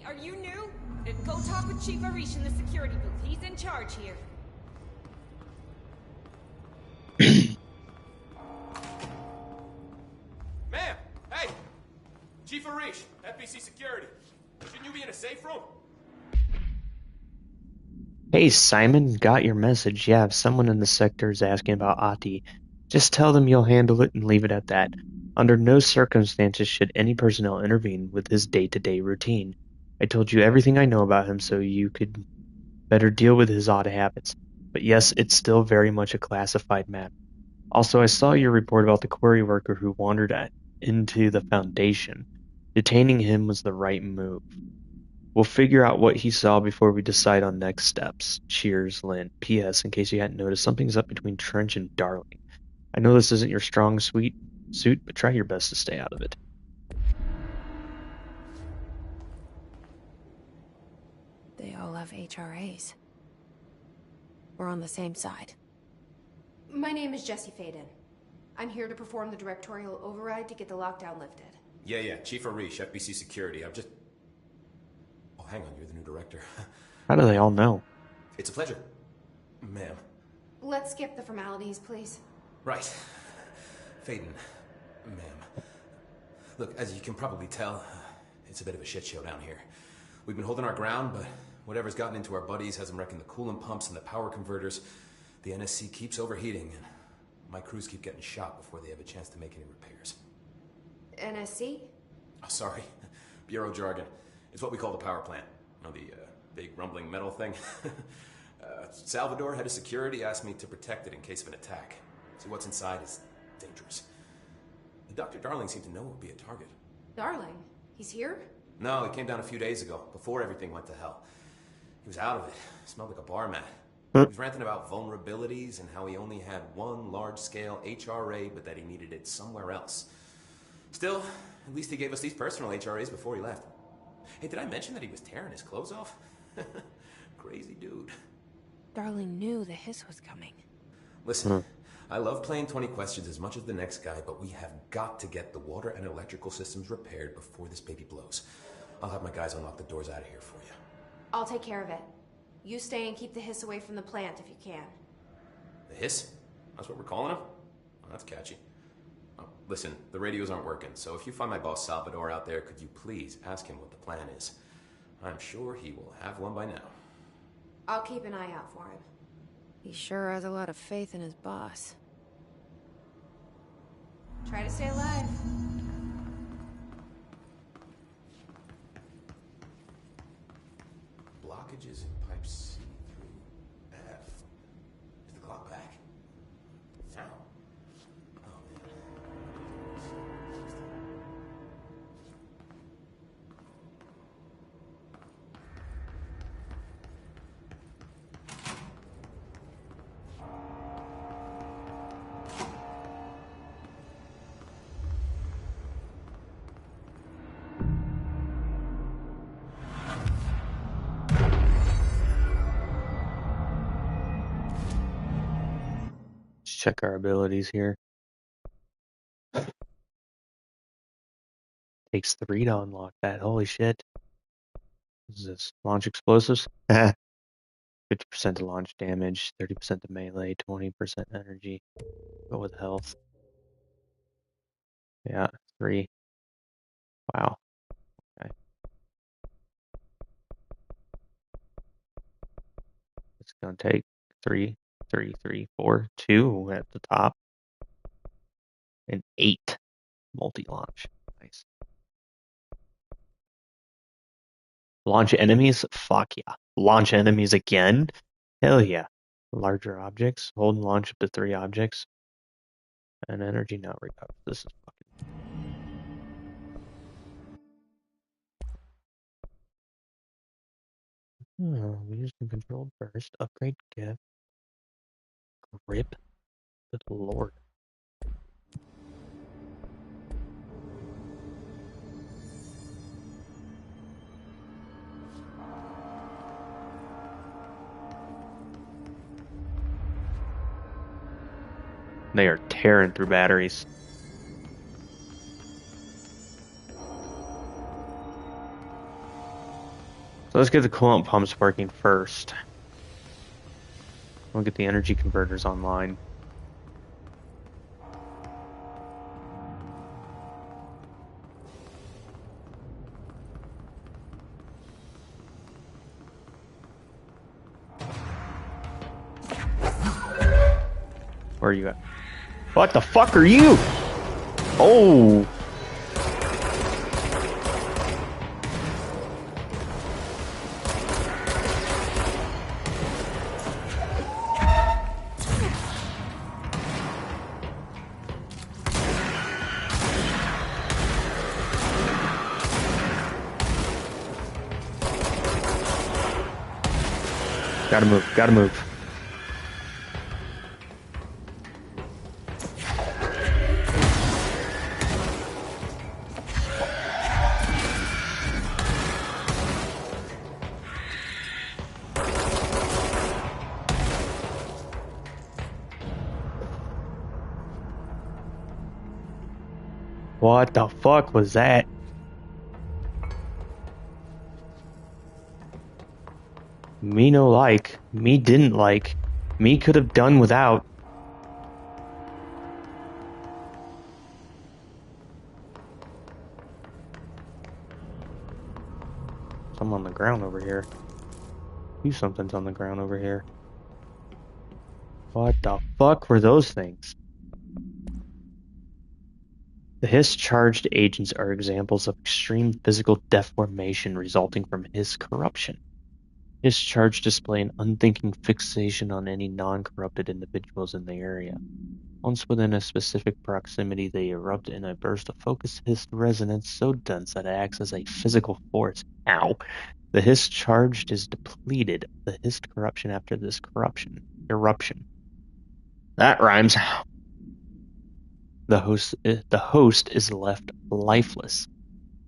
[SPEAKER 15] Are you new? Go talk with Chief Arish in the security booth. He's in charge here.
[SPEAKER 16] Ma'am! Hey! Chief Arish, FBC Security. Shouldn't you be in a safe room?
[SPEAKER 2] Hey, Simon, got your message. Yeah, if someone in the sector is asking about Ahti, just tell them you'll handle it and leave it at that. Under no circumstances should any personnel intervene with his day-to-day routine. I told you everything I know about him so you could better deal with his odd habits. But yes, it's still very much a classified matter. Also, I saw your report about the quarry worker who wandered into the Foundation. Detaining him was the right move. We'll figure out what he saw before we decide on next steps. Cheers, Lynn. P.S. In case you hadn't noticed, something's up between Trench and Darling. I know this isn't your strong suit, but try your best to stay out of it.
[SPEAKER 3] They all have HRAs. We're on the same side.
[SPEAKER 10] My name is Jesse Faden. I'm here to perform the directorial override to get the lockdown lifted.
[SPEAKER 16] Yeah, Chief Arish, FBC Security. I'm just... Oh, hang on, you're the new director.
[SPEAKER 2] How do they all know?
[SPEAKER 16] It's a pleasure, ma'am.
[SPEAKER 10] Let's skip the formalities, please.
[SPEAKER 16] Right. Faden, ma'am. Look, as you can probably tell, it's a bit of a shit show down here. We've been holding our ground, but whatever's gotten into our buddies has them wrecking the coolant pumps and the power converters. The NSC keeps overheating, and my crews keep getting shot before they have a chance to make any repairs.
[SPEAKER 10] NSC?
[SPEAKER 16] Oh, sorry. Bureau jargon. It's what we call the power plant. You know, the big rumbling metal thing? Salvador, head of security, asked me to protect it in case of an attack. See, what's inside is dangerous. Dr. Darling seemed to know it would be a target.
[SPEAKER 10] Darling? He's here?
[SPEAKER 16] No, he came down a few days ago, before everything went to hell. He was out of it. Smelled like a bar mat. He was ranting about vulnerabilities and how he only had one large-scale HRA, but that he needed it somewhere else. Still, at least he gave us these personal HRAs before he left. Hey, did I mention that he was tearing his clothes off? Crazy dude.
[SPEAKER 3] Darling knew the hiss was coming.
[SPEAKER 16] Listen, I love playing 20 questions as much as the next guy, but we have got to get the water and electrical systems repaired before this baby blows. I'll have my guys unlock the doors out of here for you.
[SPEAKER 10] I'll take care of it. You stay and keep the hiss away from the plant if you can.
[SPEAKER 16] The hiss? That's what we're calling him? Oh, that's catchy. Oh, listen, the radios aren't working, so if you find my boss Salvador out there, could you please ask him what the plan is? I'm sure he will have one by now.
[SPEAKER 10] I'll keep an eye out for him.
[SPEAKER 3] He sure has a lot of faith in his boss.
[SPEAKER 10] Try to stay alive.
[SPEAKER 16] Blockages in pipe C through F. Is the clock back? Now? Oh, man.
[SPEAKER 2] Check our abilities here. Takes 3 to unlock that. Holy shit. What is this? Launch explosives? 50% to launch damage, 30% to melee, 20% energy. Go with health. Yeah, 3. Wow. Okay. It's gonna take 3, 3, 3, 4, 2 at the top. And 8 multi-launch. Nice. Launch enemies? Fuck yeah. Launch enemies again? Hell yeah. Larger objects. Hold and launch up to 3 objects. And energy now recovered. This is fucking... Oh, we used them controlled first. Upgrade gift. Grip. Good lord. They are tearing through batteries. So let's get the coolant pumps working first. We'll get the energy converters online. Where are you at? What the fuck are you? Oh! Gotta move, gotta move. What the fuck was that? Me no like. Me didn't like. Me could have done without. Some on the ground over here. Something's on the ground over here. What the fuck were those things? The Hiss-charged agents are examples of extreme physical deformation resulting from Hiss corruption. Hiss-charged display an unthinking fixation on any non-corrupted individuals in the area. Once within a specific proximity, they erupt in a burst of focused Hiss resonance so dense that it acts as a physical force. Ow! The Hiss-charged is depleted of the Hiss corruption after this eruption. That rhymes. The host is left lifeless.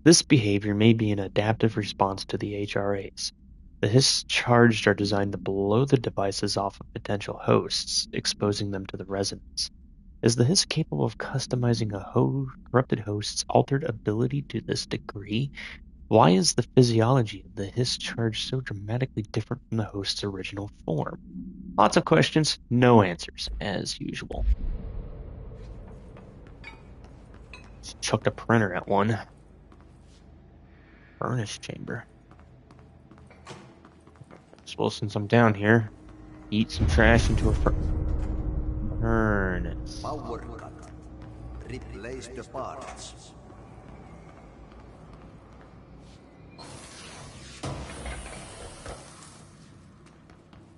[SPEAKER 2] This behavior may be an adaptive response to the HRAs. The Hiss-charged are designed to blow the devices off of potential hosts, exposing them to the resonance. Is the Hiss capable of customizing a corrupted host's altered ability to this degree? Why is the physiology of the Hiss-charged so dramatically different from the host's original form? Lots of questions, no answers, as usual. Chucked a printer at one. Furnace chamber. I suppose since I'm down here, eat some trash into a furnace.
[SPEAKER 1] Power cut. Replace the parts.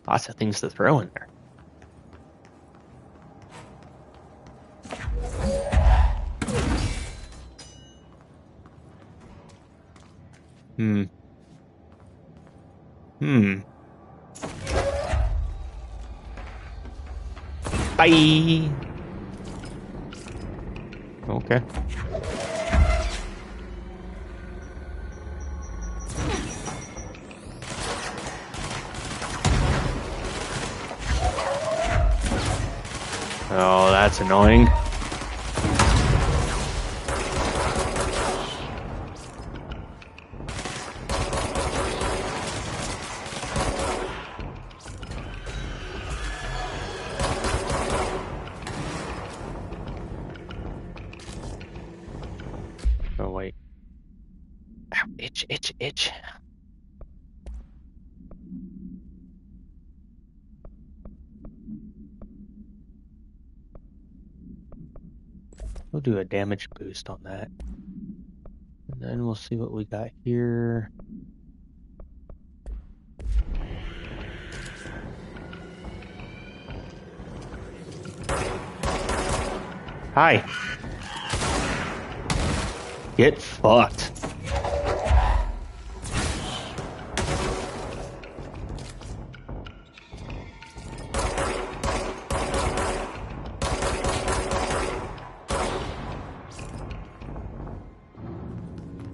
[SPEAKER 2] Lots of things to throw in there. Bye. Okay. Oh, that's annoying. Oh, wait. Ow, itch. We'll do a damage boost on that. And then we'll see what we got here. Hi. Get fucked.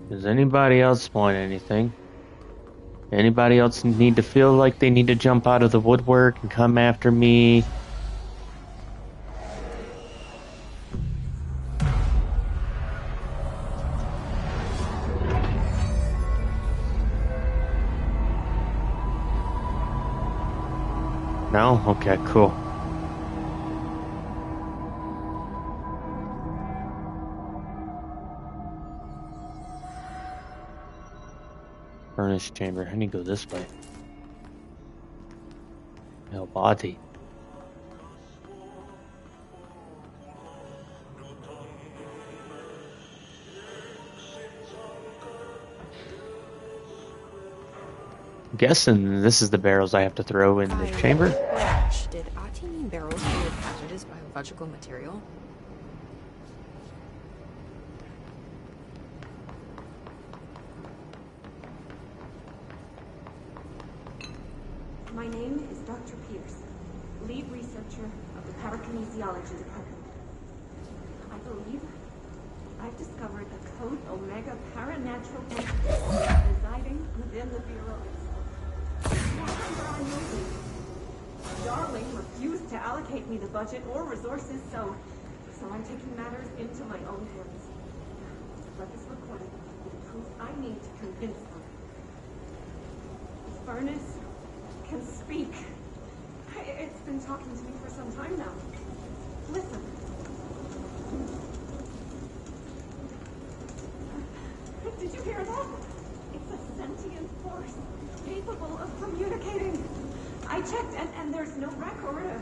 [SPEAKER 2] Does anybody else want anything? Anybody else need to feel like they need to jump out of the woodwork and come after me? No? Okay, cool. Furnace chamber. I need to go this way. El body. I'm guessing this is the barrels I have to throw in the chamber.
[SPEAKER 3] Did Ahti mean barrels full of hazardous biological material?
[SPEAKER 12] My name is Dr. Pierce, lead researcher of the Parakinesiology Department. I believe I've discovered a Code Omega paranatural entity residing within the Bureau itself. Darling refused to allocate me the budget or resources, so I'm taking matters into my own hands. Let this recording be the proof I need to convince them. The furnace can speak. It's been talking to me for some time now. Listen. Did you hear that? It's a sentient force capable of communicating. I checked and there's no record of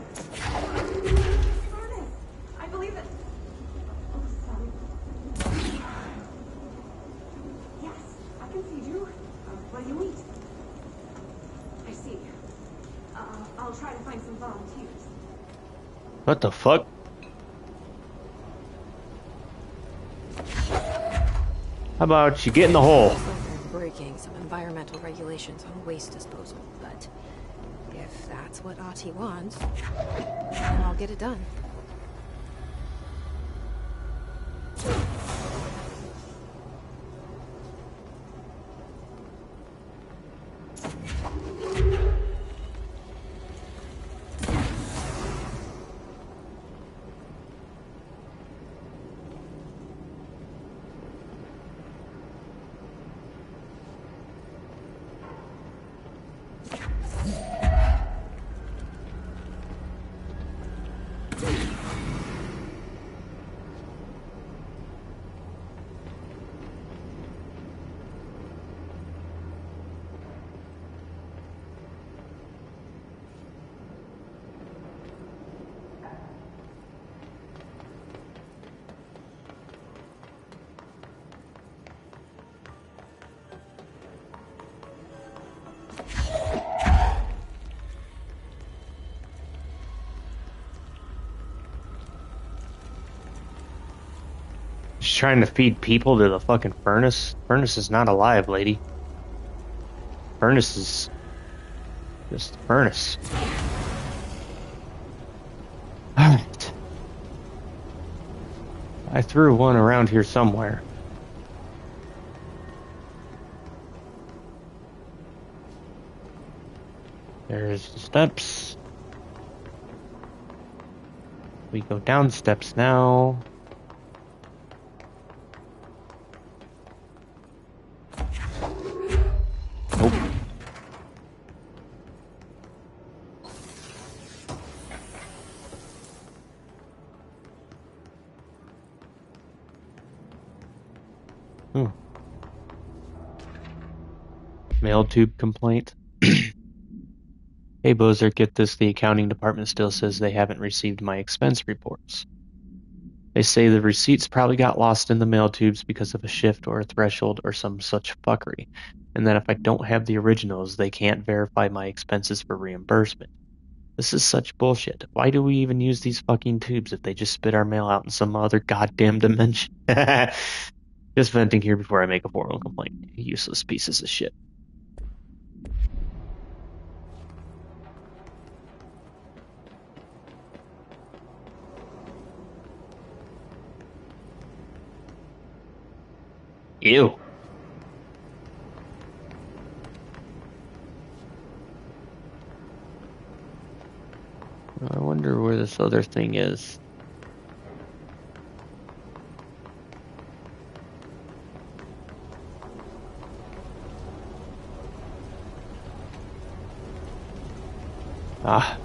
[SPEAKER 12] furnace. I believe it. Oh, sorry. Yes, I can feed you. What do you eat? I see. I'll try to find some volunteers.
[SPEAKER 2] What the fuck? How about you get in the hole?
[SPEAKER 3] Breaking some environmental regulations on waste disposal, but if that's what Ahti wants, then I'll get it done.
[SPEAKER 2] trying to feed people to the fucking furnace. Furnace is not alive, lady. Furnace is just a furnace. Alright. I threw one around here somewhere. There's the steps. We go down steps now. Nope. Mail tube complaint. Hey Bozer, get this, the accounting department still says they haven't received my expense reports. They say the receipts probably got lost in the mail tubes because of a shift or a threshold or some such fuckery, and that if I don't have the originals, they can't verify my expenses for reimbursement. This is such bullshit. Why do we even use these fucking tubes if they just spit our mail out in some other goddamn dimension? Just venting here before I make a formal complaint. Useless pieces of shit. Ew. I wonder where this other thing is. Ah.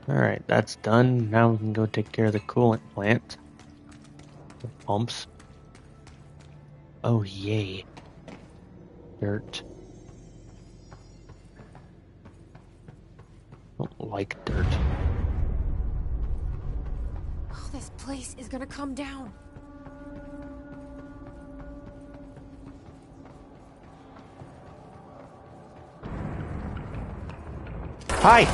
[SPEAKER 2] Alright, that's done. Now we can go take care of the coolant plant. The pumps. Oh, yay. Dirt. Don't like dirt.
[SPEAKER 10] Oh, this place is gonna come down.
[SPEAKER 2] Hi!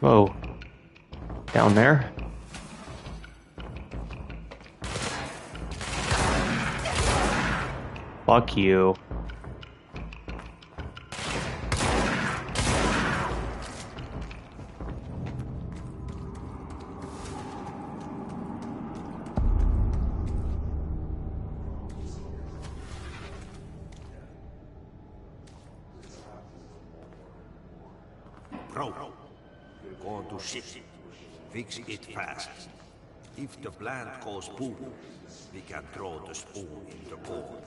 [SPEAKER 2] Whoa. Down there? Fuck you.
[SPEAKER 1] Bro, we're going to ship it. Fix it fast. If the plant goes boom, we can throw the spoon in the bowl.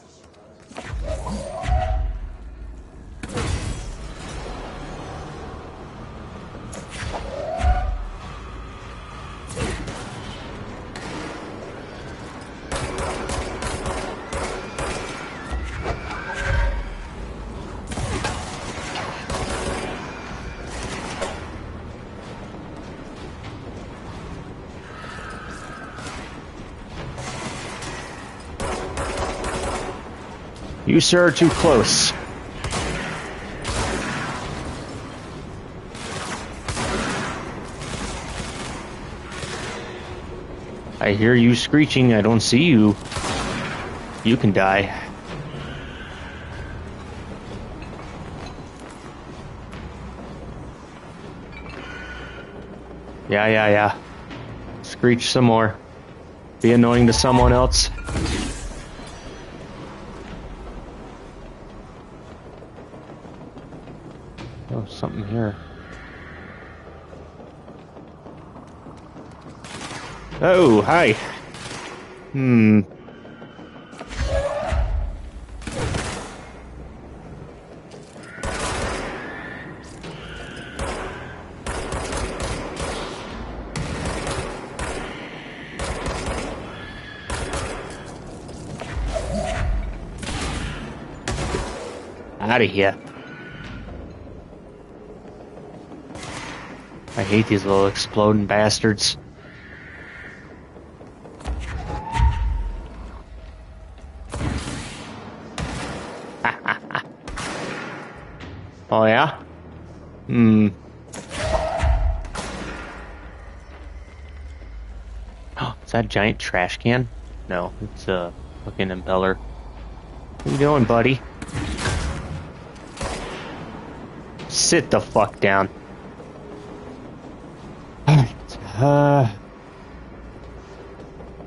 [SPEAKER 2] You, sir, are too close. I hear you screeching. I don't see you. You can die. Yeah. Screech some more. Be annoying to someone else. Oh, something here. Oh, hi. Out of here. I hate these little exploding bastards. Oh yeah? Oh, is that a giant trash can? No, it's a fucking impeller. What you doing, buddy? Sit the fuck down.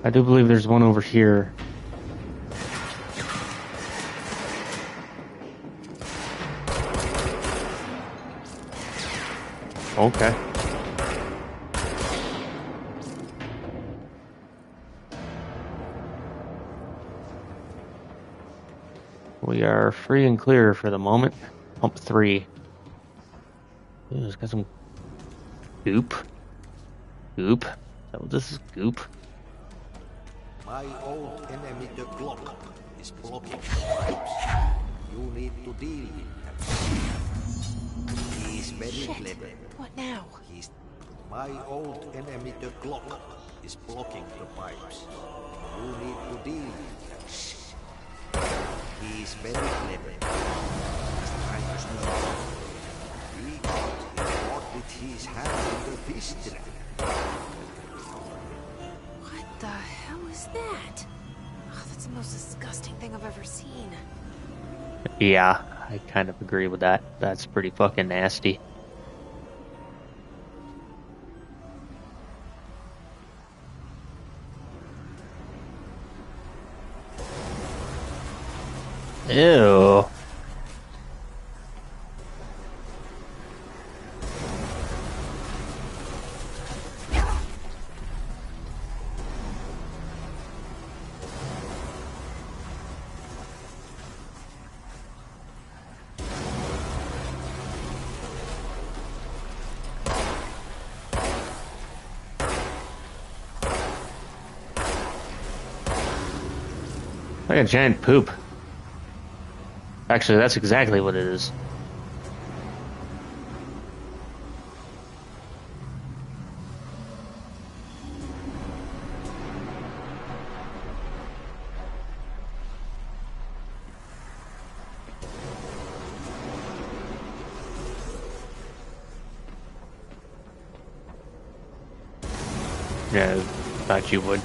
[SPEAKER 2] I do believe there's one over here. Okay. We are free and clear for the moment. Pump 3. Ooh, it's got some goop. Goop? Is that what this is? Goop?
[SPEAKER 1] My old enemy, the Glock, is blocking the pipes. You need to deal with him. He's very clever.
[SPEAKER 3] What now?
[SPEAKER 1] My old enemy, the Glock, is blocking the pipes. You need to deal with him. He's very clever. He's trying to sneak. He caught with his hand in the fish trap.
[SPEAKER 3] What the hell is that? Oh, that's the most disgusting thing I've ever seen.
[SPEAKER 2] Yeah, I kind of agree with that. That's pretty fucking nasty. Ew. Like a giant poop. Actually, that's exactly what it is. Yeah, I thought you would.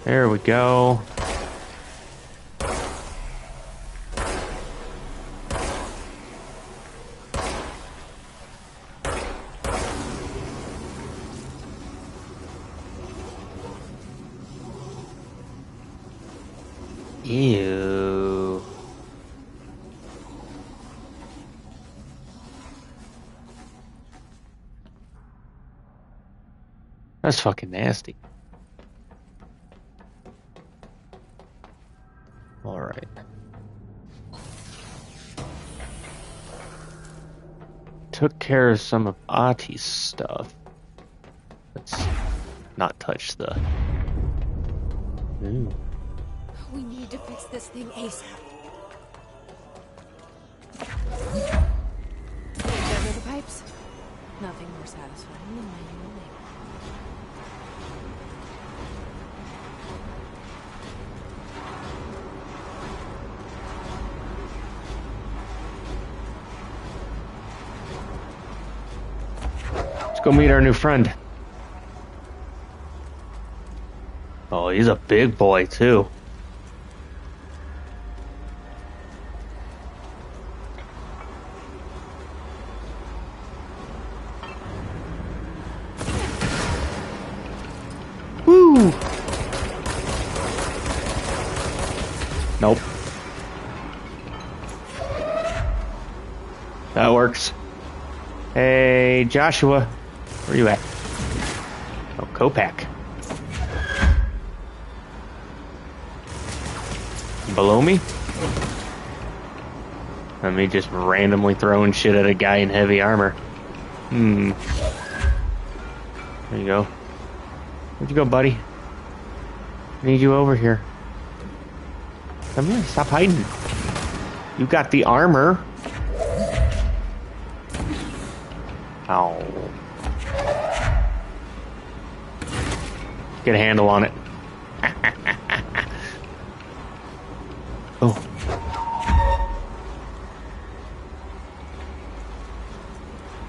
[SPEAKER 2] There we go. Ew. That's fucking nasty. Alright. Took care of some of Ahti's stuff. Let's not touch the... Ooh.
[SPEAKER 3] We need to fix this thing ASAP. Get rid of the pipes? Nothing more satisfying than manual labor.
[SPEAKER 2] Let's go meet our new friend. Oh, he's a big boy, too. Woo! Nope. That works. Hey, Joshua. Where you at? Oh, Kopak. Below me? Let me just randomly throwing shit at a guy in heavy armor. There you go. Where'd you go, buddy? I need you over here. Come here, stop hiding. You got the armor. Ow. Get a handle on it. Oh.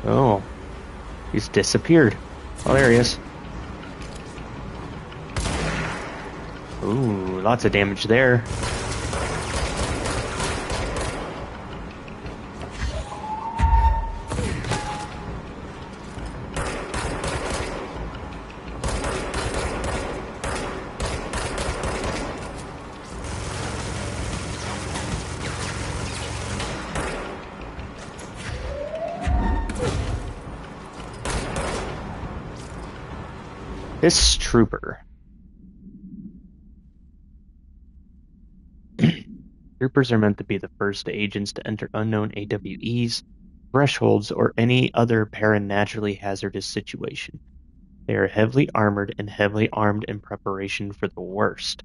[SPEAKER 2] Oh. He's disappeared. Oh, there he is. Ooh, lots of damage there. This trooper. Troopers are meant to be the first agents to enter unknown AWEs, thresholds, or any other paranaturally hazardous situation. They are heavily armored and heavily armed in preparation for the worst.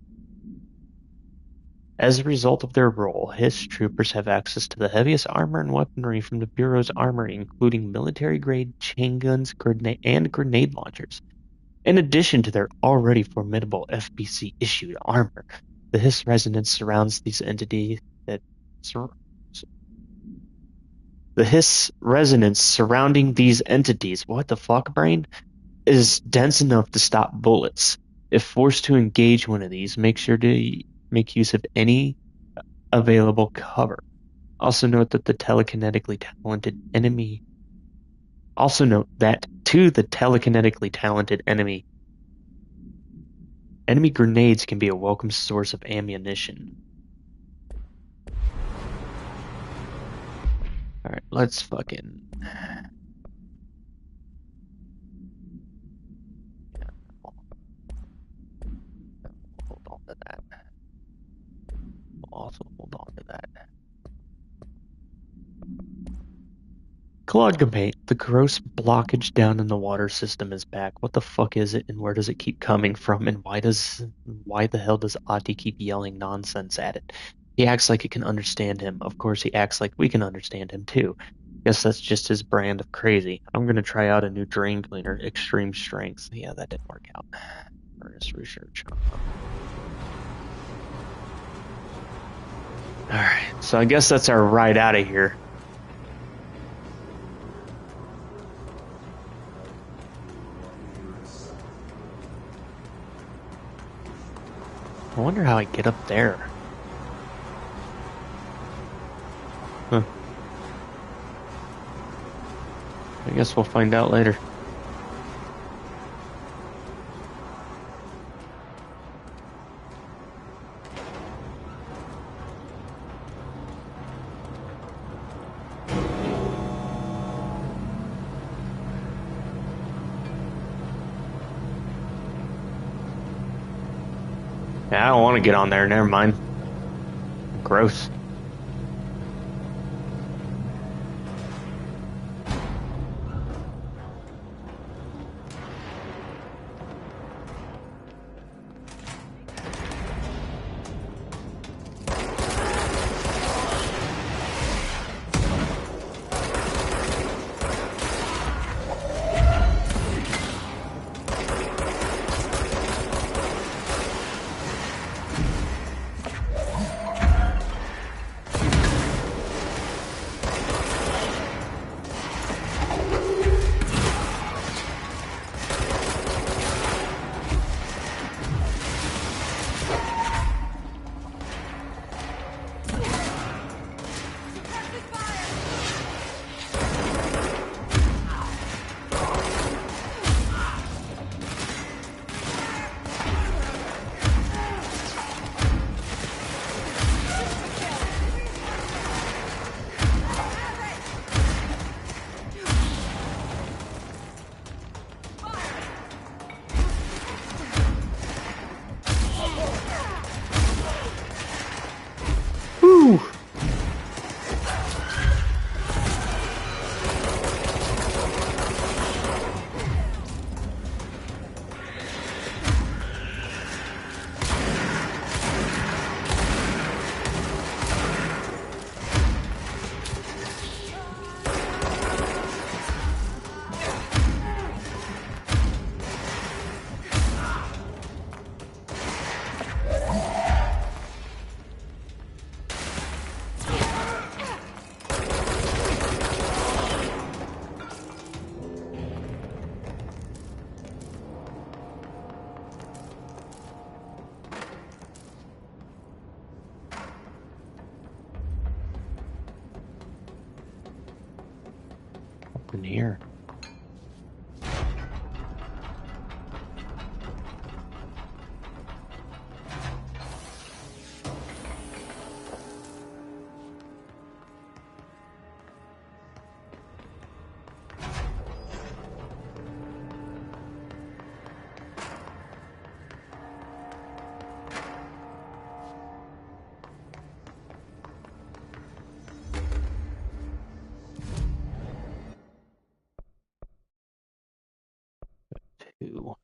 [SPEAKER 2] As a result of their role, HISS troopers have access to the heaviest armor and weaponry from the Bureau's armory, including military-grade chain guns and grenade launchers. In addition to their already formidable FBC-issued armor, the HISS resonance surrounds these entities The HISS resonance surrounding these entities, what the fuck, brain, is dense enough to stop bullets. If forced to engage one of these, make sure to make use of any available cover. Also note that to the telekinetically talented enemy, enemy grenades can be a welcome source of ammunition. Alright, let's fucking... Hold on to that. We'll also hold on to that. Cloud complaint. The gross blockage down in the water system is back. What the fuck is it, and where does it keep coming from, and why the hell does Ati keep yelling nonsense at it? He acts like it can understand him. Of course he acts like we can understand him too. Guess that's just his brand of crazy. I'm gonna try out a new drain cleaner, extreme strength. Yeah, that didn't work out. Furnace research. Alright, so I guess that's our ride out of here. I wonder how I get up there. Huh. I guess we'll find out later. Yeah, I don't want to get on there, never mind. Gross. in here? Two.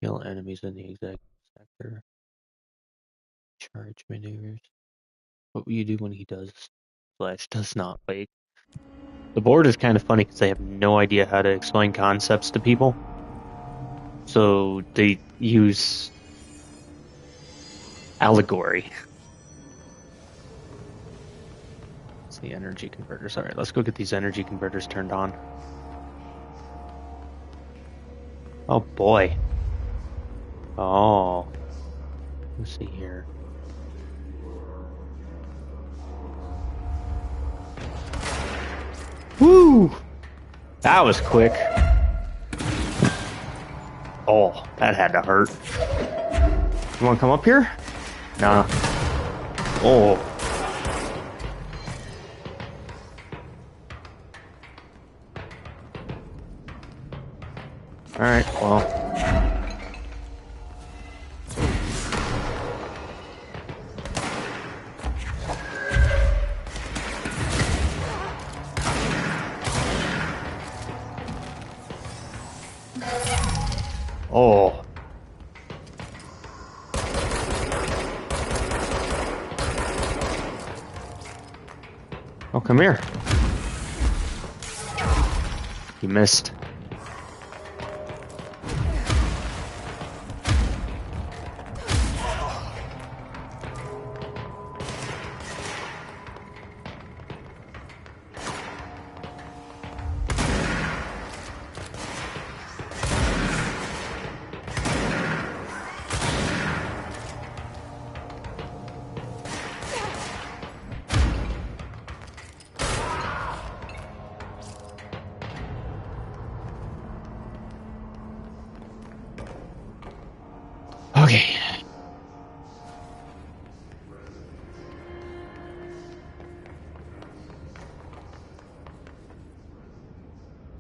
[SPEAKER 2] Kill enemies in the exact sector. Charge maneuvers. What will you do when he does slash does not wake? The board is kind of funny because they have no idea how to explain concepts to people. So they use allegory. It's the energy converters. Alright, let's go get these energy converters turned on. Oh boy. Oh. Let's see here. Woo! That was quick. Oh, that had to hurt. You wanna come up here? Nah. Oh. Alright, well. Oh. Oh, come here. You missed. Okay.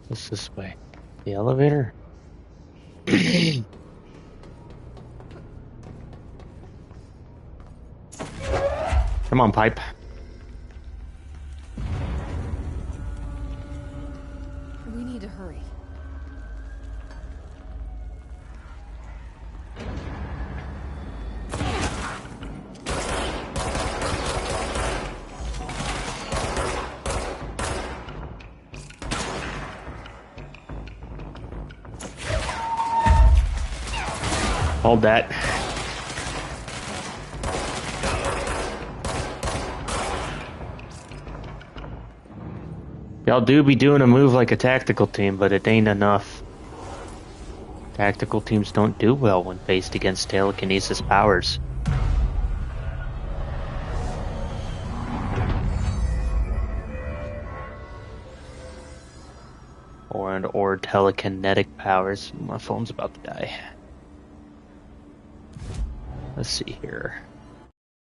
[SPEAKER 2] What's this way? The elevator? Come on, pipe.
[SPEAKER 3] We need to hurry.
[SPEAKER 2] Hold that. Y'all do be doing a move like a tactical team, but it ain't enough. Tactical teams don't do well when faced against telekinesis powers. Or telekinetic powers. My phone's about to die. Let's see here.